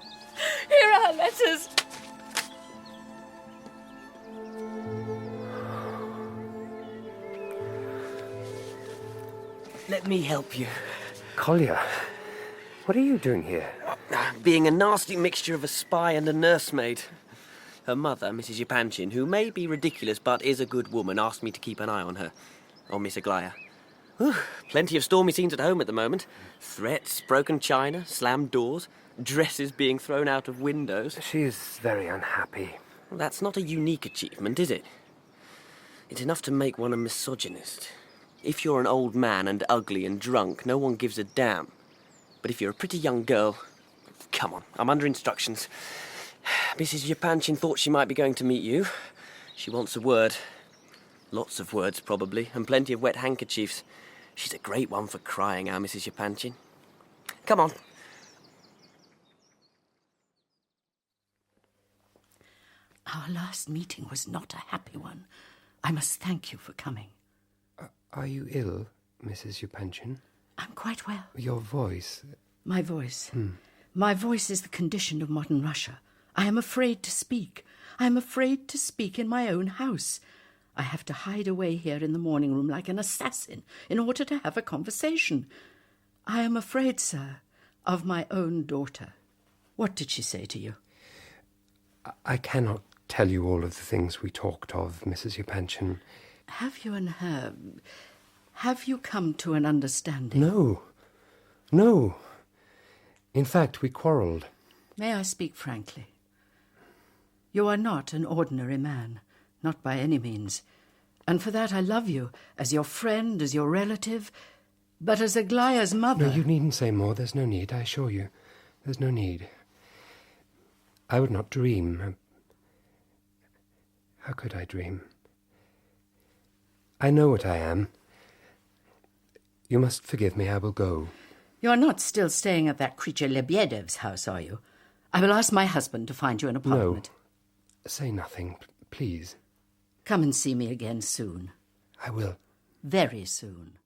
Here are her letters. Let me help you. Kolya, what are you doing here? Being a nasty mixture of a spy and a nursemaid. Her mother, Mrs. Yepanchin, who may be ridiculous but is a good woman, asked me to keep an eye on her. On Miss Aglaya. Plenty of stormy scenes at home at the moment. Threats, broken china, slammed doors, dresses being thrown out of windows. She is very unhappy. Well, that's not a unique achievement, is it? It's enough to make one a misogynist. If you're an old man and ugly and drunk, no one gives a damn. But if you're a pretty young girl... Come on, I'm under instructions. Mrs. Yepanchin thought she might be going to meet you. She wants a word. Lots of words, probably, and plenty of wet handkerchiefs. She's a great one for crying, our Mrs. Yepanchin. Come on. Our last meeting was not a happy one. I must thank you for coming. Are you ill, Mrs. Yepanchin? I'm quite well. Your voice... My voice. My voice is the condition of modern Russia. I am afraid to speak. I am afraid to speak in my own house. I have to hide away here in the morning room like an assassin in order to have a conversation. I am afraid, sir, of my own daughter. What did she say to you? I cannot tell you all of the things we talked of, Mrs. Yepanchin. Have you and her... Have you come to an understanding? No. In fact, we quarrelled. May I speak frankly? You are not an ordinary man, not by any means. And for that I love you, as your friend, as your relative, but as Aglaya's mother... No, you needn't say more. There's no need, I assure you. There's no need. I would not dream. How could I dream? I know what I am. You must forgive me. I will go. You're not still staying at that creature Lebedev's house, are you? I will ask my husband to find you an apartment. No. Say nothing, please. Come and see me again soon. I will. Very soon.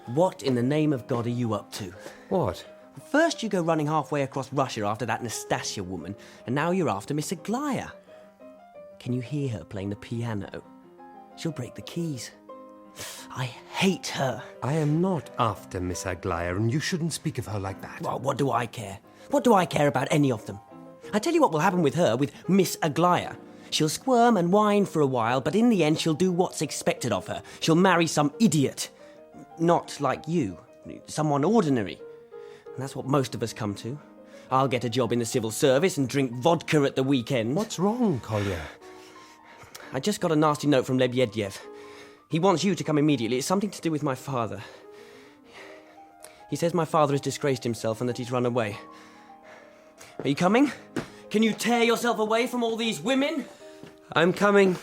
What in the name of God are you up to? What? First you go running halfway across Russia after that Nastasya woman, and now you're after Miss Aglaya. Can you hear her playing the piano? She'll break the keys. I hate her. I am not after Miss Aglaya, and you shouldn't speak of her like that. Well, what do I care? What do I care about any of them? I tell you what will happen with her, with Miss Aglaya. She'll squirm and whine for a while, but in the end she'll do what's expected of her. She'll marry some idiot. Not like you. Someone ordinary. And that's what most of us come to. I'll get a job in the civil service and drink vodka at the weekend. What's wrong, Kolya? I just got a nasty note from Lebedev. He wants you to come immediately. It's something to do with my father. He says my father has disgraced himself and that he's run away. Are you coming? Can you tear yourself away from all these women? I'm coming.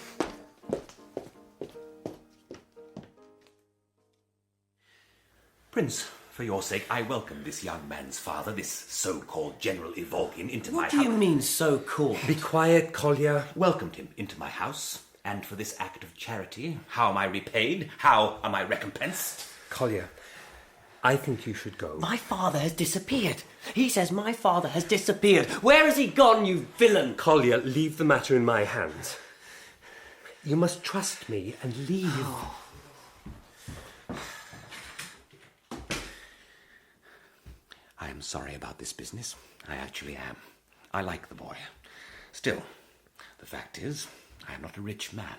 Prince, for your sake, I welcome this young man's father, this so-called General Ivolgin, into my house. What do you mean, so-called? Be quiet, Kolya. Welcomed him into my house, and for this act of charity, how am I repaid? How am I recompensed? Kolya, I think you should go. My father has disappeared. He says my father has disappeared. Where has he gone, you villain? Kolya, leave the matter in my hands. You must trust me and leave. I am sorry about this business. I actually am. I like the boy. Still, the fact is, I am not a rich man.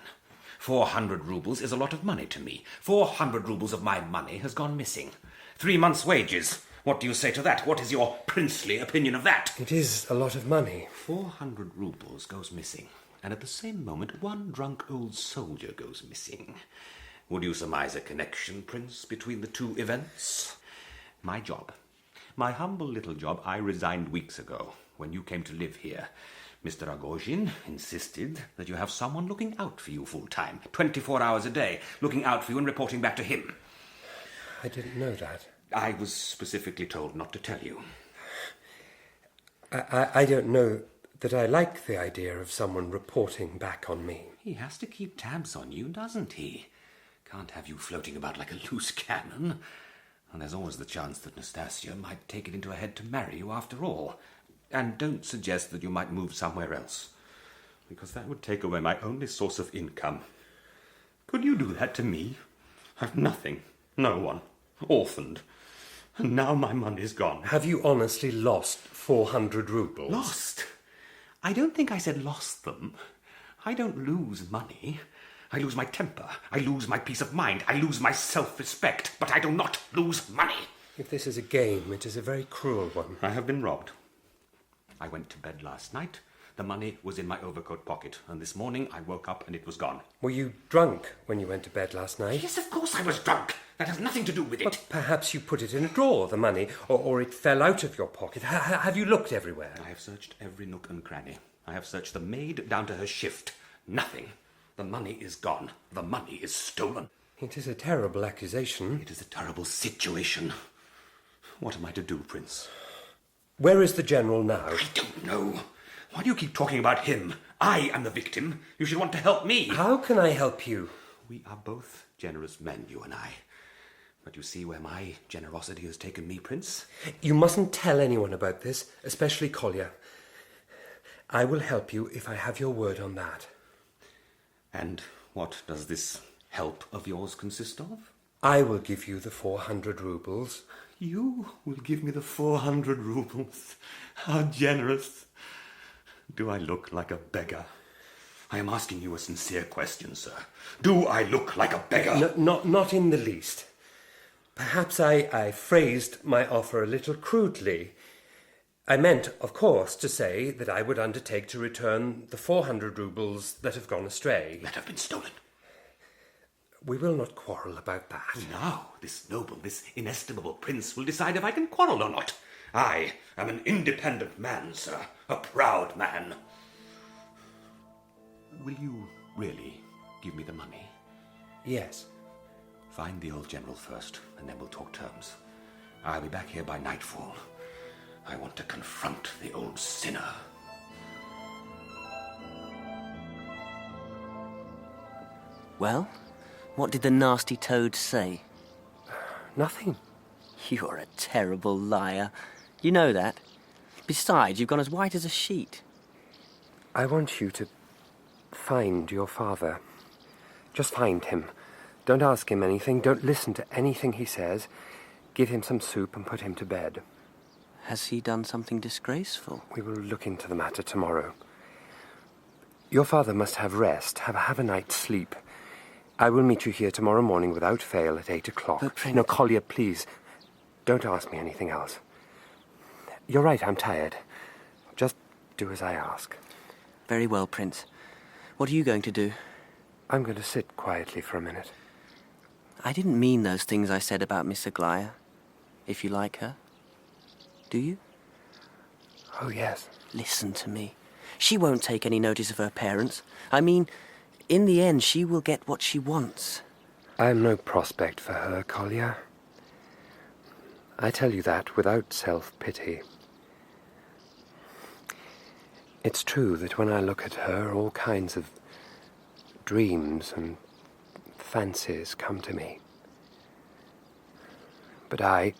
400 rubles is a lot of money to me. 400 rubles of my money has gone missing. 3 months' wages. What do you say to that? What is your princely opinion of that? It is a lot of money. 400 rubles goes missing, and at the same moment, one drunk old soldier goes missing. Would you surmise a connection, Prince, between the two events? My job. My humble little job I resigned weeks ago, when you came to live here. Mr. Rogozhin insisted that you have someone looking out for you full-time, 24 hours a day, looking out for you and reporting back to him. I didn't know that. I was specifically told not to tell you. I don't know that I like the idea of someone reporting back on me. He has to keep tabs on you, doesn't he? Can't have you floating about like a loose cannon. And there's always the chance that Nastasya might take it into her head to marry you after all. And don't suggest that you might move somewhere else, because that would take away my only source of income. Could you do that to me? I've nothing, no one, orphaned, and now my money's gone. Have you honestly lost 400 rubles? Lost? I don't think I said lost them. I don't lose money. I lose my temper, I lose my peace of mind, I lose my self-respect, but I do not lose money. If this is a game, it is a very cruel one. I have been robbed. I went to bed last night. The money was in my overcoat pocket, and this morning I woke up and it was gone. Were you drunk when you went to bed last night? Yes, of course I was drunk. That has nothing to do with it. But perhaps you put it in a drawer, the money, or it fell out of your pocket. Have you looked everywhere? I have searched every nook and cranny. I have searched the maid down to her shift. Nothing. The money is gone. The money is stolen. It is a terrible accusation. It is a terrible situation. What am I to do, Prince? Where is the General now? I don't know. Why do you keep talking about him? I am the victim. You should want to help me. How can I help you? We are both generous men, you and I. But you see where my generosity has taken me, Prince? You mustn't tell anyone about this, especially Kolya. I will help you if I have your word on that. And what does this help of yours consist of? I will give you the 400 rubles. You will give me the 400 rubles? How generous. Do I look like a beggar? I am asking you a sincere question, sir. Do I look like a beggar? No, not in the least. Perhaps I phrased my offer a little crudely. I meant, of course, to say that I would undertake to return the 400 rubles that have gone astray. That have been stolen. We will not quarrel about that. Now, this noble, this inestimable prince will decide if I can quarrel or not. I am an independent man, sir. A proud man. Will you really give me the money? Yes. Find the old general first, and then we'll talk terms. I'll be back here by nightfall. I want to confront the old sinner. Well, what did the nasty toad say? Nothing. You're a terrible liar. You know that. Besides, you've gone as white as a sheet. I want you to find your father. Just find him. Don't ask him anything. Don't listen to anything he says. Give him some soup and put him to bed. Has he done something disgraceful? We will look into the matter tomorrow. Your father must have rest, have a night's sleep. I will meet you here tomorrow morning without fail at 8 o'clock. No, Kolya, please, don't ask me anything else. You're right, I'm tired. Just do as I ask. Very well, Prince. What are you going to do? I'm going to sit quietly for a minute. I didn't mean those things I said about Miss Aglaya. If you like her. Do you? Oh, yes. Listen to me. She won't take any notice of her parents. I mean, in the end, she will get what she wants. I am no prospect for her, Kolya. I tell you that without self-pity. It's true that when I look at her, all kinds of dreams and fancies come to me. But I,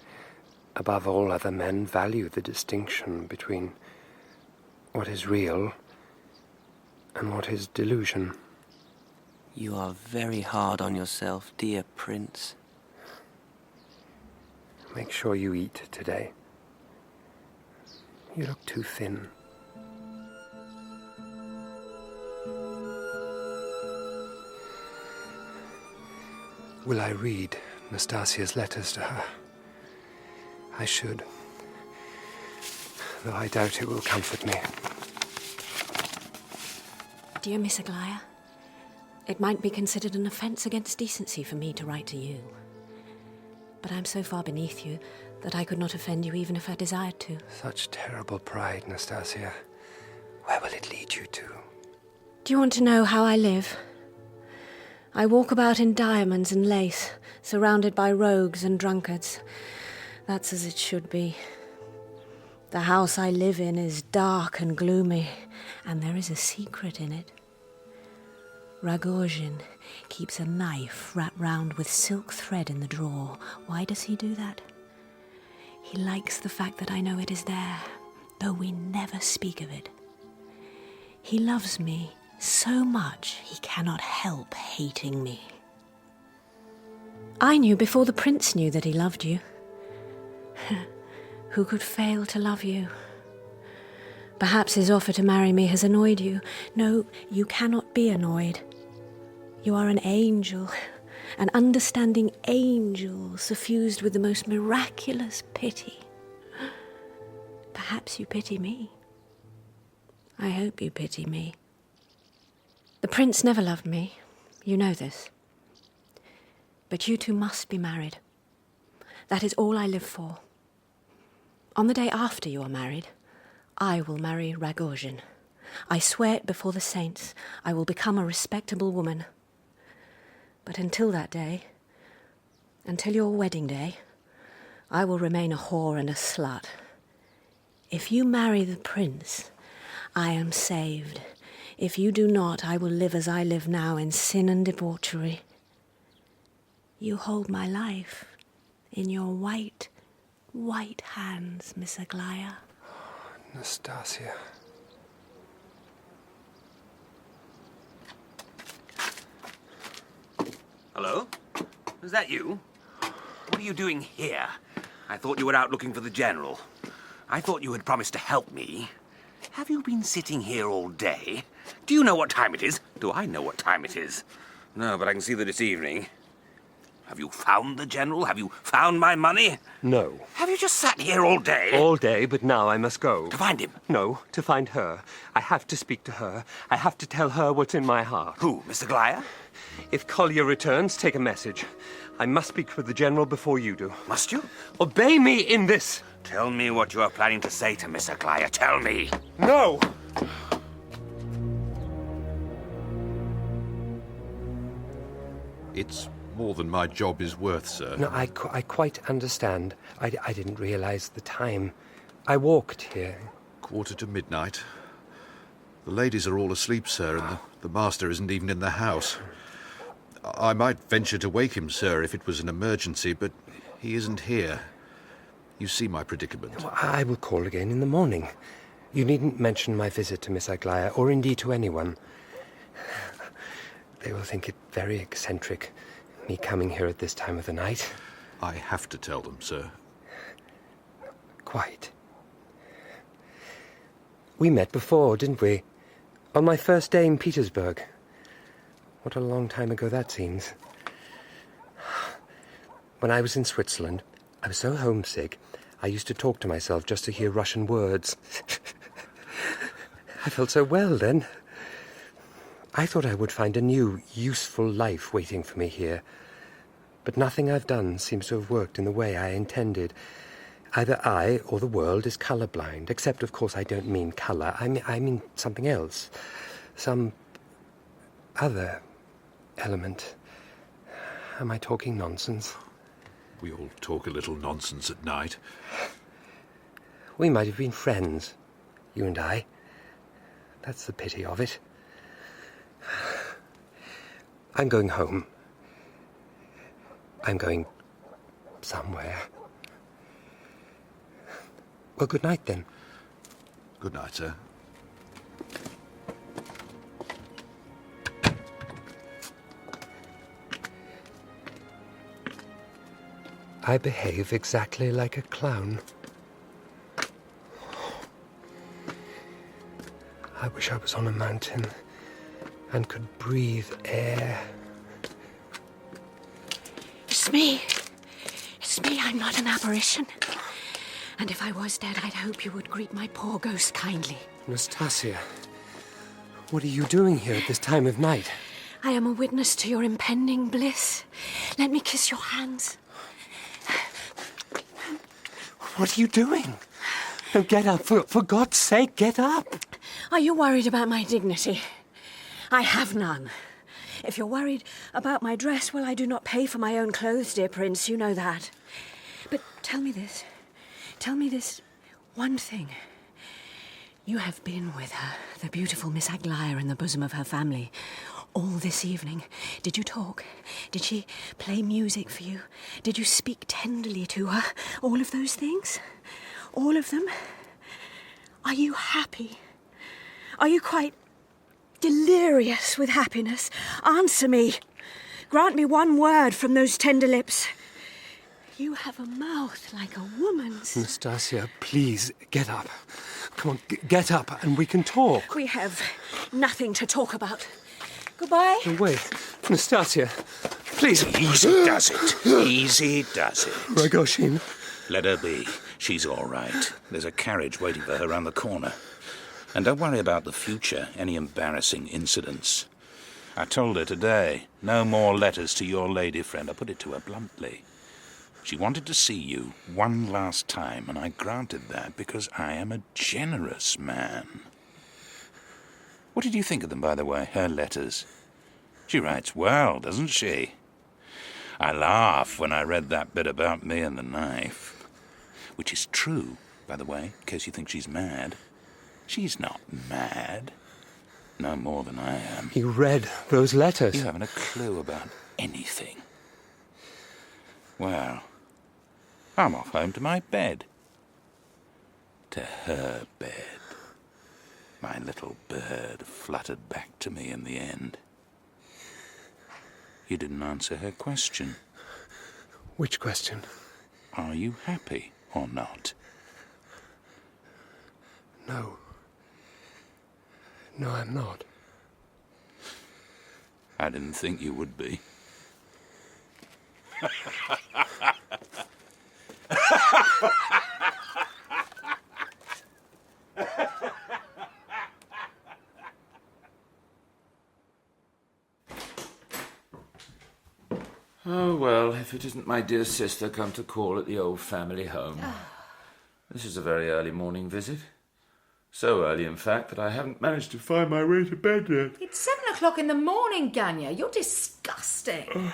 above all other men, value the distinction between what is real and what is delusion. You are very hard on yourself, dear Prince. Make sure you eat today. You look too thin. Will I read Nastasia's letters to her? I should. Though I doubt it will comfort me. Dear Miss Aglaya, it might be considered an offence against decency for me to write to you. But I'm so far beneath you that I could not offend you even if I desired to. Such terrible pride, Nastasya. Where will it lead you to? Do you want to know how I live? I walk about in diamonds and lace, surrounded by rogues and drunkards. That's as it should be. The house I live in is dark and gloomy, and there is a secret in it. Rogozhin keeps a knife wrapped round with silk thread in the drawer. Why does he do that? He likes the fact that I know it is there, though we never speak of it. He loves me so much he cannot help hating me. I knew before the prince knew that he loved you. Who could fail to love you? Perhaps his offer to marry me has annoyed you. No, you cannot be annoyed. You are an angel, an understanding angel suffused with the most miraculous pity. Perhaps you pity me. I hope you pity me. The prince never loved me. You know this. But you two must be married. That is all I live for. On the day after you are married, I will marry Rogozhin. I swear it before the saints. I will become a respectable woman. But until that day, until your wedding day, I will remain a whore and a slut. If you marry the prince, I am saved. If you do not, I will live as I live now in sin and debauchery. You hold my life in your white, white hands, Miss Aglaya. Nastasya. Hello? Is that you? What are you doing here? I thought you were out looking for the general. I thought you had promised to help me. Have you been sitting here all day? Do you know what time it is? Do I know what time it is? No, but I can see that it's evening. Have you found the general? Have you found my money? No. Have you just sat here all day? All day, but now I must go. To find him? No, to find her. I have to speak to her. I have to tell her what's in my heart. Who, Miss Aglaya? If Kolya returns, take a message. I must speak with the General before you do. Must you? Obey me in this! Tell me what you are planning to say to Miss Aglaya. Tell me. No! It's more than my job is worth, sir. No, I quite understand. I didn't realize the time. I walked here. 1:45. The ladies are all asleep, sir, and the master isn't even in the house. I might venture to wake him, sir, if it was an emergency, but he isn't here. You see my predicament. Well, I will call again in the morning. You needn't mention my visit to Miss Aglaya, or indeed to anyone. They will think it very eccentric, me coming here at this time of the night. I have to tell them, sir. Quite. We met before, didn't we? On my first day in Petersburg. What a long time ago that seems. When I was in Switzerland, I was so homesick, I used to talk to myself just to hear Russian words. I felt so well then. I thought I would find a new, useful life waiting for me here. But nothing I've done seems to have worked in the way I intended. Either I or the world is colourblind, except, of course, I don't mean colour. I mean something else. Some other element. Am I talking nonsense? We all talk a little nonsense at night. We might have been friends, you and I. That's the pity of it. I'm going home. I'm going somewhere. Well, good night, then. Good night, sir. I behave exactly like a clown. I wish I was on a mountain and could breathe air. It's me. It's me. I'm not an apparition. And if I was dead, I'd hope you would greet my poor ghost kindly. Nastasia, what are you doing here at this time of night? I am a witness to your impending bliss. Let me kiss your hands. What are you doing? No, get up. For God's sake, get up. Are you worried about my dignity? I have none. If you're worried about my dress, well, I do not pay for my own clothes, dear Prince. You know that. But tell me this. Tell me this one thing. You have been with her, the beautiful Miss Aglaya, in the bosom of her family, all this evening. Did you talk? Did she play music for you? Did you speak tenderly to her? All of those things? All of them? Are you happy? Are you quite delirious with happiness? Answer me. Grant me one word from those tender lips. You have a mouth like a woman's. Nastasia, please, get up. Come on, get up and we can talk. We have nothing to talk about. Goodbye. No, wait. Nastasia, please. Easy does it. Easy does it. Rogozhin. Let her be. She's all right. There's a carriage waiting for her round the corner. And don't worry about the future, any embarrassing incidents. I told her today, no more letters to your lady friend. I put it to her bluntly. She wanted to see you one last time, and I granted that because I am a generous man. What did you think of them, by the way, her letters? She writes well, doesn't she? I laugh when I read that bit about me and the knife. Which is true, by the way, in case you think she's mad. She's not mad. No more than I am. You read those letters? You haven't a clue about anything. Well, I'm off home to my bed. To her bed. My little bird fluttered back to me in the end. You didn't answer her question. Which question? Are you happy or not? No. No, I'm not. I didn't think you would be. Oh, well, if it isn't my dear sister come to call at the old family home. This is a very early morning visit. So early, in fact, that I haven't managed to find my way to bed yet. It's 7 o'clock in the morning, Ganya. You're disgusting.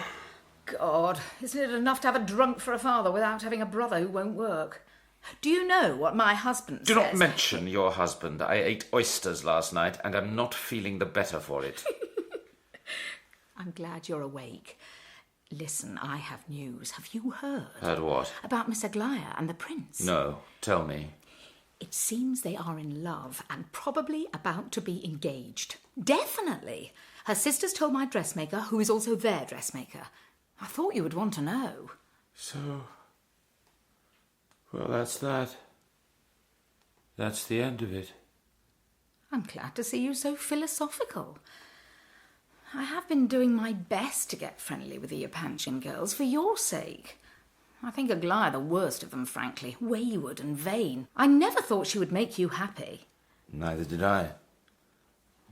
God, isn't it enough to have a drunk for a father without having a brother who won't work? Do you know what my husband says? Do not mention your husband. I ate oysters last night and am not feeling the better for it. I'm glad you're awake. Listen, I have news. Have you heard? Heard what? About Miss Aglaya and the prince. No, tell me. It seems they are in love and probably about to be engaged. Definitely. Her sister's told my dressmaker, who is also their dressmaker. I thought you would want to know. So... well, that's that. That's the end of it. I'm glad to see you so philosophical. I have been doing my best to get friendly with the Epanchin girls for your sake. I think Aglaya the worst of them, frankly. Wayward and vain. I never thought she would make you happy. Neither did I.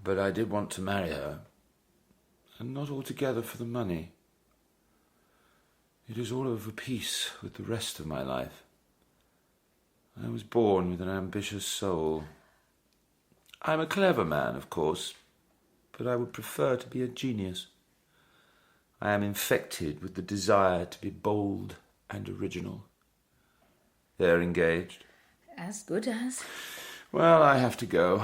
But I did want to marry her. And not altogether for the money. It is all of a piece with the rest of my life. I was born with an ambitious soul. I'm a clever man, of course, but I would prefer to be a genius. I am infected with the desire to be bold and original. They're engaged. As good as. Well, I have to go.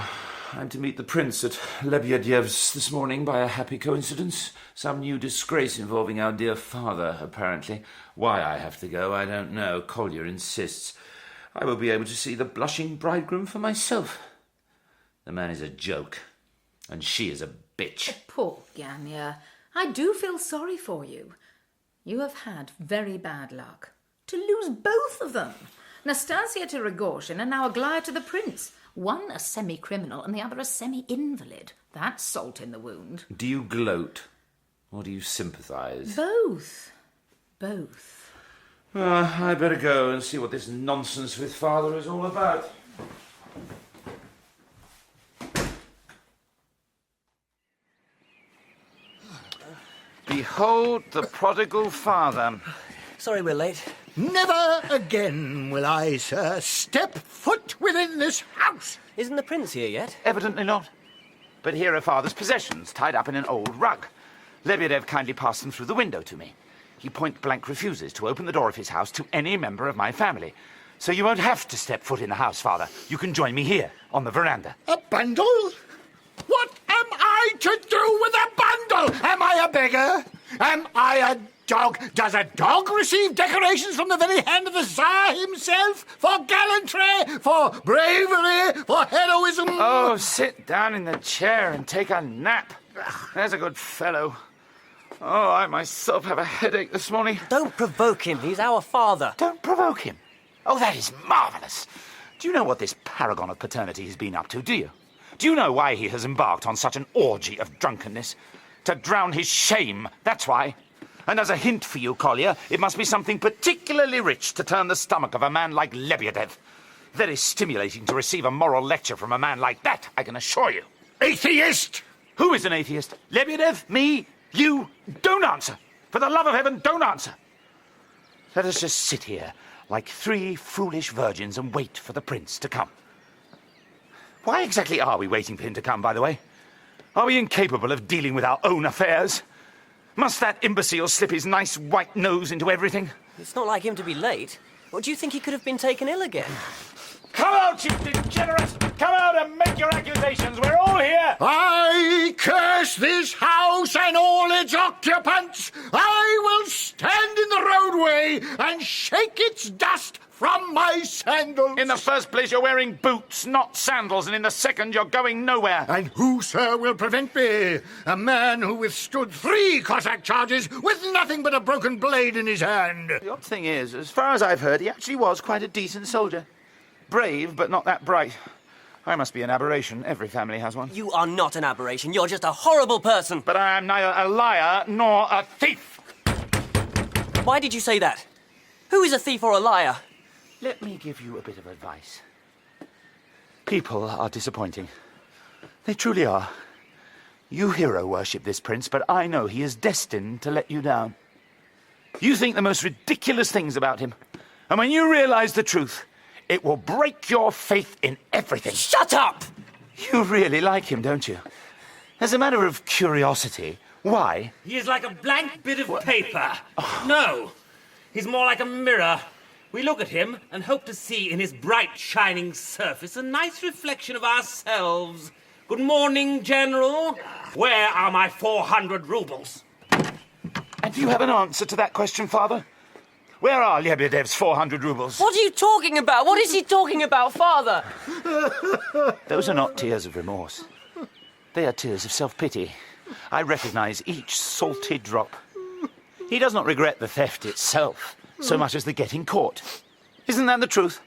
I'm to meet the prince at Lebedev's this morning by a happy coincidence. Some new disgrace involving our dear father, apparently. Why I have to go, I don't know. Kolya insists. I will be able to see the blushing bridegroom for myself. The man is a joke, and she is a bitch. Poor Ganya. I do feel sorry for you. You have had very bad luck. To lose both of them. Nastasia to Rogozhin and now Aglaya to the prince. One a semi-criminal and the other a semi-invalid. That's salt in the wound. Do you gloat, or do you sympathise? Both. Both. Well, I'd better go and see what this nonsense with father is all about. Behold the prodigal father. Sorry we're late. Never again will I, sir, step foot within this house. Isn't the prince here yet? Evidently not. But here are father's possessions, tied up in an old rug. Lebedev kindly passed them through the window to me. He point-blank refuses to open the door of his house to any member of my family. So you won't have to step foot in the house, father. You can join me here, on the veranda. A bundle? What am I to do with a bundle? Am I a beggar? Am I a dog? Does a dog receive decorations from the very hand of the Tsar himself? For gallantry? For bravery? For heroism? Oh, sit down in the chair and take a nap. There's a good fellow. Oh, I myself have a headache this morning. Don't provoke him. He's our father. Don't provoke him? Oh, that is marvellous. Do you know what this paragon of paternity has been up to, do you? Do you know why he has embarked on such an orgy of drunkenness? To drown his shame, that's why. And as a hint for you, Kolya, it must be something particularly rich to turn the stomach of a man like Lebedev. Very stimulating to receive a moral lecture from a man like that, I can assure you. Atheist! Who is an atheist? Lebedev? Me? You? Don't answer. For the love of heaven, don't answer. Let us just sit here like three foolish virgins and wait for the prince to come. Why exactly are we waiting for him to come, by the way? Are we incapable of dealing with our own affairs? Must that imbecile slip his nice white nose into everything? It's not like him to be late. Or do you think he could have been taken ill again? Come out, you degenerate! Come out and make your accusations. We're all here. I curse this house and all its occupants. I will stand in the roadway and shake its dust from my sandals. In the first place, you're wearing boots, not sandals, and in the second, you're going nowhere. And who, sir, will prevent me? A man who withstood 3 Cossack charges with nothing but a broken blade in his hand. The odd thing is, as far as I've heard, he actually was quite a decent soldier. Brave, but not that bright. I must be an aberration. Every family has one. You are not an aberration. You're just a horrible person. But I am neither a liar nor a thief. Why did you say that? Who is a thief or a liar? Let me give you a bit of advice. People are disappointing. They truly are. You hero worship this prince, but I know he is destined to let you down. You think the most ridiculous things about him. And when you realise the truth, it will break your faith in everything. Shut up! You really like him, don't you? As a matter of curiosity, why? He is like a blank bit of paper. No, he's more like a mirror. We look at him and hope to see in his bright, shining surface a nice reflection of ourselves. Good morning, General. Where are my 400 roubles? And do you have an answer to that question, Father? Where are Lebedev's 400 roubles? What are you talking about? What is he talking about, Father? Those are not tears of remorse. They are tears of self-pity. I recognise each salty drop. He does not regret the theft itself so much as the getting caught. Isn't that the truth?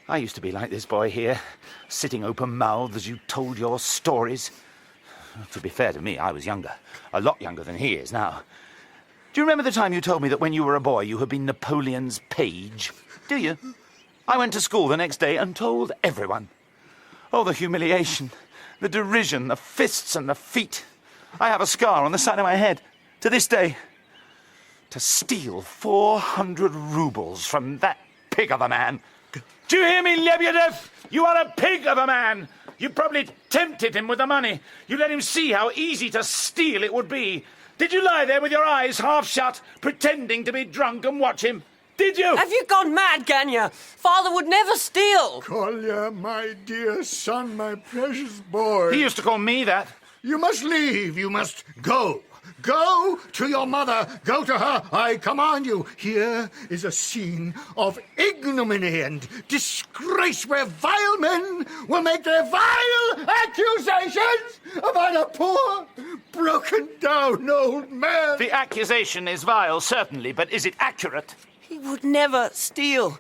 I used to be like this boy here, sitting open-mouthed as you told your stories. To be fair to me, I was younger. A lot younger than he is now. Do you remember the time you told me that when you were a boy you had been Napoleon's page? Do you? I went to school the next day and told everyone. Oh, the humiliation, the derision, the fists and the feet. I have a scar on the side of my head, to this day. To steal 400 roubles from that pig of a man. Do you hear me, Lebedev? You are a pig of a man. You probably tempted him with the money. You let him see how easy to steal it would be. Did you lie there with your eyes half shut, pretending to be drunk and watch him? Did you? Have you gone mad, Ganya? Father would never steal. Kolya, my dear son, my precious boy. He used to call me that. You must leave. You must go. Go to your mother. Go to her. I command you. Here is a scene of ignominy and disgrace where vile men will make their vile accusations about a poor, broken-down old man. The accusation is vile, certainly, but is it accurate? He would never steal.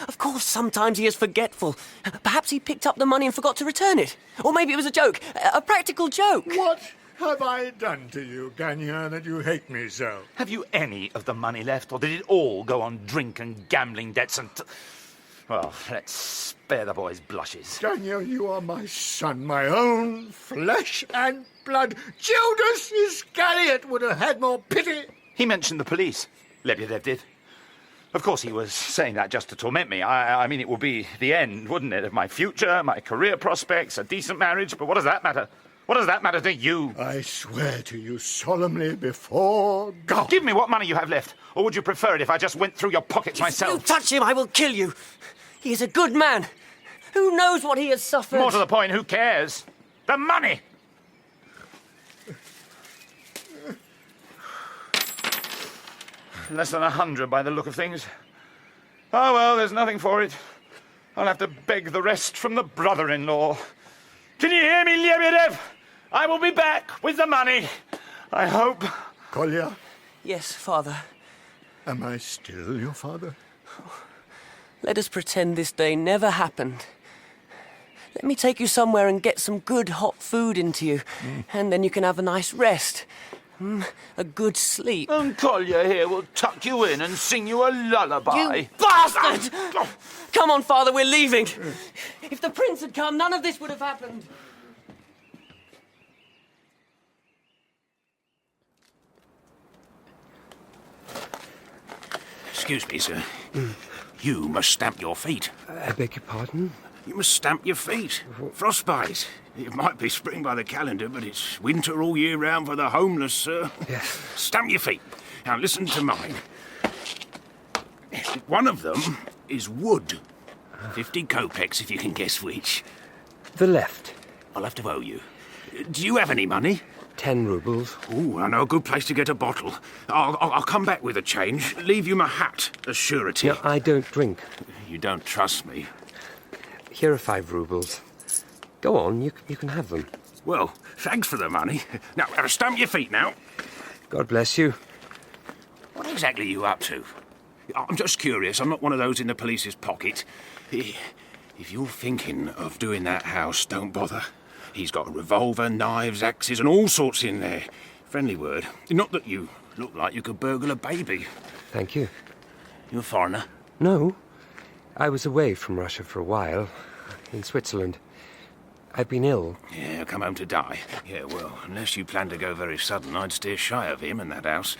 Of course, sometimes he is forgetful. Perhaps he picked up the money and forgot to return it. Or maybe it was a joke, a practical joke. What have I done to you, Ganya, that you hate me so? Have you any of the money left, or did it all go on drink and gambling debts and... Well, let's spare the boy's blushes. Ganya, you are my son, my own flesh and blood. Judas Iscariot would have had more pity. He mentioned the police. Lebedev did. Of course, he was saying that just to torment me. I mean, it would be the end, wouldn't it, of my future, my career prospects, a decent marriage, but what does that matter? What does that matter to you? I swear to you solemnly before God. Give me what money you have left, or would you prefer it if I just went through your pockets myself? If you touch him, I will kill you. He is a good man. Who knows what he has suffered? More to the point, who cares? The money! Less than 100 by the look of things. Oh, well, there's nothing for it. I'll have to beg the rest from the brother-in-law. Can you hear me, Lebedev? I will be back with the money. I hope. Kolya? Yes, Father. Am I still your father? Let us pretend this day never happened. Let me take you somewhere and get some good hot food into you, and then you can have a nice rest. A good sleep. And Kolya here will tuck you in and sing you a lullaby. You bastard! Come on, Father, we're leaving. If the prince had come, none of this would have happened. Excuse me, sir. You must stamp your feet. I beg your pardon? You must stamp your feet. Frostbite. It might be spring by the calendar, but it's winter all year round for the homeless, sir. Yes. Stamp your feet. Now listen to mine. One of them is wood. 50 kopecks, if you can guess which. The left. I'll have to owe you. Do you have any money? 10 roubles. Oh, I know a good place to get a bottle. I'll come back with a change. Leave you my hat as surety. No, I don't drink. You don't trust me. Here are 5 roubles. Go on, you can have them. Well, thanks for the money. Now, stamp your feet now. God bless you. What exactly are you up to? I'm just curious. I'm not one of those in the police's pocket. If you're thinking of doing that house, don't bother. He's got a revolver, knives, axes, and all sorts in there. Friendly word. Not that you look like you could burgle a baby. Thank you. You're a foreigner? No. I was away from Russia for a while, in Switzerland. I've been ill. Yeah, come home to die. Yeah, well, unless you plan to go very sudden, I'd steer shy of him and that house.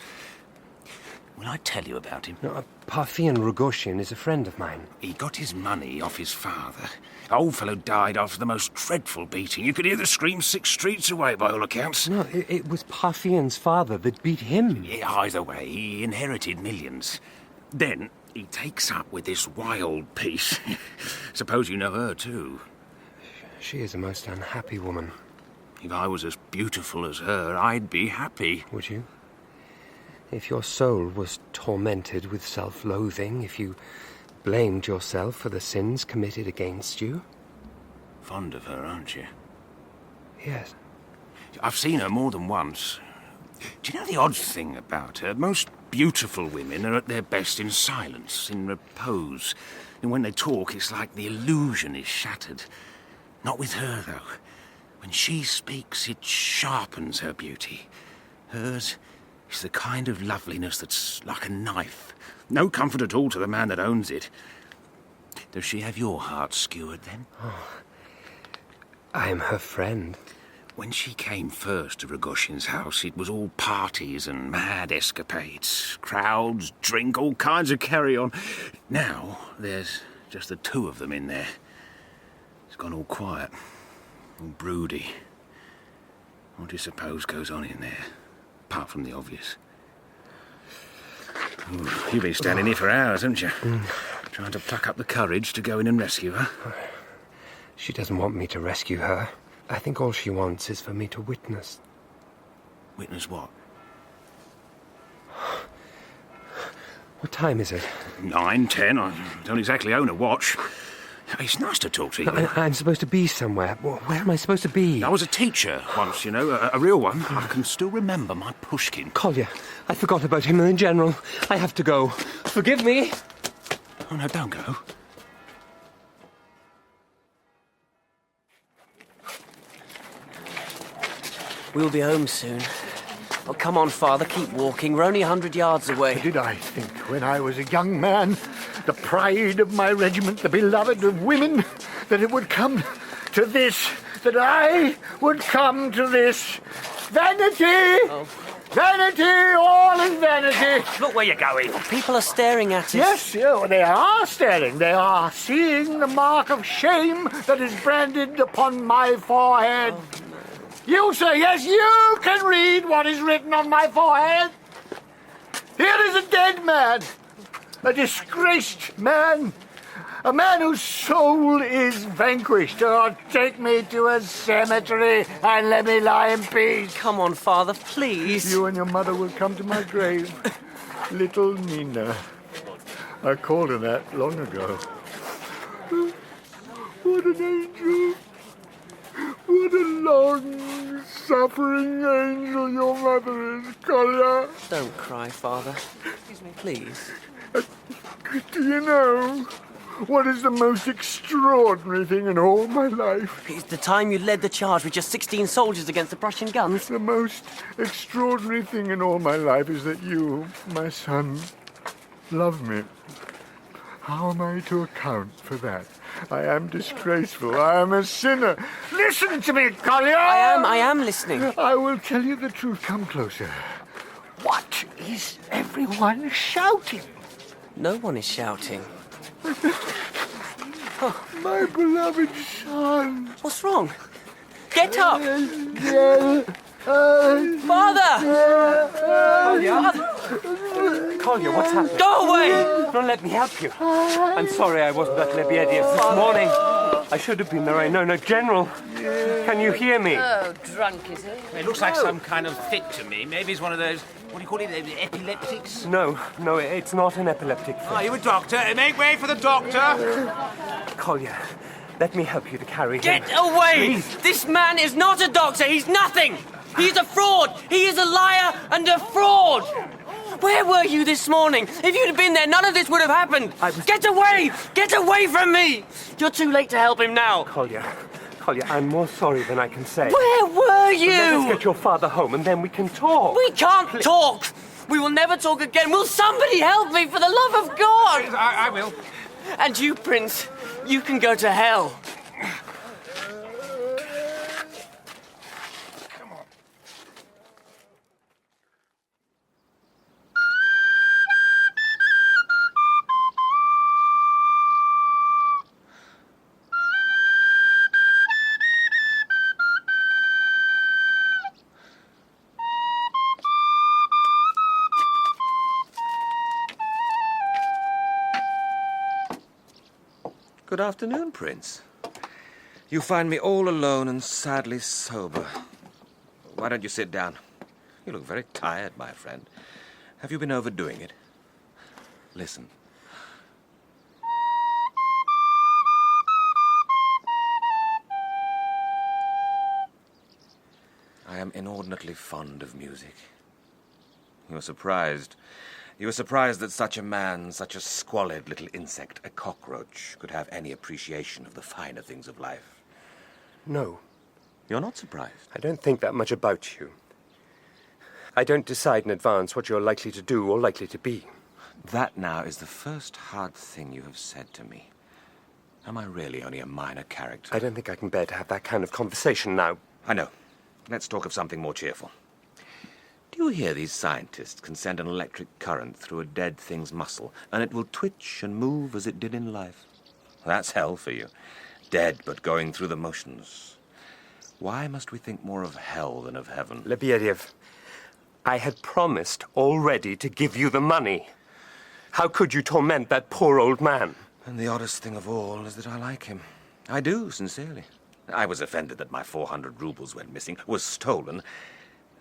Will I tell you about him? No, Parfyan Rogozhin is a friend of mine. He got his money off his father. The old fellow died after the most dreadful beating. You could hear the scream 6 streets away, by all accounts. No, it was Parfyan's father that beat him. Yeah, either way, he inherited millions. Then he takes up with this wild piece. Suppose you know her, too. She is a most unhappy woman. If I was as beautiful as her, I'd be happy. Would you? If your soul was tormented with self-loathing, if you blamed yourself for the sins committed against you? Fond of her, aren't you? Yes. I've seen her more than once. Do you know the odd thing about her? Most beautiful women are at their best in silence, in repose. And when they talk, it's like the illusion is shattered. Not with her, though. When she speaks, it sharpens her beauty. Hers is the kind of loveliness that's like a knife. No comfort at all to the man that owns it. Does she have your heart skewered, then? Oh, I am her friend. When she came first to Rogozhin's house, it was all parties and mad escapades. Crowds, drink, all kinds of carry-on. Now, there's just the 2 of them in there. It's gone all quiet, all broody. What do you suppose goes on in there, apart from the obvious? Ooh, you've been standing here for hours, haven't you? Trying to pluck up the courage to go in and rescue her. She doesn't want me to rescue her. I think all she wants is for me to witness. Witness what? What time is it? 9, 10. I don't exactly own a watch. It's nice to talk to you. I'm supposed to be somewhere. Where am I supposed to be? I was a teacher once, you know, a real one. I can still remember my Pushkin. Kolya, I forgot about him in general. I have to go. Forgive me. Oh, no, don't go. We'll be home soon. Oh, come on, Father, keep walking. We're only 100 yards away. Did I think when I was a young man, the pride of my regiment, the beloved of women, that it would come to this, that I would come to this? Vanity! Oh. Vanity! All is vanity! Look where you're going. People are staring at us. Yes, yeah, they are staring. They are seeing the mark of shame that is branded upon my forehead. Oh. You, sir, yes, you can read what is written on my forehead. Here is a dead man, a disgraced man, a man whose soul is vanquished. Oh, take me to a cemetery and let me lie in peace. Come on, Father, please. You and your mother will come to my grave. Little Nina. I called her that long ago. What an angel. What a long-suffering angel your mother is, Kolya. Don't cry, Father. Please. Do you know what is the most extraordinary thing in all my life? It's the time you led the charge with just 16 soldiers against the Prussian guns. The most extraordinary thing in all my life is that you, my son, love me. How am I to account for that? I am disgraceful. I am a sinner. Listen to me, Kolya! I am listening. I will tell you the truth. Come closer. What is everyone shouting? No one is shouting. My beloved son. What's wrong? Get up! Father! Kolya, what's happened? Go away! Don't let me help you. I'm sorry I wasn't at Lebedev this morning. I should have been there, I know. No, General, can you hear me? Oh, drunk, is he? It looks like some kind of fit to me. Maybe it's one of those, what do you call it, epileptics? No, it's not an epileptic fit. Are you a doctor? Make way for the doctor! Kolya, let me help you to carry him. Get away! Please. This man is not a doctor. He's nothing. He's a fraud. He is a liar and a fraud. Where were you this morning? If you'd been there, none of this would have happened. Get away! Get away from me! You're too late to help him now. Kolya, I'm more sorry than I can say. Where were you? Let us get your father home and then we can talk. We can't talk. We will never talk again. Will somebody help me, for the love of God? I will. And you, Prince, you can go to hell. Good afternoon, Prince. You find me all alone and sadly sober. Why don't you sit down? You look very tired, my friend. Have you been overdoing it? Listen. I am inordinately fond of music. You were surprised. You were surprised that such a man, such a squalid little insect, a cockroach, could have any appreciation of the finer things of life. No. You're not surprised? I don't think that much about you. I don't decide in advance what you're likely to do or likely to be. That now is the first hard thing you have said to me. Am I really only a minor character? I don't think I can bear to have that kind of conversation now. I know. Let's talk of something more cheerful. Do you hear these scientists can send an electric current through a dead thing's muscle, and it will twitch and move as it did in life? That's hell for you. Dead, but going through the motions. Why must we think more of hell than of heaven? Lebedev, I had promised already to give you the money. How could you torment that poor old man? And the oddest thing of all is that I like him. I do, sincerely. I was offended that my 400 rubles went missing, was stolen.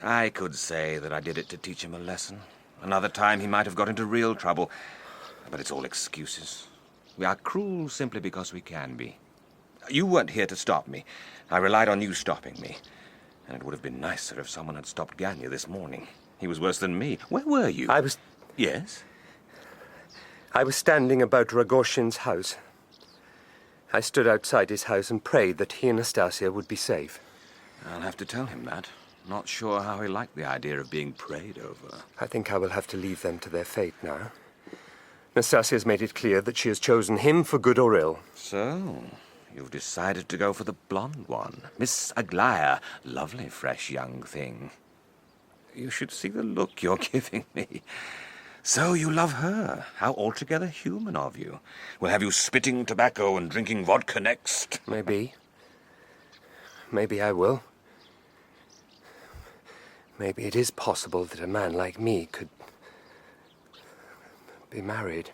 I could say that I did it to teach him a lesson. Another time he might have got into real trouble. But it's all excuses. We are cruel simply because we can be. You weren't here to stop me. I relied on you stopping me. And it would have been nicer if someone had stopped Ganya this morning. He was worse than me. Where were you? Yes? I was standing about Rogozhin's house. I stood outside his house and prayed that he and Nastasya would be safe. I'll have to tell him that. Not sure how he liked the idea of being prayed over. I think I will have to leave them to their fate now. Nastasya has made it clear that she has chosen him for good or ill. So, you've decided to go for the blonde one. Miss Aglaya. Lovely, fresh young thing. You should see the look you're giving me. So you love her. How altogether human of you. We'll have you spitting tobacco and drinking vodka next. Maybe. Maybe I will. Maybe it is possible that a man like me could be married.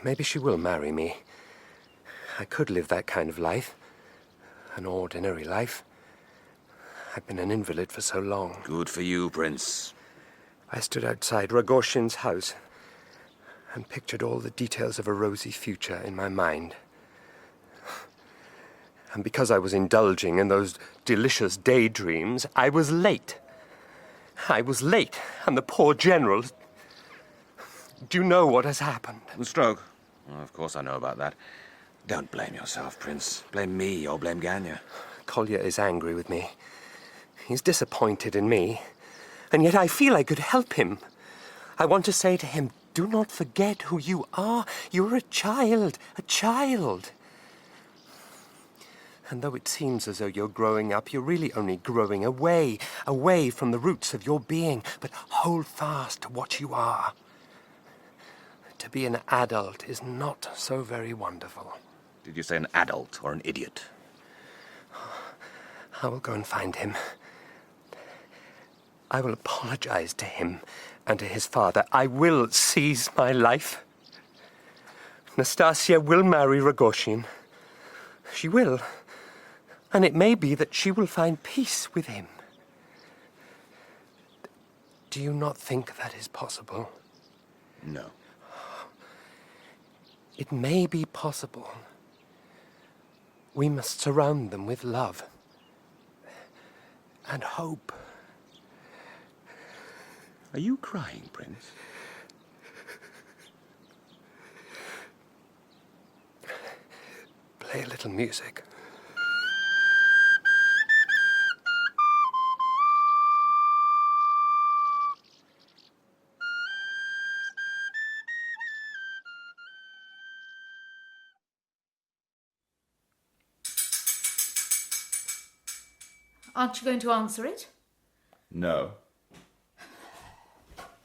Maybe she will marry me. I could live that kind of life. An ordinary life. I've been an invalid for so long. Good for you, Prince. I stood outside Rogozhin's house and pictured all the details of a rosy future in my mind. And because I was indulging in those delicious daydreams, I was late. I was late, and the poor general... Do you know what has happened? The stroke? Well, of course I know about that. Don't blame yourself, Prince. Blame me or blame Ganya. Kolya is angry with me. He's disappointed in me. And yet I feel I could help him. I want to say to him, do not forget who you are. You're a child, a child. And though it seems as though you're growing up, you're really only growing away, away from the roots of your being. But hold fast to what you are. To be an adult is not so very wonderful. Did you say an adult or an idiot? I will go and find him. I will apologize to him and to his father. I will seize my life. Nastasia will marry Rogozhin. She will. And it may be that she will find peace with him. Do you not think that is possible? No. It may be possible. We must surround them with love and hope. Are you crying, Prince? Play a little music. Aren't you going to answer it? No.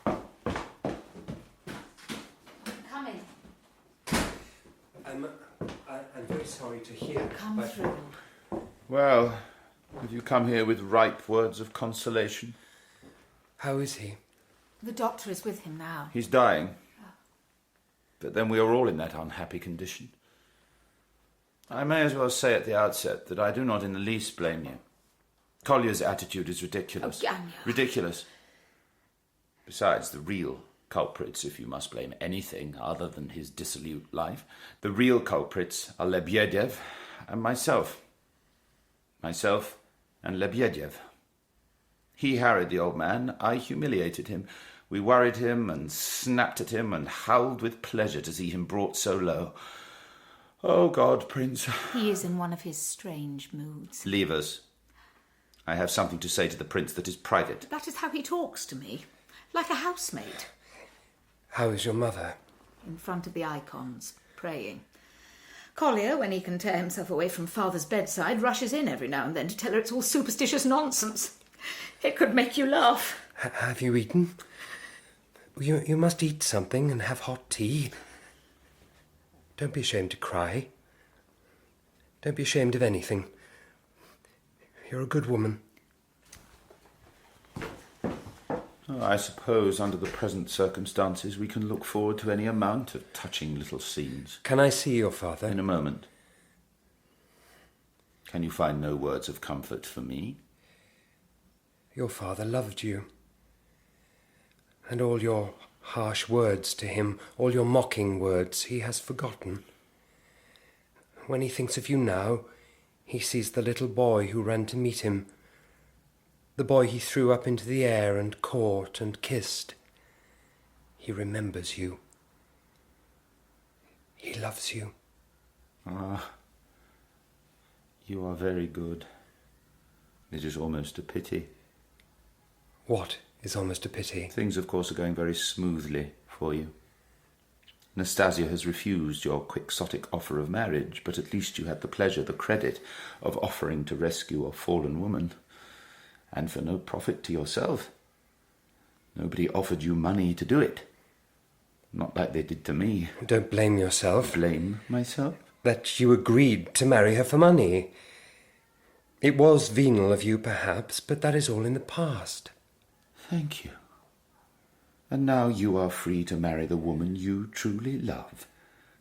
Come in. I'm very sorry to hear. Come through. Well, have you come here with ripe words of consolation? How is he? The doctor is with him now. He's dying. But then we are all in that unhappy condition. I may as well say at the outset that I do not in the least blame you. Kolya's attitude is ridiculous. Oh, Ganya. Ridiculous. Besides, the real culprits, if you must blame anything other than his dissolute life, the real culprits are Lebedev and myself. Myself and Lebedev. He harried the old man, I humiliated him. We worried him and snapped at him and howled with pleasure to see him brought so low. Oh, God, Prince. He is in one of his strange moods. Leave us. I have something to say to the Prince that is private. That is how he talks to me, like a housemaid. How is your mother? In front of the icons, praying. Kolya, when he can tear himself away from father's bedside, rushes in every now and then to tell her it's all superstitious nonsense. It could make you laugh. Have you eaten? You must eat something and have hot tea. Don't be ashamed to cry. Don't be ashamed of anything. You're a good woman. Oh, I suppose under the present circumstances we can look forward to any amount of touching little scenes. Can I see your father? In a moment. Can you find no words of comfort for me? Your father loved you. And all your harsh words to him, all your mocking words, he has forgotten. When he thinks of you now, he sees the little boy who ran to meet him, the boy he threw up into the air and caught and kissed. He remembers you. He loves you. Ah, you are very good. It is almost a pity. What is almost a pity? Things, of course, are going very smoothly for you. Nastasia has refused your quixotic offer of marriage, but at least you had the pleasure, the credit, of offering to rescue a fallen woman. And for no profit to yourself. Nobody offered you money to do it. Not like they did to me. Don't blame yourself. Blame myself? That you agreed to marry her for money. It was venal of you, perhaps, but that is all in the past. Thank you. And now you are free to marry the woman you truly love.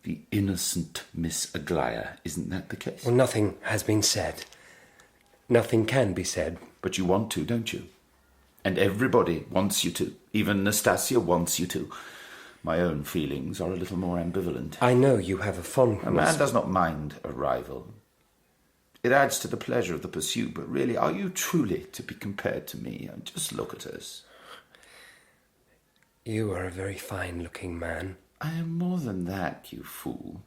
The innocent Miss Aglaya. Isn't that the case? Well, nothing has been said. Nothing can be said. But you want to, don't you? And everybody wants you to. Even Nastasia wants you to. My own feelings are a little more ambivalent. I know you have a fondness. A man does not mind a rival. It adds to the pleasure of the pursuit, but really, are you truly to be compared to me? Just look at us. You are a very fine-looking man. I am more than that, you fool.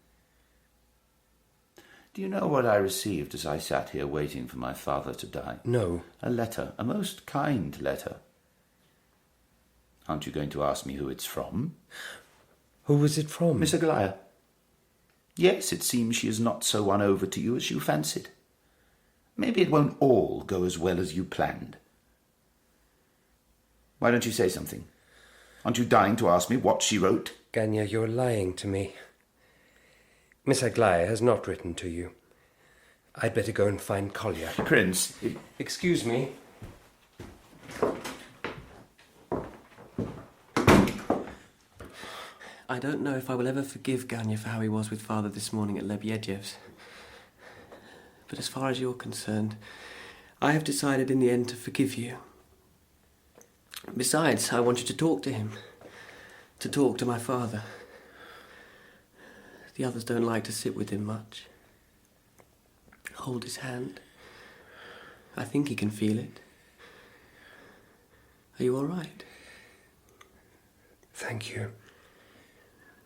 Do you know what I received as I sat here waiting for my father to die? No. A letter, a most kind letter. Aren't you going to ask me who it's from? Who was it from? Miss Aglaya. Yes, it seems she is not so won over to you as you fancied. Maybe it won't all go as well as you planned. Why don't you say something? Aren't you dying to ask me what she wrote? Ganya, you're lying to me. Miss Aglaya has not written to you. I'd better go and find Kolya. Prince... Excuse me. I don't know if I will ever forgive Ganya for how he was with Father this morning at Lebedev's. But as far as you're concerned, I have decided in the end to forgive you. Besides, I want you to talk to him. To talk to my father. The others don't like to sit with him much. Hold his hand. I think he can feel it. Are you all right? Thank you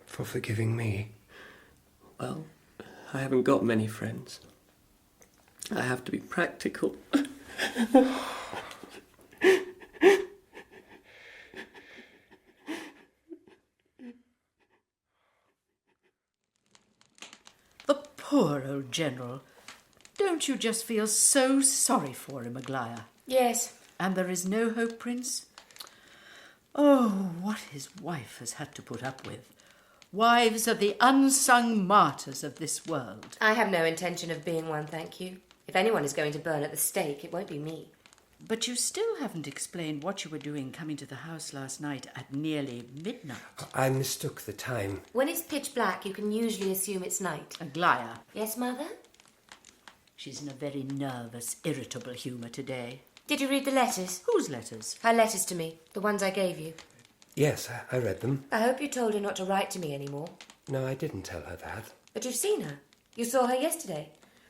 for forgiving me. Well, I haven't got many friends. I have to be practical. The poor old general. Don't you just feel so sorry for him, Aglaya? Yes. And there is no hope, Prince? Oh, what his wife has had to put up with. Wives are the unsung martyrs of this world. I have no intention of being one, thank you. If anyone is going to burn at the stake, it won't be me. But you still haven't explained what you were doing coming to the house last night at nearly midnight. I mistook the time. When it's pitch black, you can usually assume it's night. Aglaya. Yes, Mother? She's in a very nervous, irritable humour today. Did you read the letters? Whose letters? Her letters to me, the ones I gave you. Yes, I read them. I hope you told her not to write to me anymore. No, I didn't tell her that. But you've seen her. You saw her yesterday.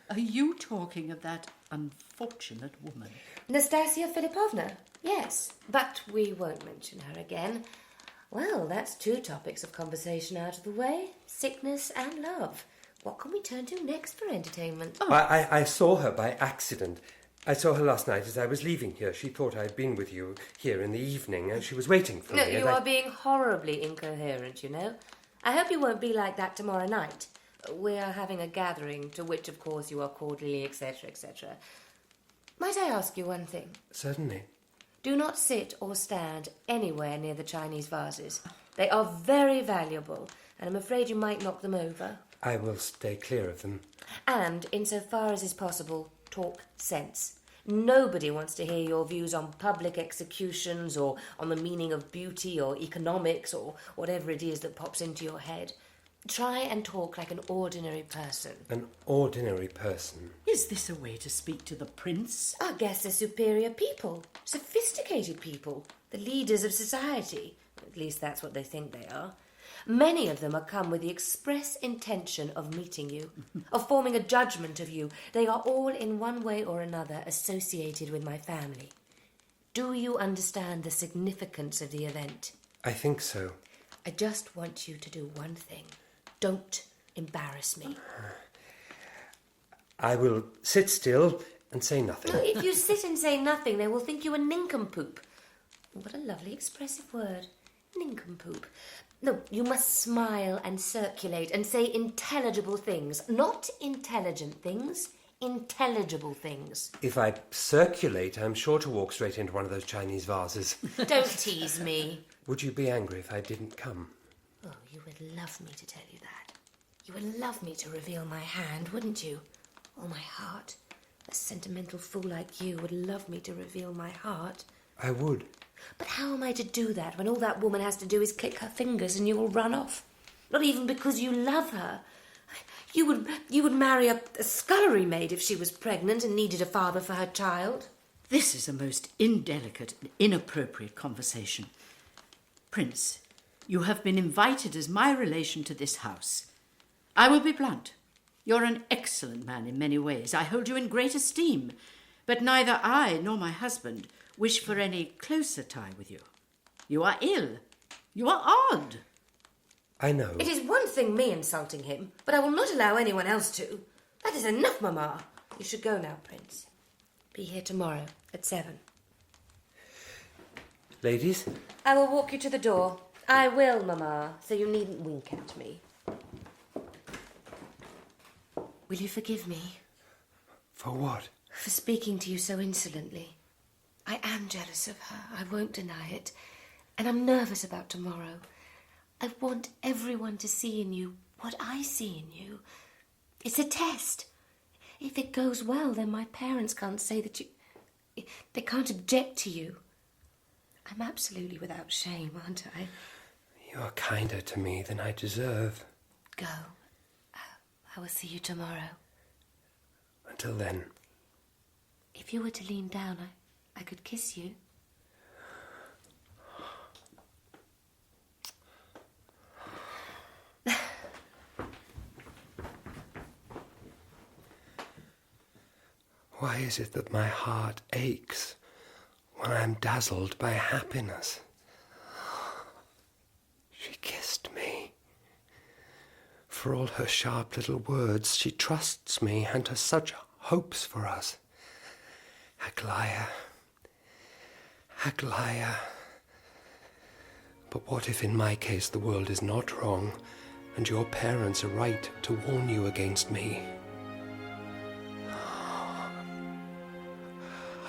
Are you talking of that unfortunate woman? Nastasya Filipovna, yes. But we won't mention her again. Well, that's 2 topics of conversation out of the way. Sickness and love. What can we turn to next for entertainment? Oh. I saw her by accident. I saw her last night as I was leaving here. She thought I'd been with you here in the evening, and she was waiting for me. No, you are being horribly incoherent, you know. I hope you won't be like that tomorrow night. We are having a gathering, to which, of course, you are cordially, etc., etc. Might I ask you one thing? Certainly. Do not sit or stand anywhere near the Chinese vases. They are very valuable, and I'm afraid you might knock them over. I will stay clear of them. And, insofar as is possible, talk sense. Nobody wants to hear your views on public executions or on the meaning of beauty or economics or whatever it is that pops into your head. Try and talk like an ordinary person. An ordinary person? Is this a way to speak to the prince? Our guests are superior people, sophisticated people, the leaders of society. At least that's what they think they are. Many of them are come with the express intention of meeting you, of forming a judgment of you. They are all in one way or another associated with my family. Do you understand the significance of the event? I think so. I just want you to do one thing. Don't embarrass me. I will sit still and say nothing. No, if you sit and say nothing, they will think you a nincompoop. What a lovely expressive word. Nincompoop. No, you must smile and circulate and say intelligible things. Not intelligent things, intelligible things. If I circulate, I'm sure to walk straight into one of those Chinese vases. Don't tease me. Would you be angry if I didn't come? Oh, you would love me to tell you that. You would love me to reveal my hand, wouldn't you? Or my heart. A sentimental fool like you would love me to reveal my heart. I would. But how am I to do that when all that woman has to do is click her fingers and you will run off? Not even because you love her. You would marry a scullery maid if she was pregnant and needed a father for her child. This is a most indelicate and inappropriate conversation. Prince, you have been invited as my relation to this house. I will be blunt. You're an excellent man in many ways. I hold you in great esteem. But neither I nor my husband wish for any closer tie with you. You are ill. You are odd. I know. It is one thing me insulting him, but I will not allow anyone else to. That is enough, Mamma. You should go now, Prince. Be here tomorrow at 7. Ladies? I will walk you to the door. I will, Mamma, so you needn't wink at me. Will you forgive me? For what? For speaking to you so insolently. I am jealous of her, I won't deny it. And I'm nervous about tomorrow. I want everyone to see in you what I see in you. It's a test. If it goes well, then my parents can't say that you... They can't object to you. I'm absolutely without shame, aren't I? You are kinder to me than I deserve. Go. I will see you tomorrow. Until then. If you were to lean down, I could kiss you. Why is it that my heart aches when I am dazzled by happiness? She kissed me. For all her sharp little words, she trusts me and has such hopes for us. Aglaya. Aglaya. But what if in my case the world is not wrong and your parents are right to warn you against me?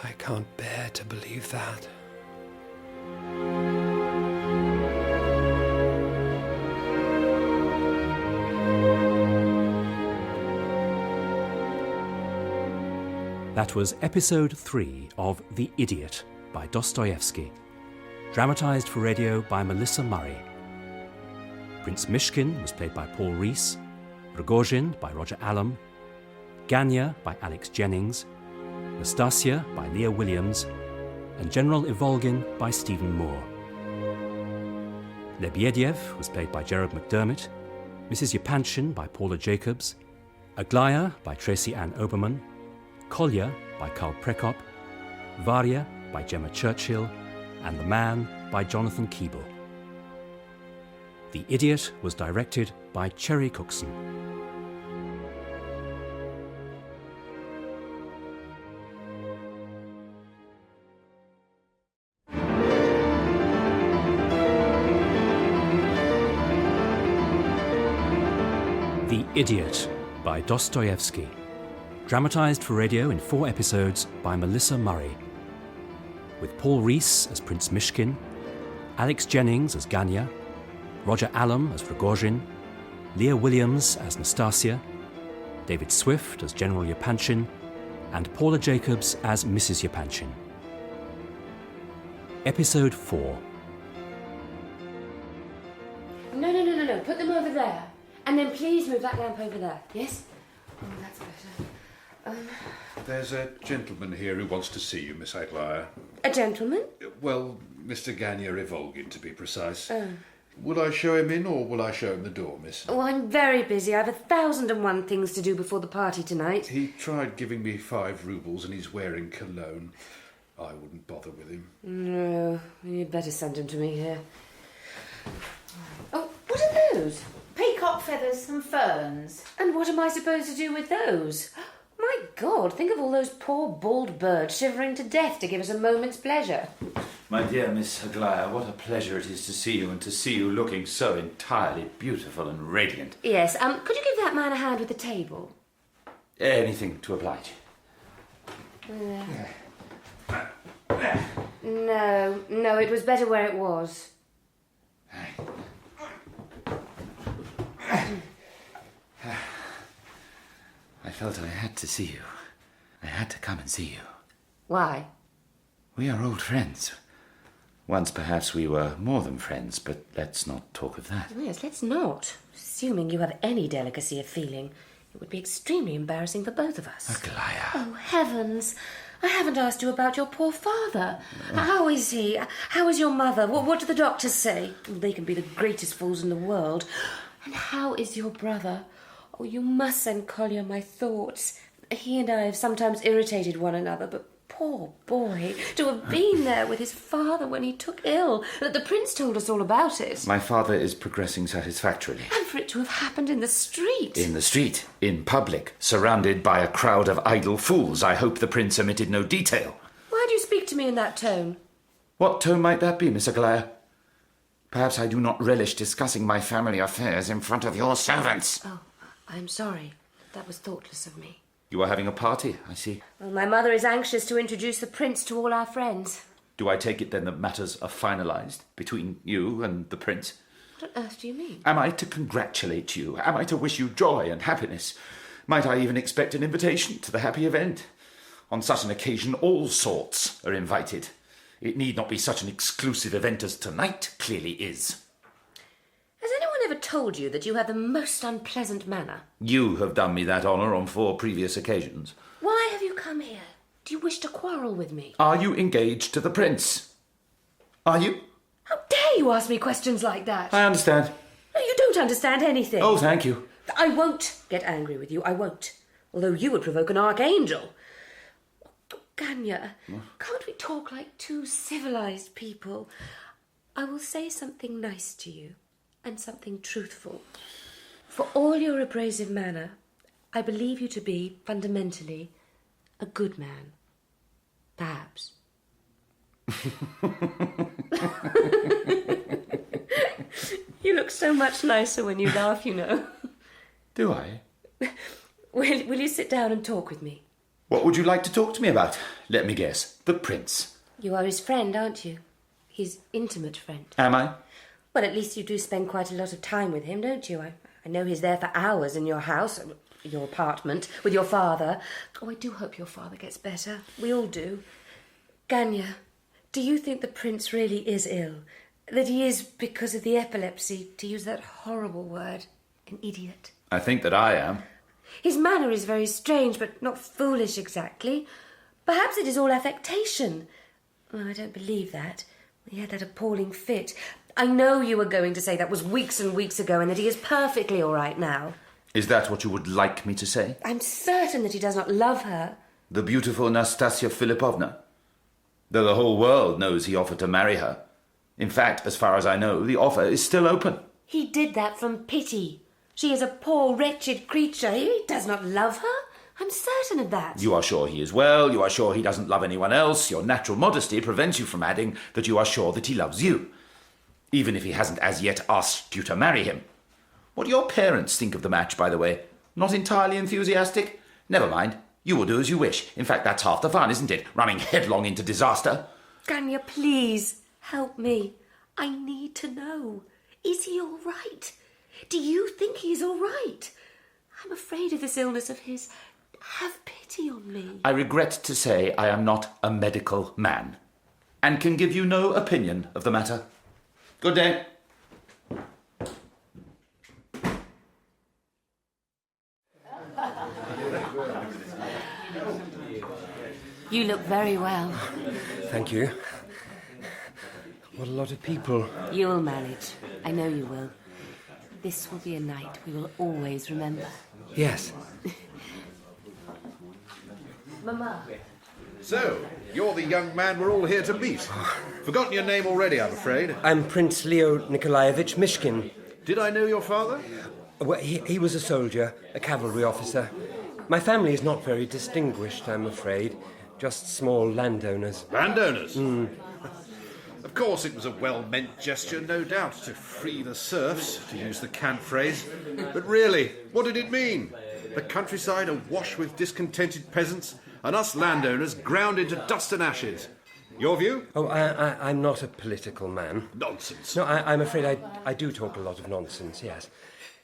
I can't bear to believe that. That was episode 3 of The Idiot by Dostoevsky, dramatised for radio by Melissa Murray. Prince Myshkin was played by Paul Rhys, Rogozhin by Roger Allam, Ganya by Alex Jennings, Nastasya by Lia Williams, and General Ivolgin by Stephen Moore. Lebedev was played by Gerard McDermott, Mrs. Yepanchin by Paula Jacobs, Aglaya by Tracy-Ann Oberman, Kolya by Karl Prekopp, Varya by Jemma Churchill, and The Man by Jonathan Keeble. The Idiot was directed by Cherry Cookson. The Idiot by Dostoevsky, dramatised for radio in 4 episodes by Melissa Murray, with Paul Rhys as Prince Myshkin, Alex Jennings as Ganya, Roger Allam as Rogozhin, Lia Williams as Nastasia, David Swift as General Yepanchin, and Paula Jacobs as Mrs. Yepanchin. Episode 4. No. Put them over there. And then please move that lamp over there. Yes? Oh, that's better. There's a gentleman here who wants to see you, Miss Aglaya. A gentleman? Well, Mr. Ganya Ivolgin, to be precise. Oh. Will I show him in, or will I show him the door, miss? Oh, I'm very busy. I've 1,001 things to do before the party tonight. He tried giving me 5 roubles and he's wearing cologne. I wouldn't bother with him. No, you'd better send him to me here. Oh, what are those? Peacock feathers and ferns. And what am I supposed to do with those? My God, think of all those poor bald birds shivering to death to give us a moment's pleasure. My dear Miss Aglaya, what a pleasure it is to see you, and to see you looking so entirely beautiful and radiant. Yes, could you give that man a hand with the table? Anything to oblige. No, it was better where it was. I felt I had to see you. I had to come and see you. Why? We are old friends. Once perhaps we were more than friends, but let's not talk of that. Yes, let's not. Assuming you have any delicacy of feeling, it would be extremely embarrassing for both of us. Aglaya. Oh, heavens. I haven't asked you about your poor father. How is he? How is your mother? What do the doctors say? They can be the greatest fools in the world. And how is your brother? Oh, you must send Kolya my thoughts. He and I have sometimes irritated one another, but poor boy, to have been there with his father when he took ill. The prince told us all about it. My father is progressing satisfactorily. And for it to have happened in the street. In the street, in public, surrounded by a crowd of idle fools. I hope the prince omitted no detail. Why do you speak to me in that tone? What tone might that be, Miss Aglaya? Perhaps I do not relish discussing my family affairs in front of your servants. Oh, I'm sorry. That was thoughtless of me. You are having a party, I see. Well, my mother is anxious to introduce the prince to all our friends. Do I take it then that matters are finalised between you and the prince? What on earth do you mean? Am I to congratulate you? Am I to wish you joy and happiness? Might I even expect an invitation to the happy event? On such an occasion, all sorts are invited. It need not be such an exclusive event as tonight clearly is. Has anyone ever told you that you have the most unpleasant manner? You have done me that honour on 4 previous occasions. Why have you come here? Do you wish to quarrel with me? Are you engaged to the prince? Are you? How dare you ask me questions like that? I understand. No, you don't understand anything. Oh, thank you. I won't get angry with you. I won't. Although you would provoke an archangel. Ganya, can't we talk like 2 civilised people? I will say something nice to you. And something truthful. For all your abrasive manner, I believe you to be, fundamentally, a good man. Perhaps. You look so much nicer when you laugh, you know. Do I? Will you sit down and talk with me? What would you like to talk to me about? Let me guess. The prince. You are his friend, aren't you? His intimate friend. Am I? Well, at least you do spend quite a lot of time with him, don't you? I know he's there for hours in your house. your apartment with your father. Oh, I do hope your father gets better. We all do. Ganya, do you think the prince really is ill? That he is, because of the epilepsy, to use that horrible word, an idiot? I think that I am. His manner is very strange, but not foolish exactly. Perhaps it is all affectation. Well, I don't believe that. He had that appalling fit. I know you were going to say that was weeks and weeks ago and that he is perfectly all right now. Is that what you would like me to say? I'm certain that he does not love her. The beautiful Nastasya Philippovna? Though the whole world knows he offered to marry her. In fact, as far as I know, the offer is still open. He did that from pity. She is a poor, wretched creature. He does not love her. I'm certain of that. You are sure he is well, you are sure he doesn't love anyone else. Your natural modesty prevents you from adding that you are sure that he loves you. Even if he hasn't as yet asked you to marry him. What do your parents think of the match, by the way? Not entirely enthusiastic? Never mind. You will do as you wish. In fact, that's half the fun, isn't it? Running headlong into disaster. Ganya, please, help me. I need to know. Is he all right? Do you think he's all right? I'm afraid of this illness of his. Have pity on me. I regret to say I am not a medical man, and can give you no opinion of the matter. Good day. You look very well. Thank you. What a lot of people. You'll manage. I know you will. This will be a night we will always remember. Yes. Mama. So, you're the young man we're all here to meet. Forgotten your name already, I'm afraid. I'm Prince Leo Nikolaevich Mishkin. Did I know your father? Well, he was a soldier, a cavalry officer. My family is not very distinguished, I'm afraid. Just small landowners. Landowners? Of course, it was a well-meant gesture, no doubt, to free the serfs, to use the cant phrase. But really, what did it mean? The countryside awash with discontented peasants, and us landowners ground into dust and ashes. Your view? Oh, I'm not a political man. Nonsense. No, I'm afraid I do talk a lot of nonsense, yes.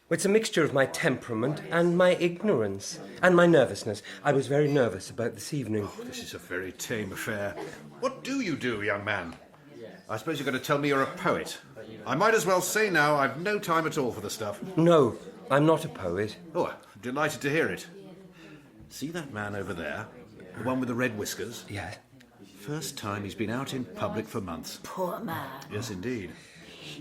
It's a mixture of my temperament and my ignorance and my nervousness. I was very nervous about this evening. Oh, this is a very tame affair. What do you do, young man? I suppose you're going to tell me you're a poet. I might as well say now I've no time at all for the stuff. No, I'm not a poet. Oh, I'm delighted to hear it. See that man over there? The one with the red whiskers? Yes. First time he's been out in public for months. Poor man. Yes, indeed.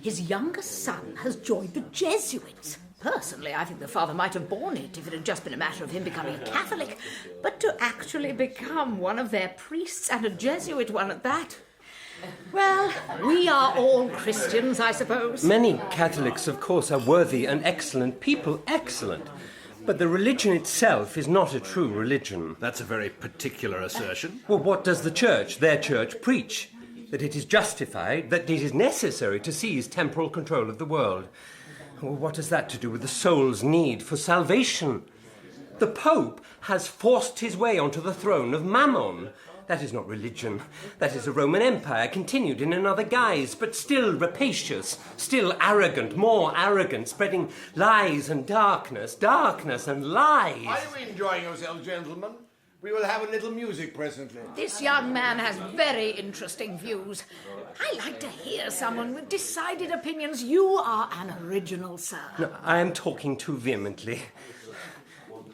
His younger son has joined the Jesuits. Personally, I think the father might have borne it if it had just been a matter of him becoming a Catholic. But to actually become one of their priests, and a Jesuit one at that... Well, we are all Christians, I suppose. Many Catholics, of course, are worthy and excellent people, excellent. But the religion itself is not a true religion. That's a very particular assertion. Well, what does the church, their church, preach? That it is justified, that it is necessary to seize temporal control of the world. Well, what has that to do with the soul's need for salvation? The Pope has forced his way onto the throne of Mammon. That is not religion. That is a Roman Empire continued in another guise, but still rapacious, still arrogant, more arrogant, spreading lies and darkness and lies. Are you enjoying yourselves, gentlemen? We will have a little music presently. This young man has very interesting views. I like to hear someone with decided opinions. You are an original, sir. No, I am talking too vehemently.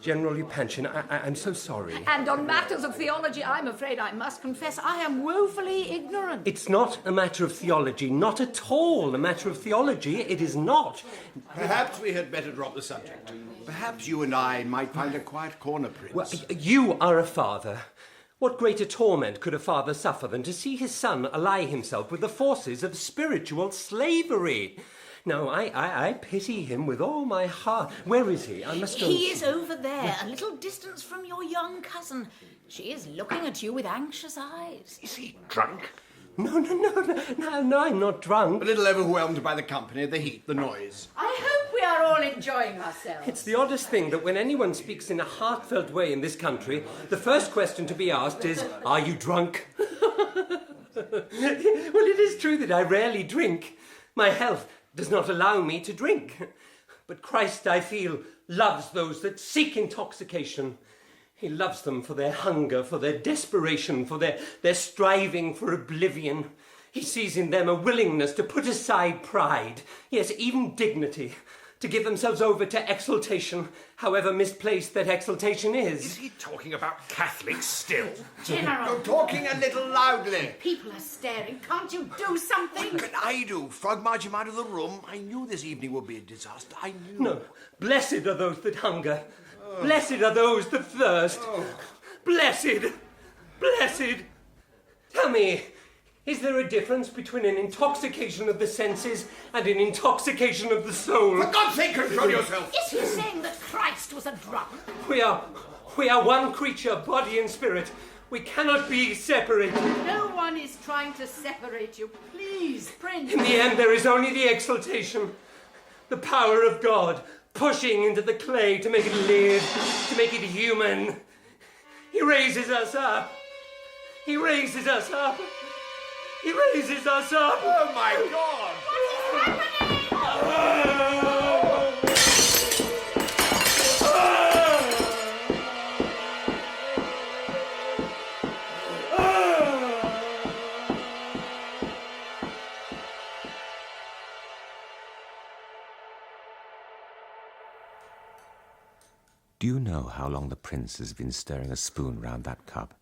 General Yepanchin, I'm so sorry. And on matters of theology, I'm afraid I must confess I am woefully ignorant. It's not a matter of theology, not at all a matter of theology. It is not. Perhaps we had better drop the subject. Perhaps you and I might find a quiet corner, Prince. Well, you are a father. What greater torment could a father suffer than to see his son ally himself with the forces of spiritual slavery? No, I pity him with all my heart. Where is he? I must go. He is over there, a little distance from your young cousin. She is looking at you with anxious eyes. Is he drunk? No, I'm not drunk. A little overwhelmed by the company, the heat, the noise. I hope we are all enjoying ourselves. It's the oddest thing that when anyone speaks in a heartfelt way in this country, the first question to be asked is, are you drunk? Well, it is true that I rarely drink. My health does not allow me to drink. But Christ, I feel, loves those that seek intoxication. He loves them for their hunger, for their desperation, for their striving for oblivion. He sees in them a willingness to put aside pride, yes, even dignity, to give themselves over to exaltation, however misplaced that exaltation is. Is he talking about Catholics still? General! You're talking a little loudly. People are staring. Can't you do something? What can I do? Frog march him out of the room? I knew this evening would be a disaster. I knew. No. Blessed are those that hunger. Blessed are those that thirst. Blessed. Blessed. Tell me, is there a difference between an intoxication of the senses and an intoxication of the soul? For God's sake, control yourself! Is he saying that Christ was a drunk? We are one creature, body and spirit. We cannot be separated. No one is trying to separate you. Please, Prince. In the end, there is only the exaltation, the power of God, pushing into the clay to make it live, to make it human. He raises us up. He raises us up. He raises us up. Oh, my God! What is happening? Do you know how long the prince has been stirring a spoon round that cup?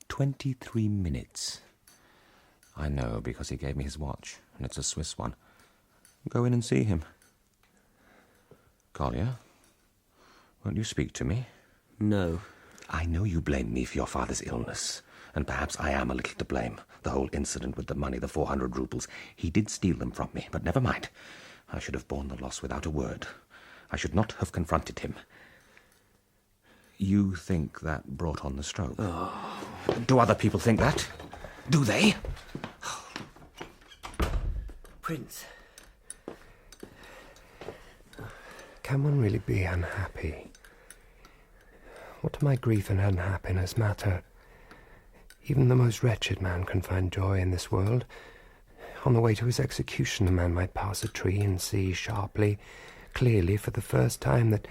23 minutes. I know, because he gave me his watch, and it's a Swiss one. Go in and see him. Kolya, won't you speak to me? No. I know you blame me for your father's illness, and perhaps I am a little to blame. The whole incident with the money, the 400 roubles. He did steal them from me, but never mind. I should have borne the loss without a word. I should not have confronted him. You think that brought on the stroke? Oh. Do other people think that? Do they? Prince. Can one really be unhappy? What do my grief and unhappiness matter? Even the most wretched man can find joy in this world. On the way to his execution, a man might pass a tree and see sharply, clearly, for the first time, that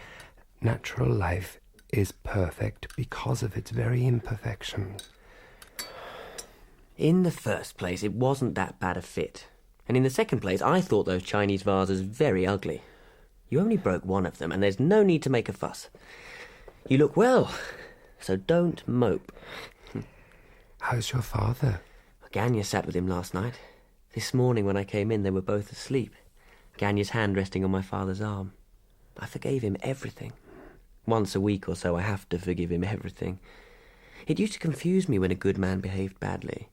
natural life is perfect because of its very imperfections. In the first place, it wasn't that bad a fit. And in the second place, I thought those Chinese vases very ugly. You only broke one of them, and there's no need to make a fuss. You look well, so don't mope. How's your father? Ganya sat with him last night. This morning when I came in, they were both asleep. Ganya's hand resting on my father's arm. I forgave him everything. Once a week or so, I have to forgive him everything. It used to confuse me when a good man behaved badly.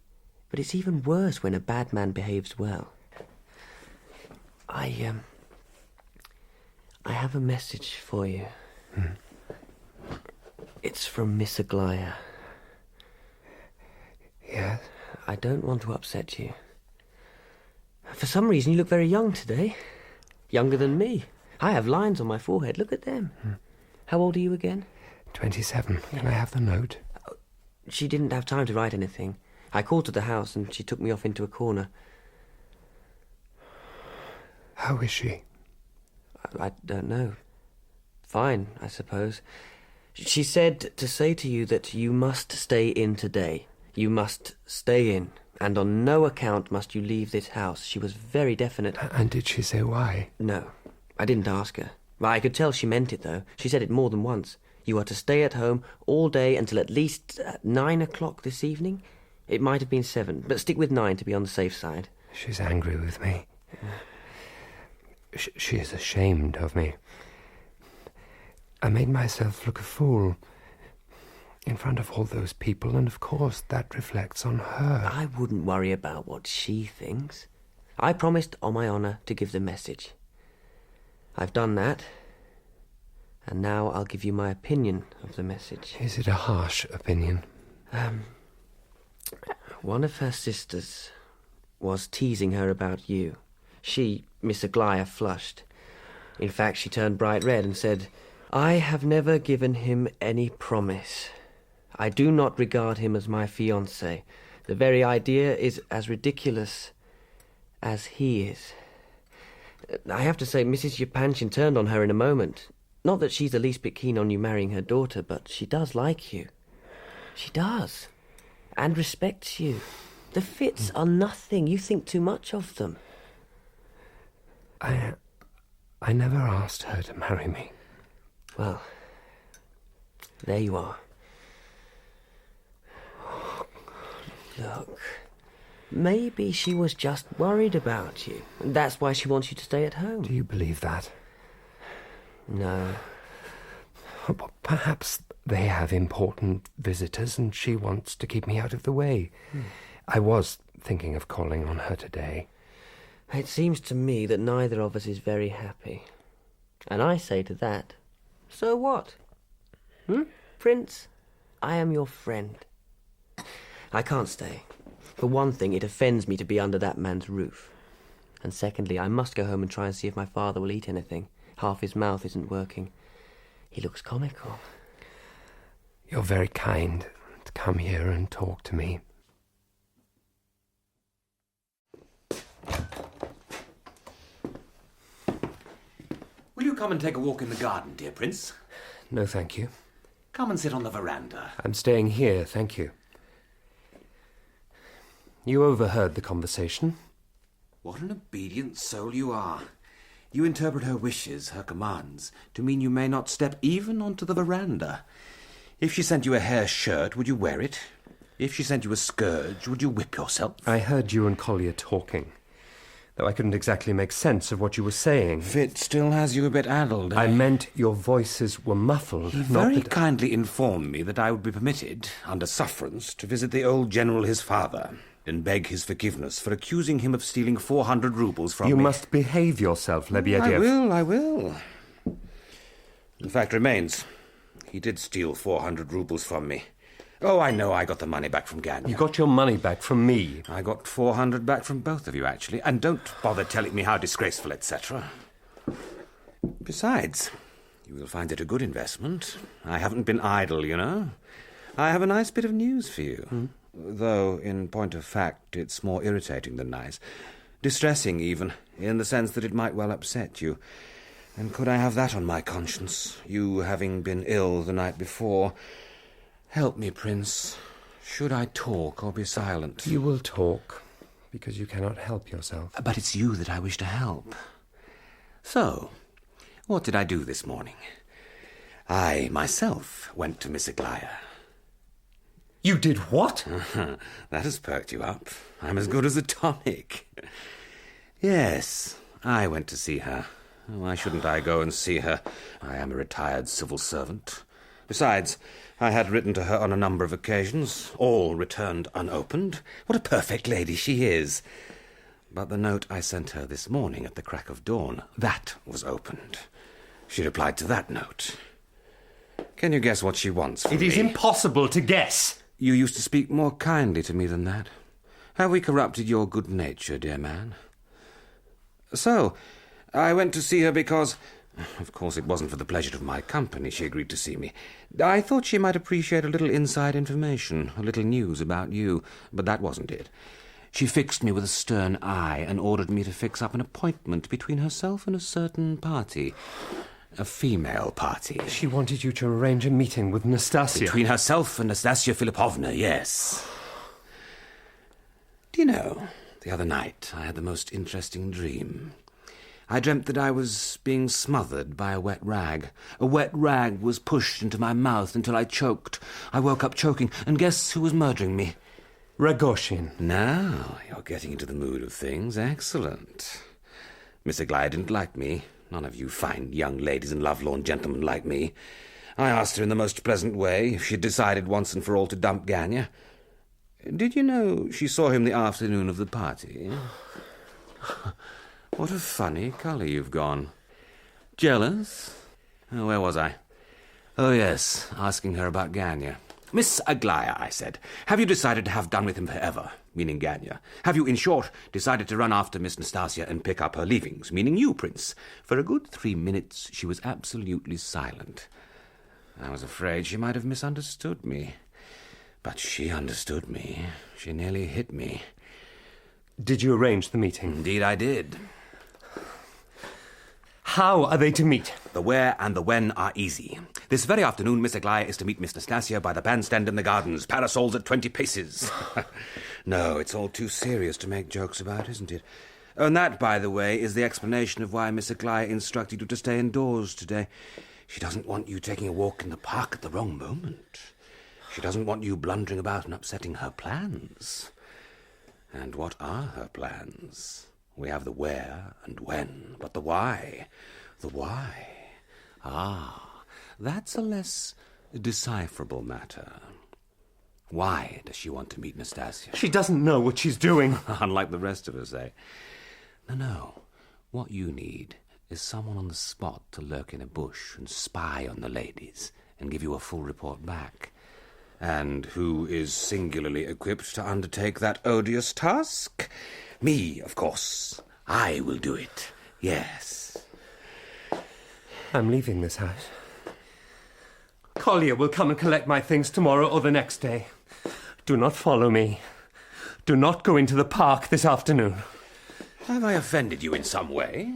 But it's even worse when a bad man behaves well. I have a message for you. It's from Miss Aglaya. Yes? I don't want to upset you. For some reason, you look very young today. Younger than me. I have lines on my forehead. Look at them. How old are you again? 27. Can I have the note? She didn't have time to write anything. I called to the house and she took me off into a corner. How is she? I don't know. Fine, I suppose. She said to say to you that you must stay in today. You must stay in, and on no account must you leave this house. She was very definite. And did she say why? No, I didn't ask her. I could tell she meant it, though. She said it more than once. You are to stay at home all day until at least 9 o'clock this evening. It might have been 7, but stick with 9 to be on the safe side. She's angry with me. She is ashamed of me. I made myself look a fool in front of all those people, and of course that reflects on her. I wouldn't worry about what she thinks. I promised on my honour to give the message. I've done that, and now I'll give you my opinion of the message. Is it a harsh opinion? One of her sisters was teasing her about you. She, Miss Aglaya, flushed. In fact, she turned bright red and said, "I have never given him any promise. I do not regard him as my fiancé. The very idea is as ridiculous as he is. I have to say, Mrs. Yepanchin turned on her in a moment. Not that she's the least bit keen on you marrying her daughter, but she does like you. She does. And respects you. The fits are nothing. You think too much of them. I never asked her to marry me. Well, there you are. Look, maybe she was just worried about you, and that's why she wants you to stay at home. Do you believe that? No. But perhaps they have important visitors and she wants to keep me out of the way. I was thinking of calling on her today. It seems to me that neither of us is very happy. And I say to that, so what? Prince, I am your friend. I can't stay. For one thing, it offends me to be under that man's roof. And secondly, I must go home and try and see if my father will eat anything. Half his mouth isn't working. He looks comical. You're very kind to come here and talk to me. Will you come and take a walk in the garden, dear Prince? No, thank you. Come and sit on the veranda. I'm staying here, thank you. You overheard the conversation. What an obedient soul you are. You interpret her wishes, her commands, to mean you may not step even onto the veranda. If she sent you a hair shirt, would you wear it? If she sent you a scourge, would you whip yourself? I heard you and Kolya talking, though I couldn't exactly make sense of what you were saying. Fit still has you a bit addled. I meant your voices were muffled. He very kindly informed me that I would be permitted, under sufferance, to visit the old general his father, and beg his forgiveness for accusing him of stealing 400 roubles from me. You must behave yourself, Lebedev. I will. The fact remains, he did steal 400 roubles from me. Oh, I know, I got the money back from Ganya. You got your money back from me. I got 400 back from both of you, actually. And don't bother telling me how disgraceful, etc. Besides, you will find it a good investment. I haven't been idle, you know. I have a nice bit of news for you. Though, in point of fact, it's more irritating than nice. Distressing, even, in the sense that it might well upset you. And could I have that on my conscience, you having been ill the night before? Help me, Prince. Should I talk or be silent? You will talk, because you cannot help yourself. But it's you that I wish to help. So, what did I do this morning? I, myself, went to Miss Aglaya. You did what? That has perked you up. I'm as good as a tonic. Yes, I went to see her. Why shouldn't I go and see her? I am a retired civil servant. Besides, I had written to her on a number of occasions, all returned unopened. What a perfect lady she is. But the note I sent her this morning at the crack of dawn, that was opened. She replied to that note. Can you guess what she wants from me? It is impossible to guess. You used to speak more kindly to me than that. Have we corrupted your good nature, dear man? So, I went to see her because... Of course, it wasn't for the pleasure of my company she agreed to see me. I thought she might appreciate a little inside information, a little news about you, but that wasn't it. She fixed me with a stern eye and ordered me to fix up an appointment between herself and a certain party. A female party. She wanted you to arrange a meeting with Nastasia. Between herself and Nastasya Philippovna, yes. Do you know, the other night I had the most interesting dream. I dreamt that I was being smothered by a wet rag. A wet rag was pushed into my mouth until I choked. I woke up choking, and guess who was murdering me? Rogozhin. Now, you're getting into the mood of things. Excellent. Miss Aglaya didn't like me. None of you fine young ladies and lovelorn gentlemen like me. I asked her in the most pleasant way if she'd decided once and for all to dump Ganya. Did you know she saw him the afternoon of the party? What a funny colour you've gone. Jealous? Oh, where was I? Oh, yes, asking her about Ganya. Miss Aglaya, I said, have you decided to have done with him forever, meaning Ganya? Have you, in short, decided to run after Miss Nastasia and pick up her leavings, meaning you, Prince? For a good 3 minutes she was absolutely silent. I was afraid she might have misunderstood me. But she understood me. She nearly hit me. Did you arrange the meeting? Indeed I did. How are they to meet? The where and the when are easy. This very afternoon, Miss Aglaya is to meet Miss Nastasya by the bandstand in the gardens, parasols at 20 paces. No, it's all too serious to make jokes about, isn't it? And that, by the way, is the explanation of why Miss Aglaya instructed you to stay indoors today. She doesn't want you taking a walk in the park at the wrong moment. She doesn't want you blundering about and upsetting her plans. And what are her plans? We have the where and when, but the why? The why? Ah, that's a less decipherable matter. Why does she want to meet Nastasia? She doesn't know what she's doing. Unlike the rest of us, eh? No. What you need is someone on the spot to lurk in a bush and spy on the ladies and give you a full report back. And who is singularly equipped to undertake that odious task? Me, of course. I will do it. Yes. I'm leaving this house. Kolya will come and collect my things tomorrow or the next day. Do not follow me. Do not go into the park this afternoon. Have I offended you in some way?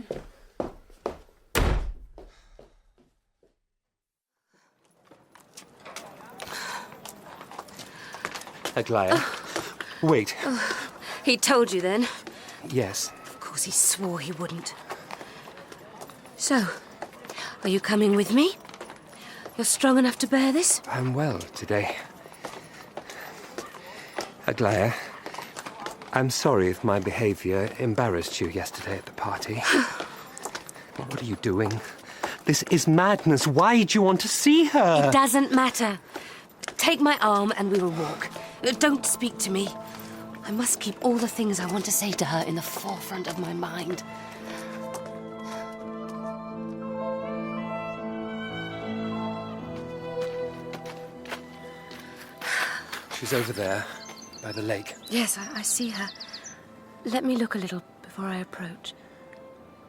Aglaya, wait. He told you then? Yes. Of course he swore he wouldn't. So, are you coming with me? You're strong enough to bear this? I'm well today. Aglaya, I'm sorry if my behaviour embarrassed you yesterday at the party. What are you doing? This is madness. Why do you want to see her? It doesn't matter. Take my arm and we will walk. Don't speak to me. I must keep all the things I want to say to her in the forefront of my mind. She's over there, by the lake. Yes, I see her. Let me look a little before I approach.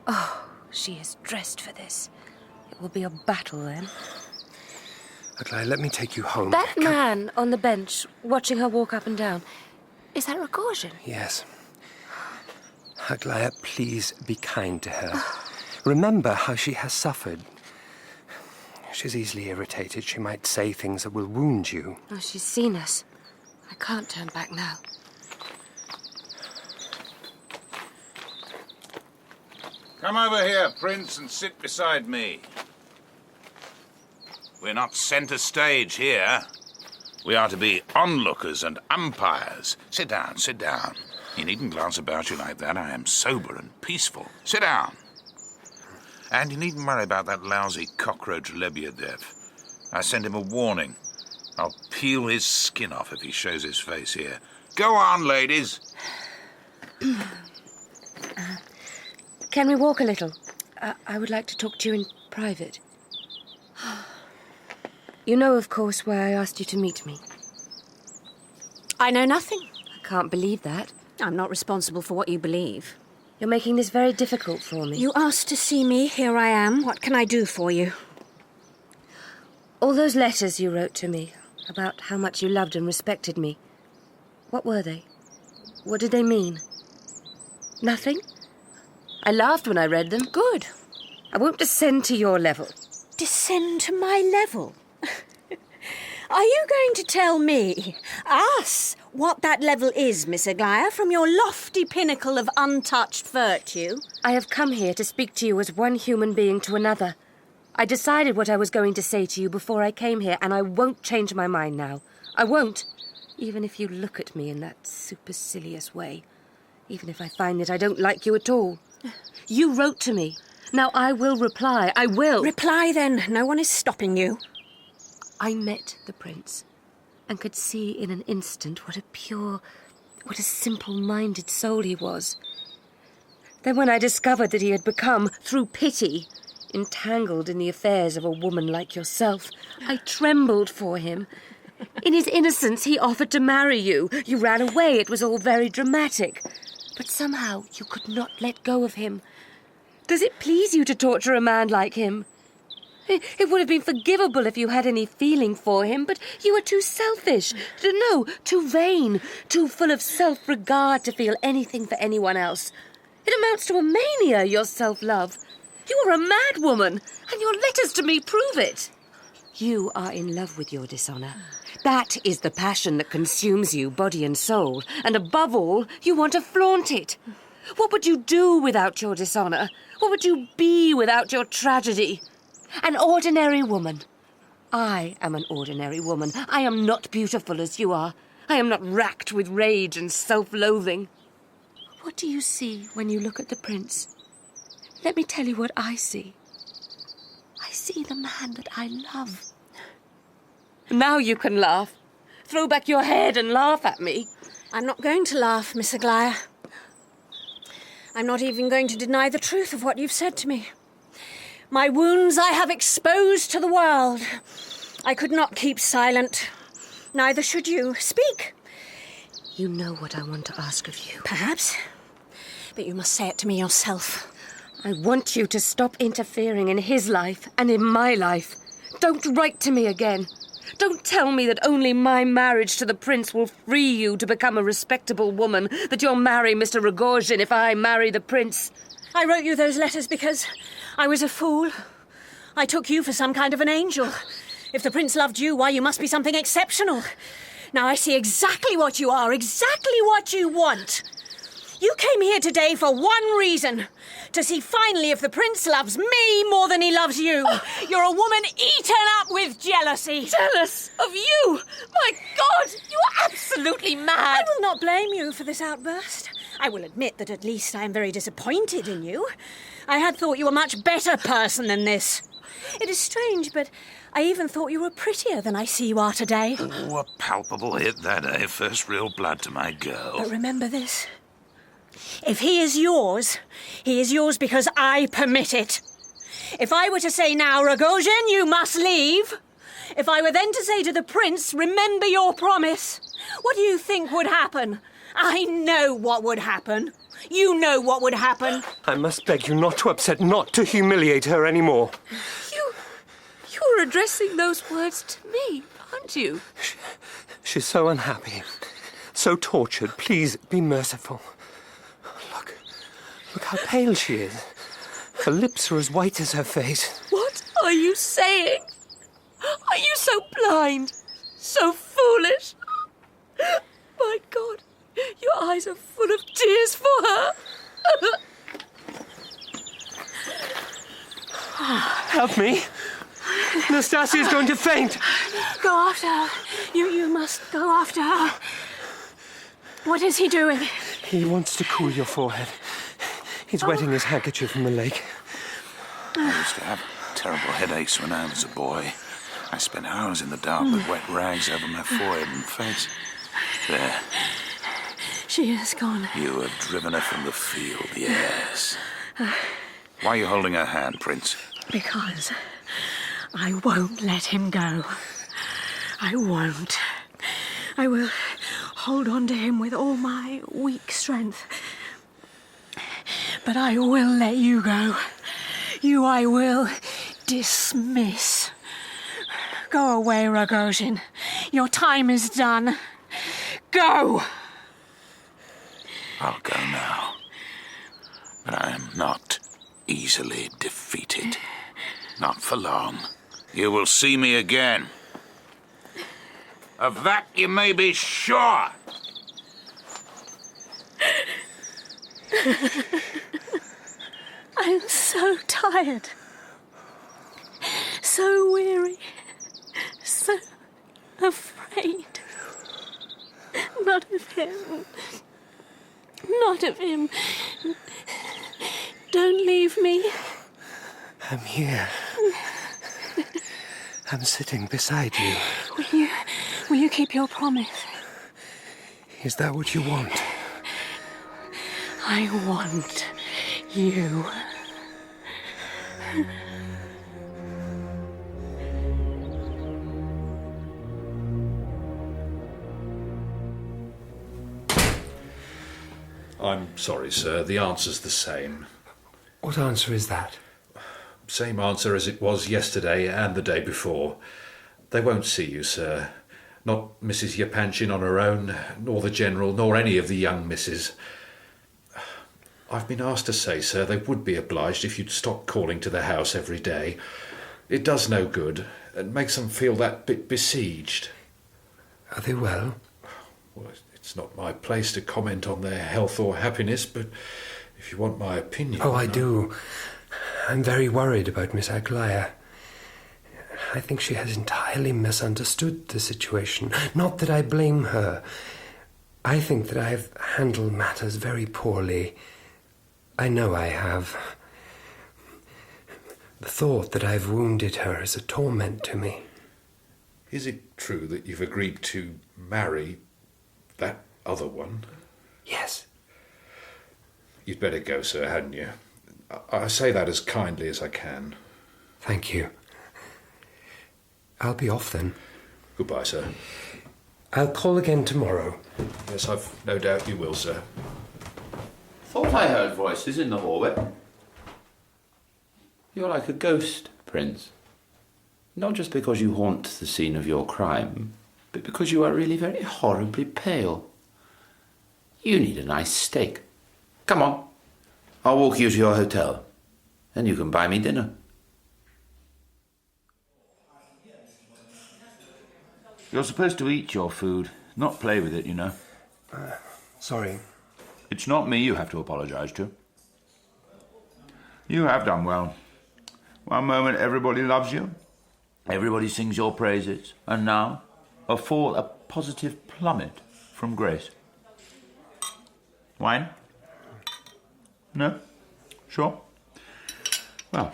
Oh, she is dressed for this. It will be a battle then. Aglaya, let me take you home. That man on the bench, watching her walk up and down, is that Rogozhin? Yes. Aglaya, please be kind to her. Remember how she has suffered. She's easily irritated. She might say things that will wound you. Oh, she's seen us. I can't turn back now. Come over here, Prince, and sit beside me. We're not centre stage here. We are to be onlookers and umpires. Sit down, sit down. You needn't glance about you like that. I am sober and peaceful. Sit down. And you needn't worry about that lousy cockroach Lebedev. I sent him a warning. I'll peel his skin off if he shows his face here. Go on, ladies. Can we walk a little? I would like to talk to you in private. You know, of course, why I asked you to meet me. I know nothing. I can't believe that. I'm not responsible for what you believe. You're making this very difficult for me. You asked to see me. Here I am. What can I do for you? All those letters you wrote to me about how much you loved and respected me. What were they? What did they mean? Nothing? I laughed when I read them. Good. I won't descend to your level. Descend to my level? Are you going to tell me, us, what that level is, Miss Aglaya, from your lofty pinnacle of untouched virtue? I have come here to speak to you as one human being to another. I decided what I was going to say to you before I came here, and I won't change my mind now. I won't. Even if you look at me in that supercilious way. Even if I find that I don't like you at all. You wrote to me. Now I will reply. I will. Reply then. No one is stopping you. I met the prince and could see in an instant what a pure, what a simple-minded soul he was. Then when I discovered that he had become, through pity, entangled in the affairs of a woman like yourself, I trembled for him. In his innocence, he offered to marry you. You ran away. It was all very dramatic. But somehow you could not let go of him. Does it please you to torture a man like him? It would have been forgivable if you had any feeling for him, but you are too selfish. No, too vain, too full of self-regard to feel anything for anyone else. It amounts to a mania, your self-love. You are a mad woman, and your letters to me prove it. You are in love with your dishonour. That is the passion that consumes you, body and soul. And above all, you want to flaunt it. What would you do without your dishonour? What would you be without your tragedy? An ordinary woman. I am an ordinary woman. I am not beautiful as you are. I am not racked with rage and self-loathing. What do you see when you look at the prince? Let me tell you what I see. I see the man that I love. Now you can laugh. Throw back your head and laugh at me. I'm not going to laugh, Miss Aglaya. I'm not even going to deny the truth of what you've said to me. My wounds I have exposed to the world. I could not keep silent. Neither should you. Speak. You know what I want to ask of you. Perhaps. But you must say it to me yourself. I want you to stop interfering in his life and in my life. Don't write to me again. Don't tell me that only my marriage to the prince will free you to become a respectable woman, that you'll marry Mr. Rogozhin if I marry the prince. I wrote you those letters because I was a fool. I took you for some kind of an angel. If the prince loved you, why, you must be something exceptional. Now I see exactly what you are, exactly what you want. You came here today for one reason. To see finally if the prince loves me more than he loves you. You're a woman eaten up with jealousy. Jealous of you? My God, you are absolutely mad. I will not blame you for this outburst. I will admit that at least I am very disappointed in you. I had thought you a much better person than this. It is strange, but I even thought you were prettier than I see you are today. Oh, a palpable hit that, eh? First real blood to my girl. But remember this. If he is yours because I permit it. If I were to say now, Rogozhin, you must leave. If I were then to say to the prince, remember your promise. What do you think would happen? I know what would happen. You know what would happen. I must beg you not to upset, not to humiliate her anymore. You're addressing those words to me, aren't you? She's so unhappy, so tortured. Please be merciful. Look how pale she is. Her lips are as white as her face. What are you saying? Are you so blind? So foolish? My God, your eyes are full of tears for her. Help me. Nastasia is going to faint. Go after her. You must go after her. What is he doing? He wants to cool your forehead. He's wetting his handkerchief from the lake. I used to have terrible headaches when I was a boy. I spent hours in the dark with wet rags over my forehead and face. There. She is gone. You have driven her from the field, yes. Why are you holding her hand, Prince? Because I won't let him go. I won't. I will hold on to him with all my weak strength. But I will let you go. You I will dismiss. Go away, Rogozhin. Your time is done. Go! I'll go now. But I am not easily defeated. Not for long. You will see me again. Of that you may be sure. I'm so tired. So weary. So afraid. Not of him. Not of him. Don't leave me. I'm here. I'm sitting beside you. Will you keep your promise? Is that what you want? I want you. I'm sorry, sir. The answer's the same. What answer is that? Same answer as it was yesterday and the day before. They won't see you, sir. Not Mrs. Yepanchin on her own, nor the General, nor any of the young misses. I've been asked to say, sir, they would be obliged if you'd stop calling to the house every day. It does no good. It makes them feel that bit besieged. Are they well? Well, it's not my place to comment on their health or happiness, but if you want my opinion... Oh, I do. I'm very worried about Miss Aglaya. I think she has entirely misunderstood the situation. Not that I blame her. I think that I have handled matters very poorly. I know I have. The thought that I've wounded her is a torment to me. Is it true that you've agreed to marry that other one? Yes. You'd better go, sir, hadn't you? I say that as kindly as I can. Thank you. I'll be off then. Goodbye, sir. I'll call again tomorrow. Yes, I've no doubt you will, sir. Thought I heard voices in the hallway. You're like a ghost, Prince. Not just because you haunt the scene of your crime, but because you are really very horribly pale. You need a nice steak. Come on. I'll walk you to your hotel, and you can buy me dinner. You're supposed to eat your food, not play with it, you know. Sorry. It's not me you have to apologise to. You have done well. One moment everybody loves you, everybody sings your praises, and now a positive plummet from grace. Wine? No? Sure? Well,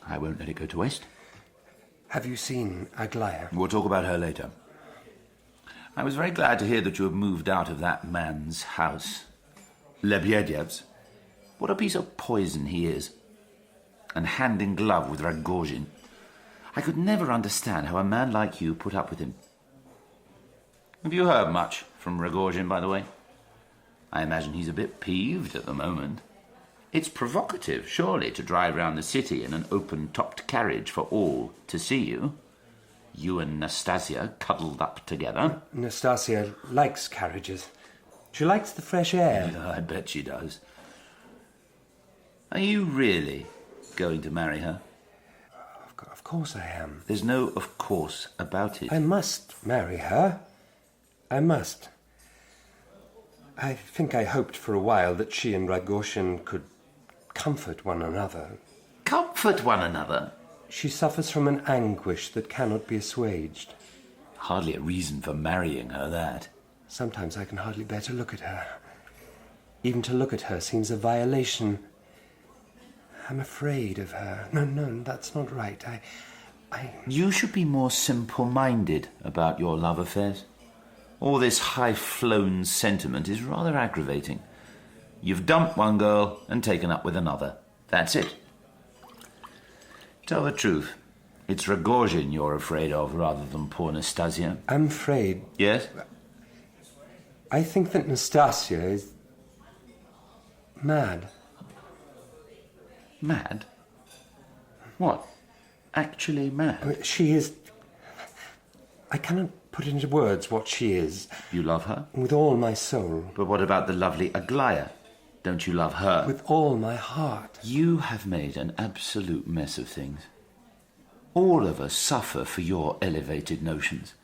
I won't let it go to waste. Have you seen Aglaya? We'll talk about her later. I was very glad to hear that you have moved out of that man's house. Lebedev's. What a piece of poison he is. And hand in glove with Rogozhin. I could never understand how a man like you put up with him. Have you heard much from Rogozhin, by the way? I imagine he's a bit peeved at the moment. It's provocative, surely, to drive round the city in an open-topped carriage for all to see you. You and Nastasia cuddled up together. Nastasia likes carriages. She likes the fresh air. Yeah, I bet she does. Are you really going to marry her? Of course I am. There's no of course about it. I must marry her. I must. I think I hoped for a while that she and Rogozhin could comfort one another. Comfort one another? She suffers from an anguish that cannot be assuaged. Hardly a reason for marrying her, that. Sometimes I can hardly bear to look at her. Even to look at her seems a violation. I'm afraid of her. No, that's not right. You should be more simple-minded about your love affairs. All this high-flown sentiment is rather aggravating. You've dumped one girl and taken up with another. That's it. Tell the truth. It's Rogozhin you're afraid of rather than poor Nastasia. I'm afraid... Yes? I think that Nastasia is... mad. Mad? What? Actually mad? She is... I cannot put into words what she is. You love her? With all my soul. But what about the lovely Aglaya? Don't you love her? With all my heart. You have made an absolute mess of things. All of us suffer for your elevated notions.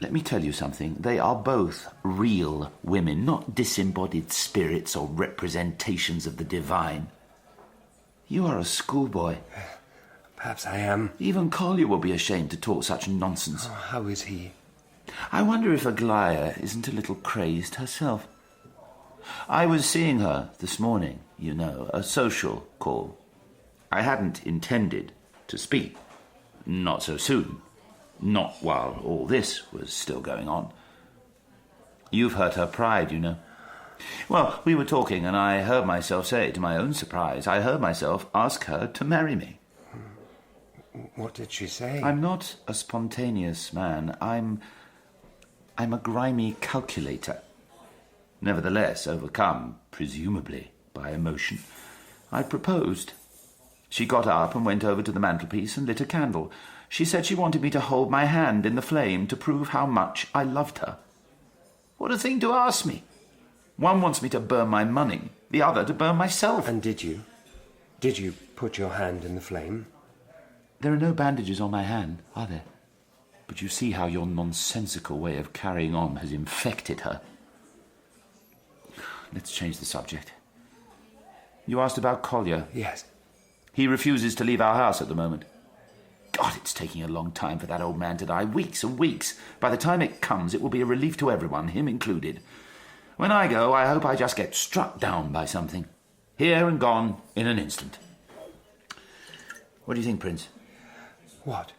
Let me tell you something. They are both real women, not disembodied spirits or representations of the divine. You are a schoolboy. Perhaps I am. Even Kolya will be ashamed to talk such nonsense. Oh, how is he? I wonder if Aglaya isn't a little crazed herself. I was seeing her this morning, you know, a social call. I hadn't intended to speak. Not so soon. Not while all this was still going on. You've hurt her pride, you know. Well, we were talking, and I heard myself say, to my own surprise, I heard myself ask her to marry me. What did she say? I'm not a spontaneous man. I'm a grimy calculator. Nevertheless, overcome, presumably, by emotion, I proposed. She got up and went over to the mantelpiece and lit a candle. She said she wanted me to hold my hand in the flame to prove how much I loved her. What a thing to ask me! One wants me to burn my money, the other to burn myself. And did you? Did you put your hand in the flame? There are no bandages on my hand, are there? But you see how your nonsensical way of carrying on has infected her. Let's change the subject. You asked about Kolya. Yes. He refuses to leave our house at the moment. God, it's taking a long time for that old man to die. Weeks and weeks. By the time it comes, it will be a relief to everyone, him included. When I go, I hope I just get struck down by something. Here and gone in an instant. What do you think, Prince? What?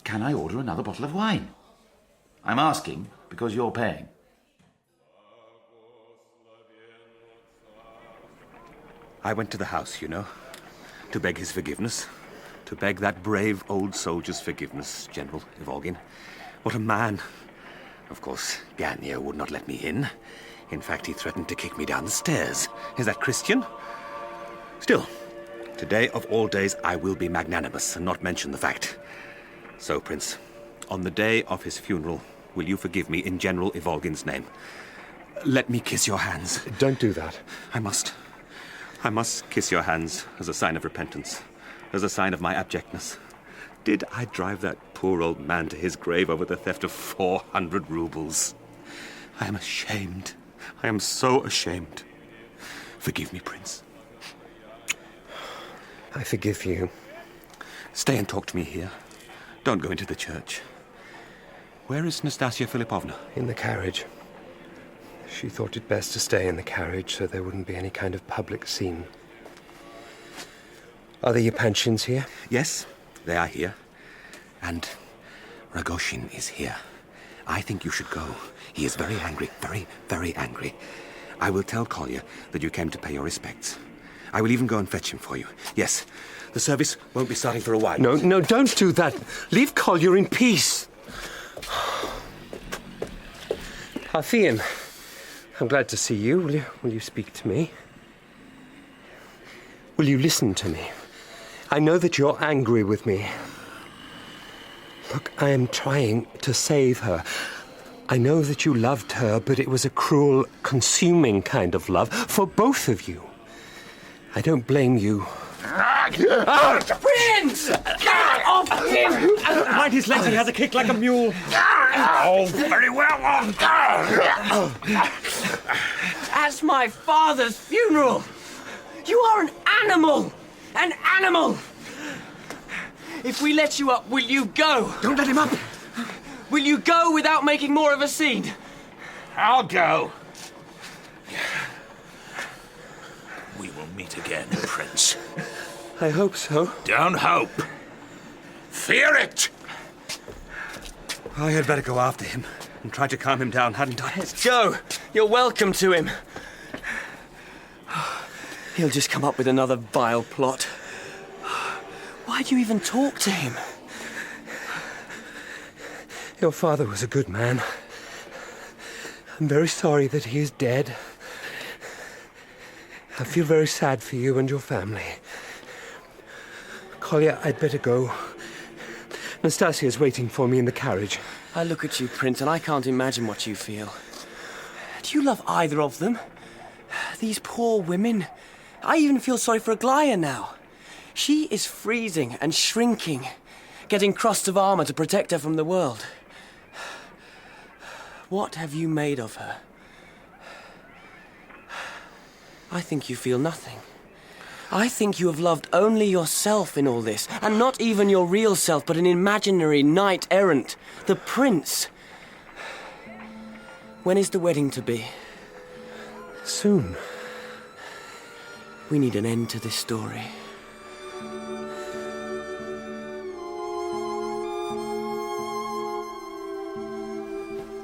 Can I order another bottle of wine? I'm asking because you're paying. I went to the house, you know, to beg his forgiveness. To beg that brave old soldier's forgiveness, General Ivolgin. What a man. Of course, Ganya would not let me in. In fact, he threatened to kick me down the stairs. Is that Christian? Still, today of all days, I will be magnanimous and not mention the fact. So, Prince, on the day of his funeral, will you forgive me in General Ivolgin's name? Let me kiss your hands. Don't do that. I must. I must kiss your hands as a sign of repentance, as a sign of my abjectness. Did I drive that poor old man to his grave over the theft of 400 rubles? I am ashamed. I am so ashamed. Forgive me, Prince. I forgive you. Stay and talk to me here. Don't go into the church. Where is Nastasya Philippovna? In the carriage. She thought it best to stay in the carriage so there wouldn't be any kind of public scene. Are the Epanchins here? Yes, they are here. And Rogozhin is here. I think you should go. He is very angry, very, very angry. I will tell Kolya that you came to pay your respects. I will even go and fetch him for you. Yes, the service won't be starting for a while. No, don't do that. Leave Kolya in peace. Afian, I'm glad to see you. Will you speak to me? Will you listen to me? I know that you're angry with me. Look, I am trying to save her. I know that you loved her, but it was a cruel, consuming kind of love for both of you. I don't blame you. Prince! Get off him! Mind his legs, he has a kick like a mule. Oh, very well. At my father's funeral! You are an animal! An animal! If we let you up, will you go? Don't let him up! Will you go without making more of a scene? I'll go. We will meet again, Prince. I hope so. Don't hope. Fear it! I had better go after him and try to calm him down, hadn't I? Let's go. You're welcome to him. He'll just come up with another vile plot. Why do you even talk to him? Your father was a good man. I'm very sorry that he is dead. I feel very sad for you and your family. Kolya, I'd better go. Nastasia is waiting for me in the carriage. I look at you, Prince, and I can't imagine what you feel. Do you love either of them? These poor women. I even feel sorry for Aglaya now. She is freezing and shrinking, getting crust of armor to protect her from the world. What have you made of her? I think you feel nothing. I think you have loved only yourself in all this, and not even your real self, but an imaginary knight-errant, the prince. When is the wedding to be? Soon. We need an end to this story.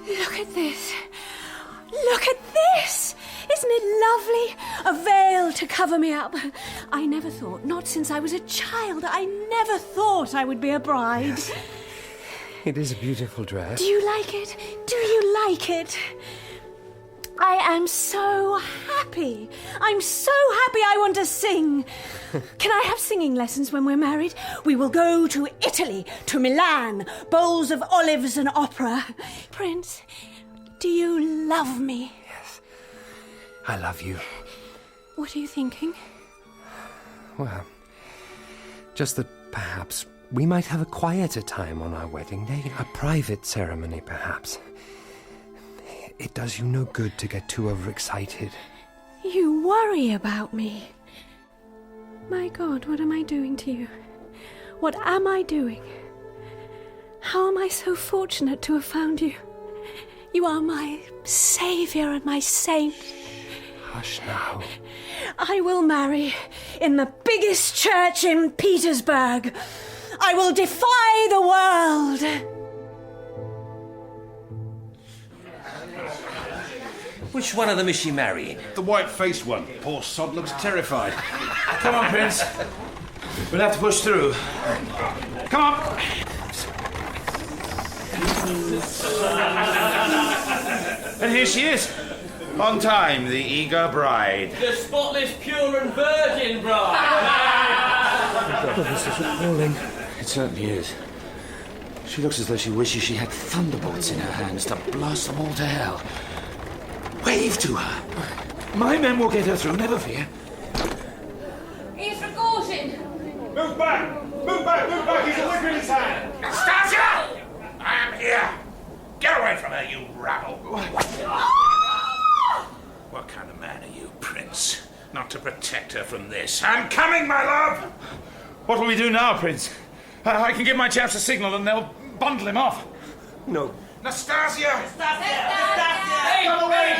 Look at this. Look at this. Isn't it lovely? A veil to cover me up. I never thought, not since I was a child, I never thought I would be a bride. Yes. It is a beautiful dress. Do you like it? Do you like it? I am so happy. I'm so happy I want to sing. Can I have singing lessons when we're married? We will go to Italy, to Milan, bowls of olives and opera. Prince, do you love me? I love you. What are you thinking? Well, just that perhaps we might have a quieter time on our wedding day, a private ceremony, perhaps. It does you no good to get too overexcited. You worry about me. My God, what am I doing to you? What am I doing? How am I so fortunate to have found you? You are my saviour and my saint. Hush now. I will marry in the biggest church in Petersburg. I will defy the world. Which one of them is she marrying? The white-faced one. Poor sod looks terrified. Come on, Prince. We'll have to push through. Come on. And here she is. On time, the eager bride. The spotless, pure and virgin bride. Oh, this is appalling. It certainly is. She looks as though she wishes she had thunderbolts in her hands to blast them all to hell. Wave to her. My men will get her through, never fear. Here's Rogozhin. Move back! Move back! Move back! He's a whip in his hand! Nastasia! I am here! Get away from her, you rabble! What kind of man are you, Prince? Not to protect her from this. I'm coming, my love! What will we do now, Prince? I can give my chaps a signal and they'll bundle him off. No. Nastasia! Hey, come away!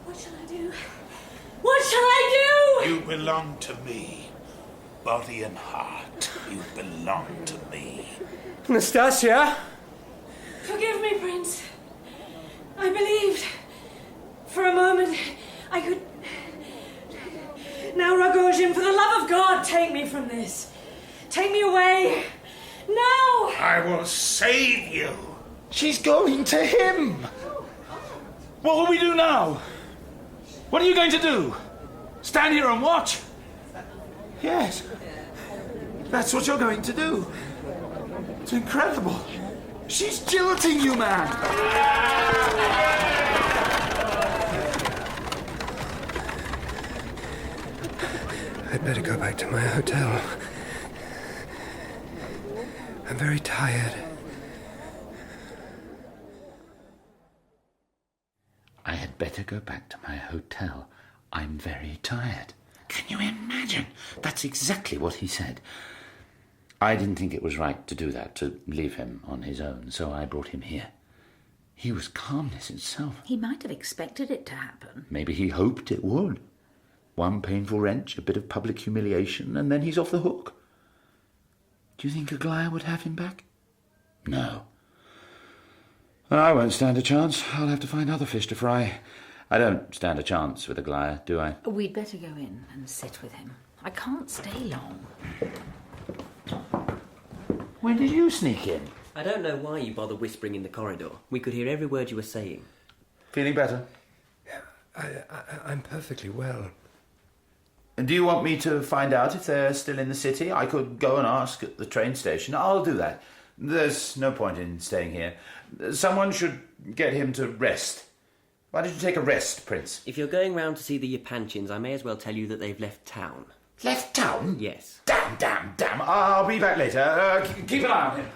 What shall I do? What shall I do? You belong to me. Body and heart. You belong to me. Nastasya! Forgive me, Prince. I believed. For a moment, I could... Now, Rogozhin, for the love of God, take me from this. Take me away. No! I will save you. She's going to him. What will we do now? What are you going to do? Stand here and watch? Yes. That's what you're going to do. It's incredible. She's jilting you, man. I'd better go back to my hotel. I'm very tired. I had better go back to my hotel. I'm very tired. Can you imagine? That's exactly what he said. I didn't think it was right to do that, to leave him on his own, so I brought him here. He was calmness itself. He might have expected it to happen. Maybe he hoped it would. One painful wrench, a bit of public humiliation, and then he's off the hook. Do you think Aglaya would have him back? No. I won't stand a chance. I'll have to find other fish to fry. I don't stand a chance with Aglaya, do I? We'd better go in and sit with him. I can't stay long. When did you sneak in? I don't know why you bother whispering in the corridor. We could hear every word you were saying. Feeling better? I'm perfectly well. And do you want me to find out if they're still in the city? I could go and ask at the train station. I'll do that. There's no point in staying here. Someone should get him to rest. Why don't you take a rest, Prince? If you're going round to see the Yepanchins, I may as well tell you that they've left town. Left town? Yes. Damn. I'll be back later. Keep an eye on him.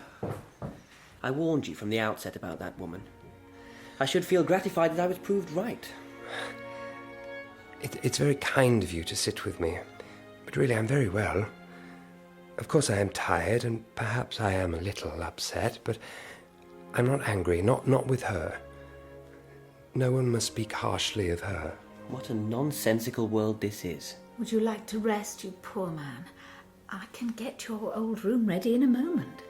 I warned you from the outset about that woman. I should feel gratified that I was proved right. It's very kind of you to sit with me, but really I'm very well. Of course I am tired, and perhaps I am a little upset, but I'm not angry, not with her. No one must speak harshly of her. What a nonsensical world this is. Would you like to rest, you poor man? I can get your old room ready in a moment.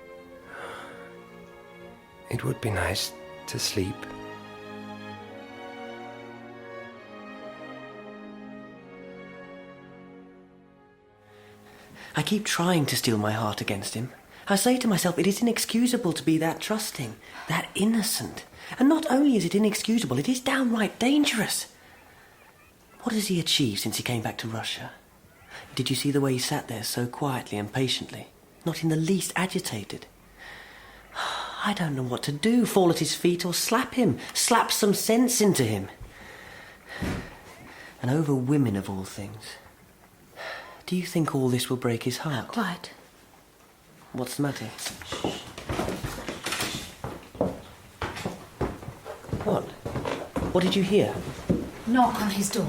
It would be nice to sleep. I keep trying to steel my heart against him. I say to myself, it is inexcusable to be that trusting, that innocent. And not only is it inexcusable, it is downright dangerous. What has he achieved since he came back to Russia? Did you see the way he sat there so quietly and patiently, not in the least agitated? I don't know what to do, fall at his feet or slap him, slap some sense into him. And over women of all things. Do you think all this will break his heart? Quiet. What's the matter? What? What did you hear? Knock on his door.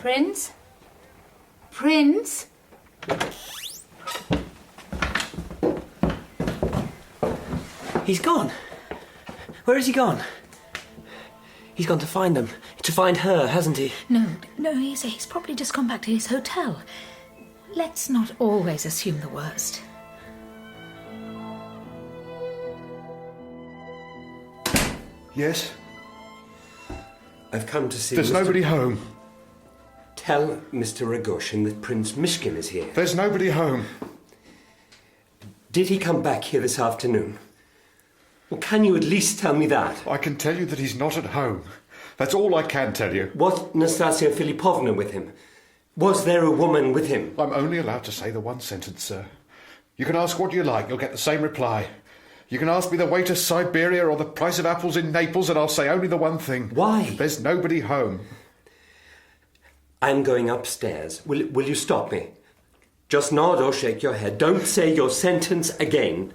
Prince? Prince? He's gone. Where has he gone? He's gone to find them. To find her, hasn't he? No, he's probably just gone back to his hotel. Let's not always assume the worst. Yes? I've come to see There's nobody home. Tell Mr. Rogozhin that Prince Myshkin is here. There's nobody home. Did he come back here this afternoon? Well, can you at least tell me that? I can tell you that he's not at home. That's all I can tell you. Was Nastasya Filipovna with him? Was there a woman with him? I'm only allowed to say the one sentence, sir. You can ask what you like, you'll get the same reply. You can ask me the way to Siberia or the price of apples in Naples, and I'll say only the one thing. Why? There's nobody home. I'm going upstairs. Will you stop me? Just nod or shake your head. Don't say your sentence again.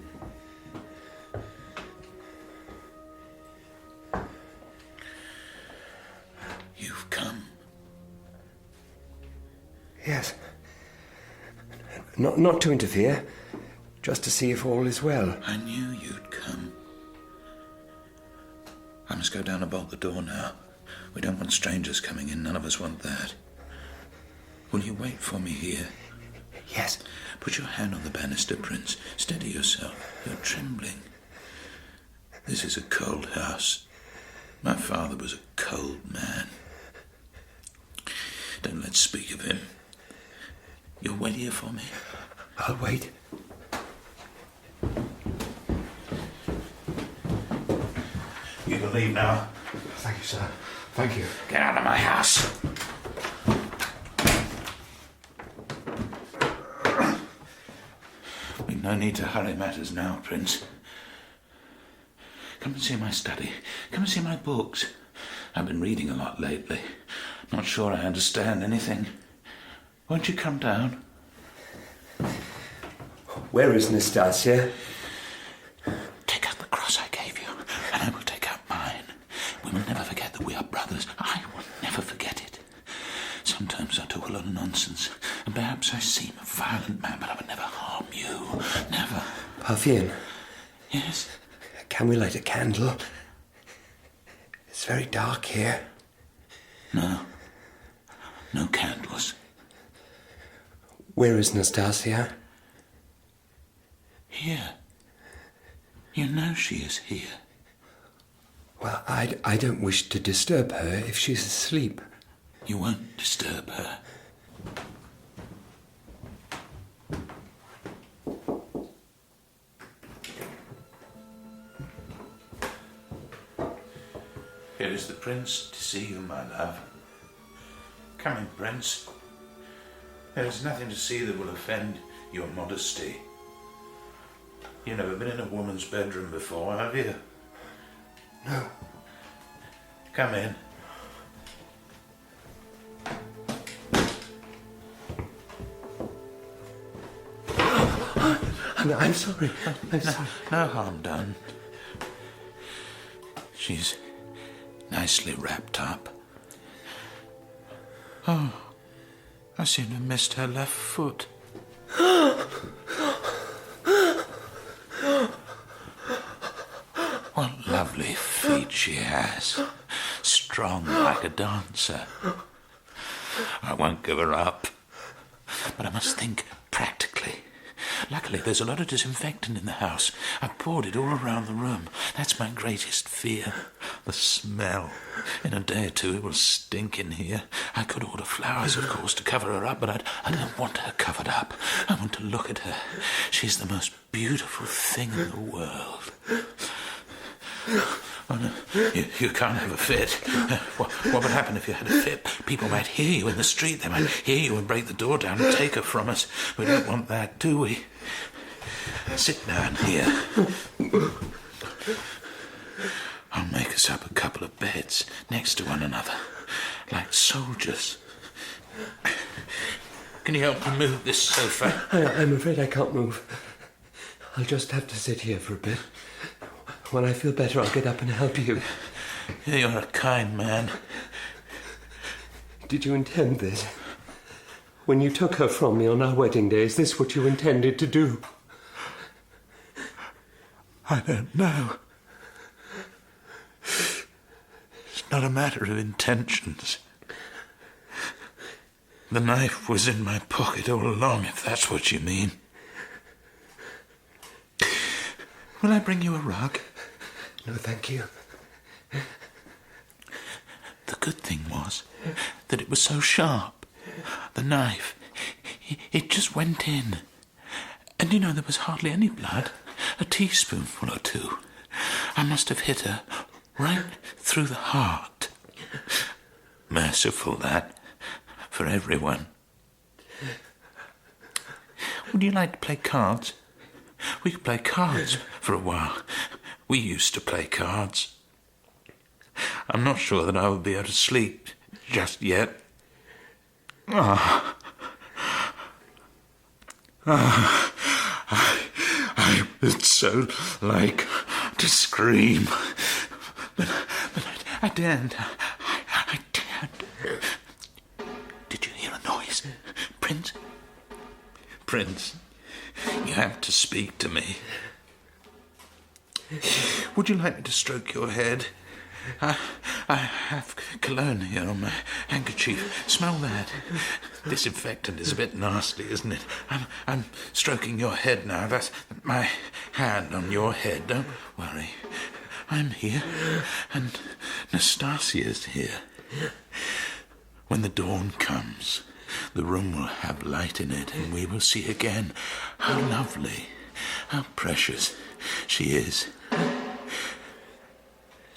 You've come. Yes. Not to interfere. Just to see if all is well. I knew you'd come. I must go down and bolt the door now. We don't want strangers coming in. None of us want that. Will you wait for me here? Yes. Put your hand on the banister, Prince. Steady yourself. You're trembling. This is a cold house. My father was a cold man. Don't let's speak of him. You'll wait here for me? I'll wait. You can leave now. Thank you, sir. Thank you. Get out of my house. We've no need to hurry matters now, Prince. Come and see my study. Come and see my books. I've been reading a lot lately. Not sure I understand anything. Won't you come down? Where is Nastasya? Take out the cross I gave you, and I will take out mine. We will never forget that we are brothers. I will never forget it. Sometimes I talk a lot of nonsense, and perhaps I seem a violent man, but I would never harm you. Never. Parfien. Yes? Can we light a candle? It's very dark here. No. No candles. Where is Nastasya? Here. You know she is here. Well, I don't wish to disturb her if she's asleep. You won't disturb her. Here is the prince to see you, my love. Come in, Prince. There is nothing to see that will offend your modesty. You've never been in a woman's bedroom before, have you? No. Come in. I'm sorry. I'm sorry. No harm done. She's nicely wrapped up. Oh, I seem to have missed her left foot. What lovely feet she has. Strong like a dancer. I won't give her up. But I must think practically. Luckily, there's a lot of disinfectant in the house. I poured it all around the room. That's my greatest fear. The smell. In a day or two, it will stink in here. I could order flowers, of course, to cover her up, but I don't want her covered up. I want to look at her. She's the most beautiful thing in the world. Oh, no, you can't have a fit. What would happen if you had a fit? People might hear you in the street. They might hear you and break the door down and take her from us. We don't want that, do we? Sit down here. I'll make us up a couple of beds next to one another, like soldiers. Can you help me move this sofa? I'm afraid I can't move. I'll just have to sit here for a bit. When I feel better, I'll get up and help you. You're a kind man. Did you intend this? When you took her from me on our wedding day, is this what you intended to do? I don't know. It's not a matter of intentions. The knife was in my pocket all along, if that's what you mean. Will I bring you a rug? No, thank you. The good thing was that it was so sharp. The knife, it just went in. And you know, there was hardly any blood. A teaspoonful or two. I must have hit her right through the heart. Merciful, that, for everyone. Would you like to play cards? We could play cards for a while. We used to play cards. I'm not sure that I will be able to sleep just yet. I would so like to scream, but I daren't. I daren't. Did you hear a noise, Prince? Prince, you have to speak to me. Would you like me to stroke your head? I have cologne here on my handkerchief. Smell that. Disinfectant is a bit nasty, isn't it? I'm stroking your head now. That's my hand on your head. Don't worry. I'm here, and Nastasia's here. When the dawn comes, the room will have light in it, and we will see again how lovely, how precious she is.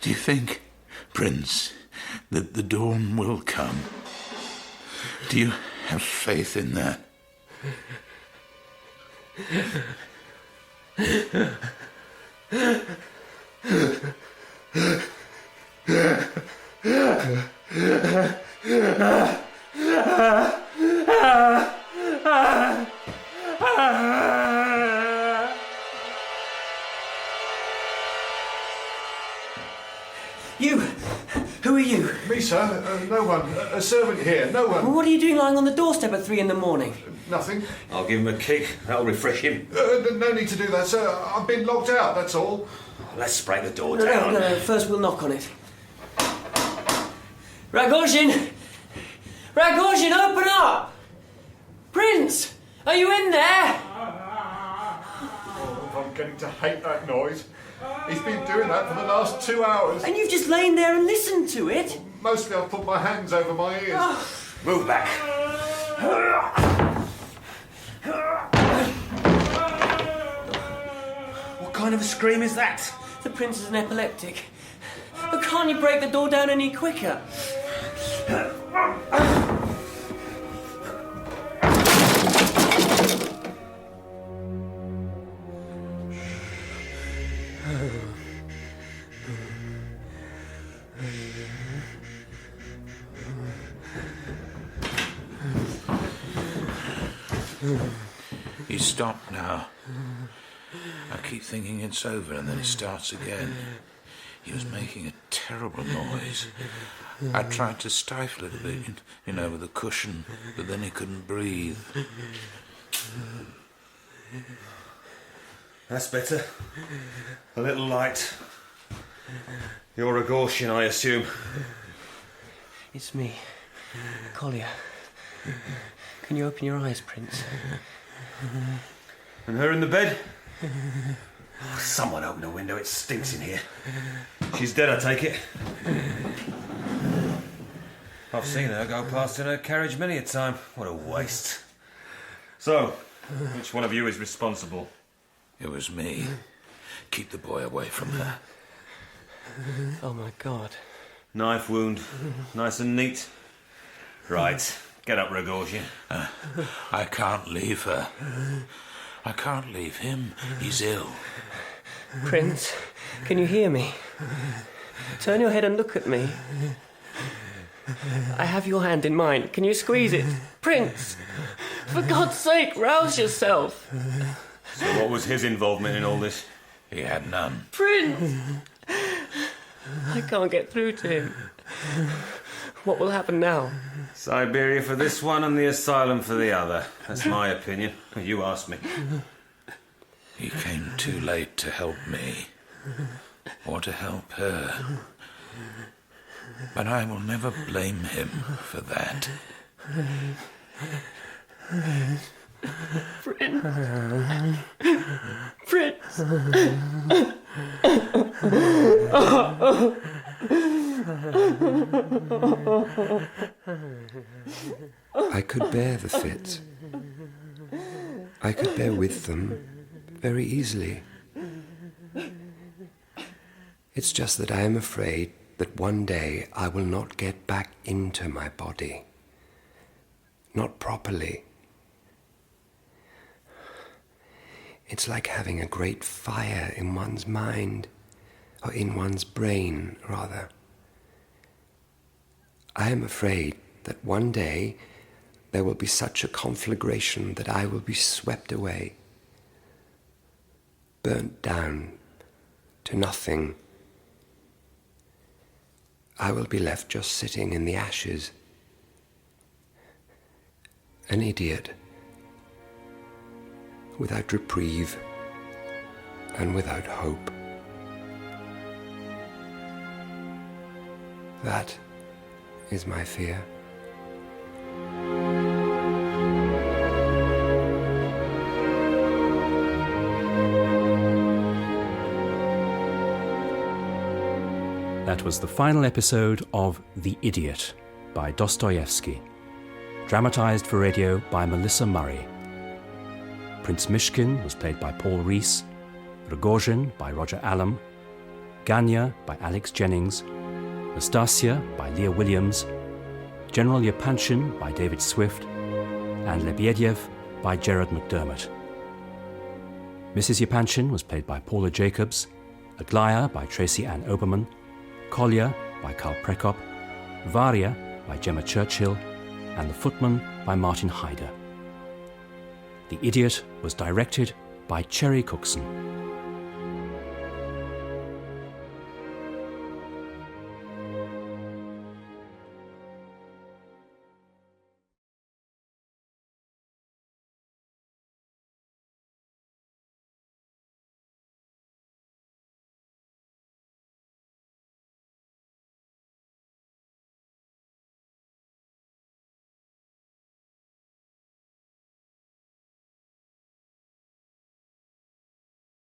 Do you think, Prince, that the dawn will come? Do you have faith in that? You! Who are you? Me, sir? No one. A servant here. No one. Well, what are you doing lying on the doorstep at 3 a.m? Nothing. I'll give him a kick. That'll refresh him. No need to do that, sir. I've been locked out, that's all. Let's break the door No, down. no. First we'll knock on it. Rogozhin! Rogozhin, open up! Prince! Are you in there? Oh, I'm getting to hate that noise. He's been doing that for the last 2 hours. And you've just lain there and listened to it? Mostly I've put my hands over my ears. Move back. What kind of a scream is that? The prince is an epileptic. But can't you break the door down any quicker? He's stopped now. I keep thinking it's over, and then he starts again. He was making a terrible noise. I tried to stifle it a bit, you know, with a cushion, but then he couldn't breathe. That's better. A little light. You're Rogozhin, I assume. It's me, Kolya. Can you open your eyes, Prince? And her in the bed? Oh, someone open the window, it stinks in here. She's dead, I take it. I've seen her go past in her carriage many a time. What a waste. So, which one of you is responsible? It was me. Keep the boy away from her. Oh, my God. Knife wound. Nice and neat. Right. Get up, Rogozhin. I can't leave her. I can't leave him. He's ill. Prince, can you hear me? Turn your head and look at me. I have your hand in mine. Can you squeeze it? Prince! For God's sake, rouse yourself! So what was his involvement in all this? He had none. Prince! I can't get through to him. What will happen now? Siberia for this one and the asylum for the other. That's my opinion. You asked me. He came too late to help me, or to help her. But I will never blame him for that. Prince! Prince! I could bear the fits. I could bear with them very easily. It's just that I am afraid that one day I will not get back into my body. Not properly. It's like having a great fire in one's mind, or in one's brain, rather. I am afraid that one day there will be such a conflagration that I will be swept away, burnt down to nothing. I will be left just sitting in the ashes, an idiot, without reprieve and without hope. That is my fear. That was the final episode of The Idiot by Dostoevsky, dramatized for radio by Melissa Murray. Prince Myshkin was played by Paul Rhys, Rogozhin by Roger Allam, Ganya by Jennings, Nastasya by Lia Williams, General Yepanchin by David Swift, and Lebedev by Gerard McDermott. Mrs. Yepanchin was played by Paula Jacobs, Aglaya by Tracy-Ann Oberman, Kolya by Karl Prekopp, Varya by Jemma Churchill, and The Footman by Martin Hyder. The Idiot was directed by Cherry Cookson.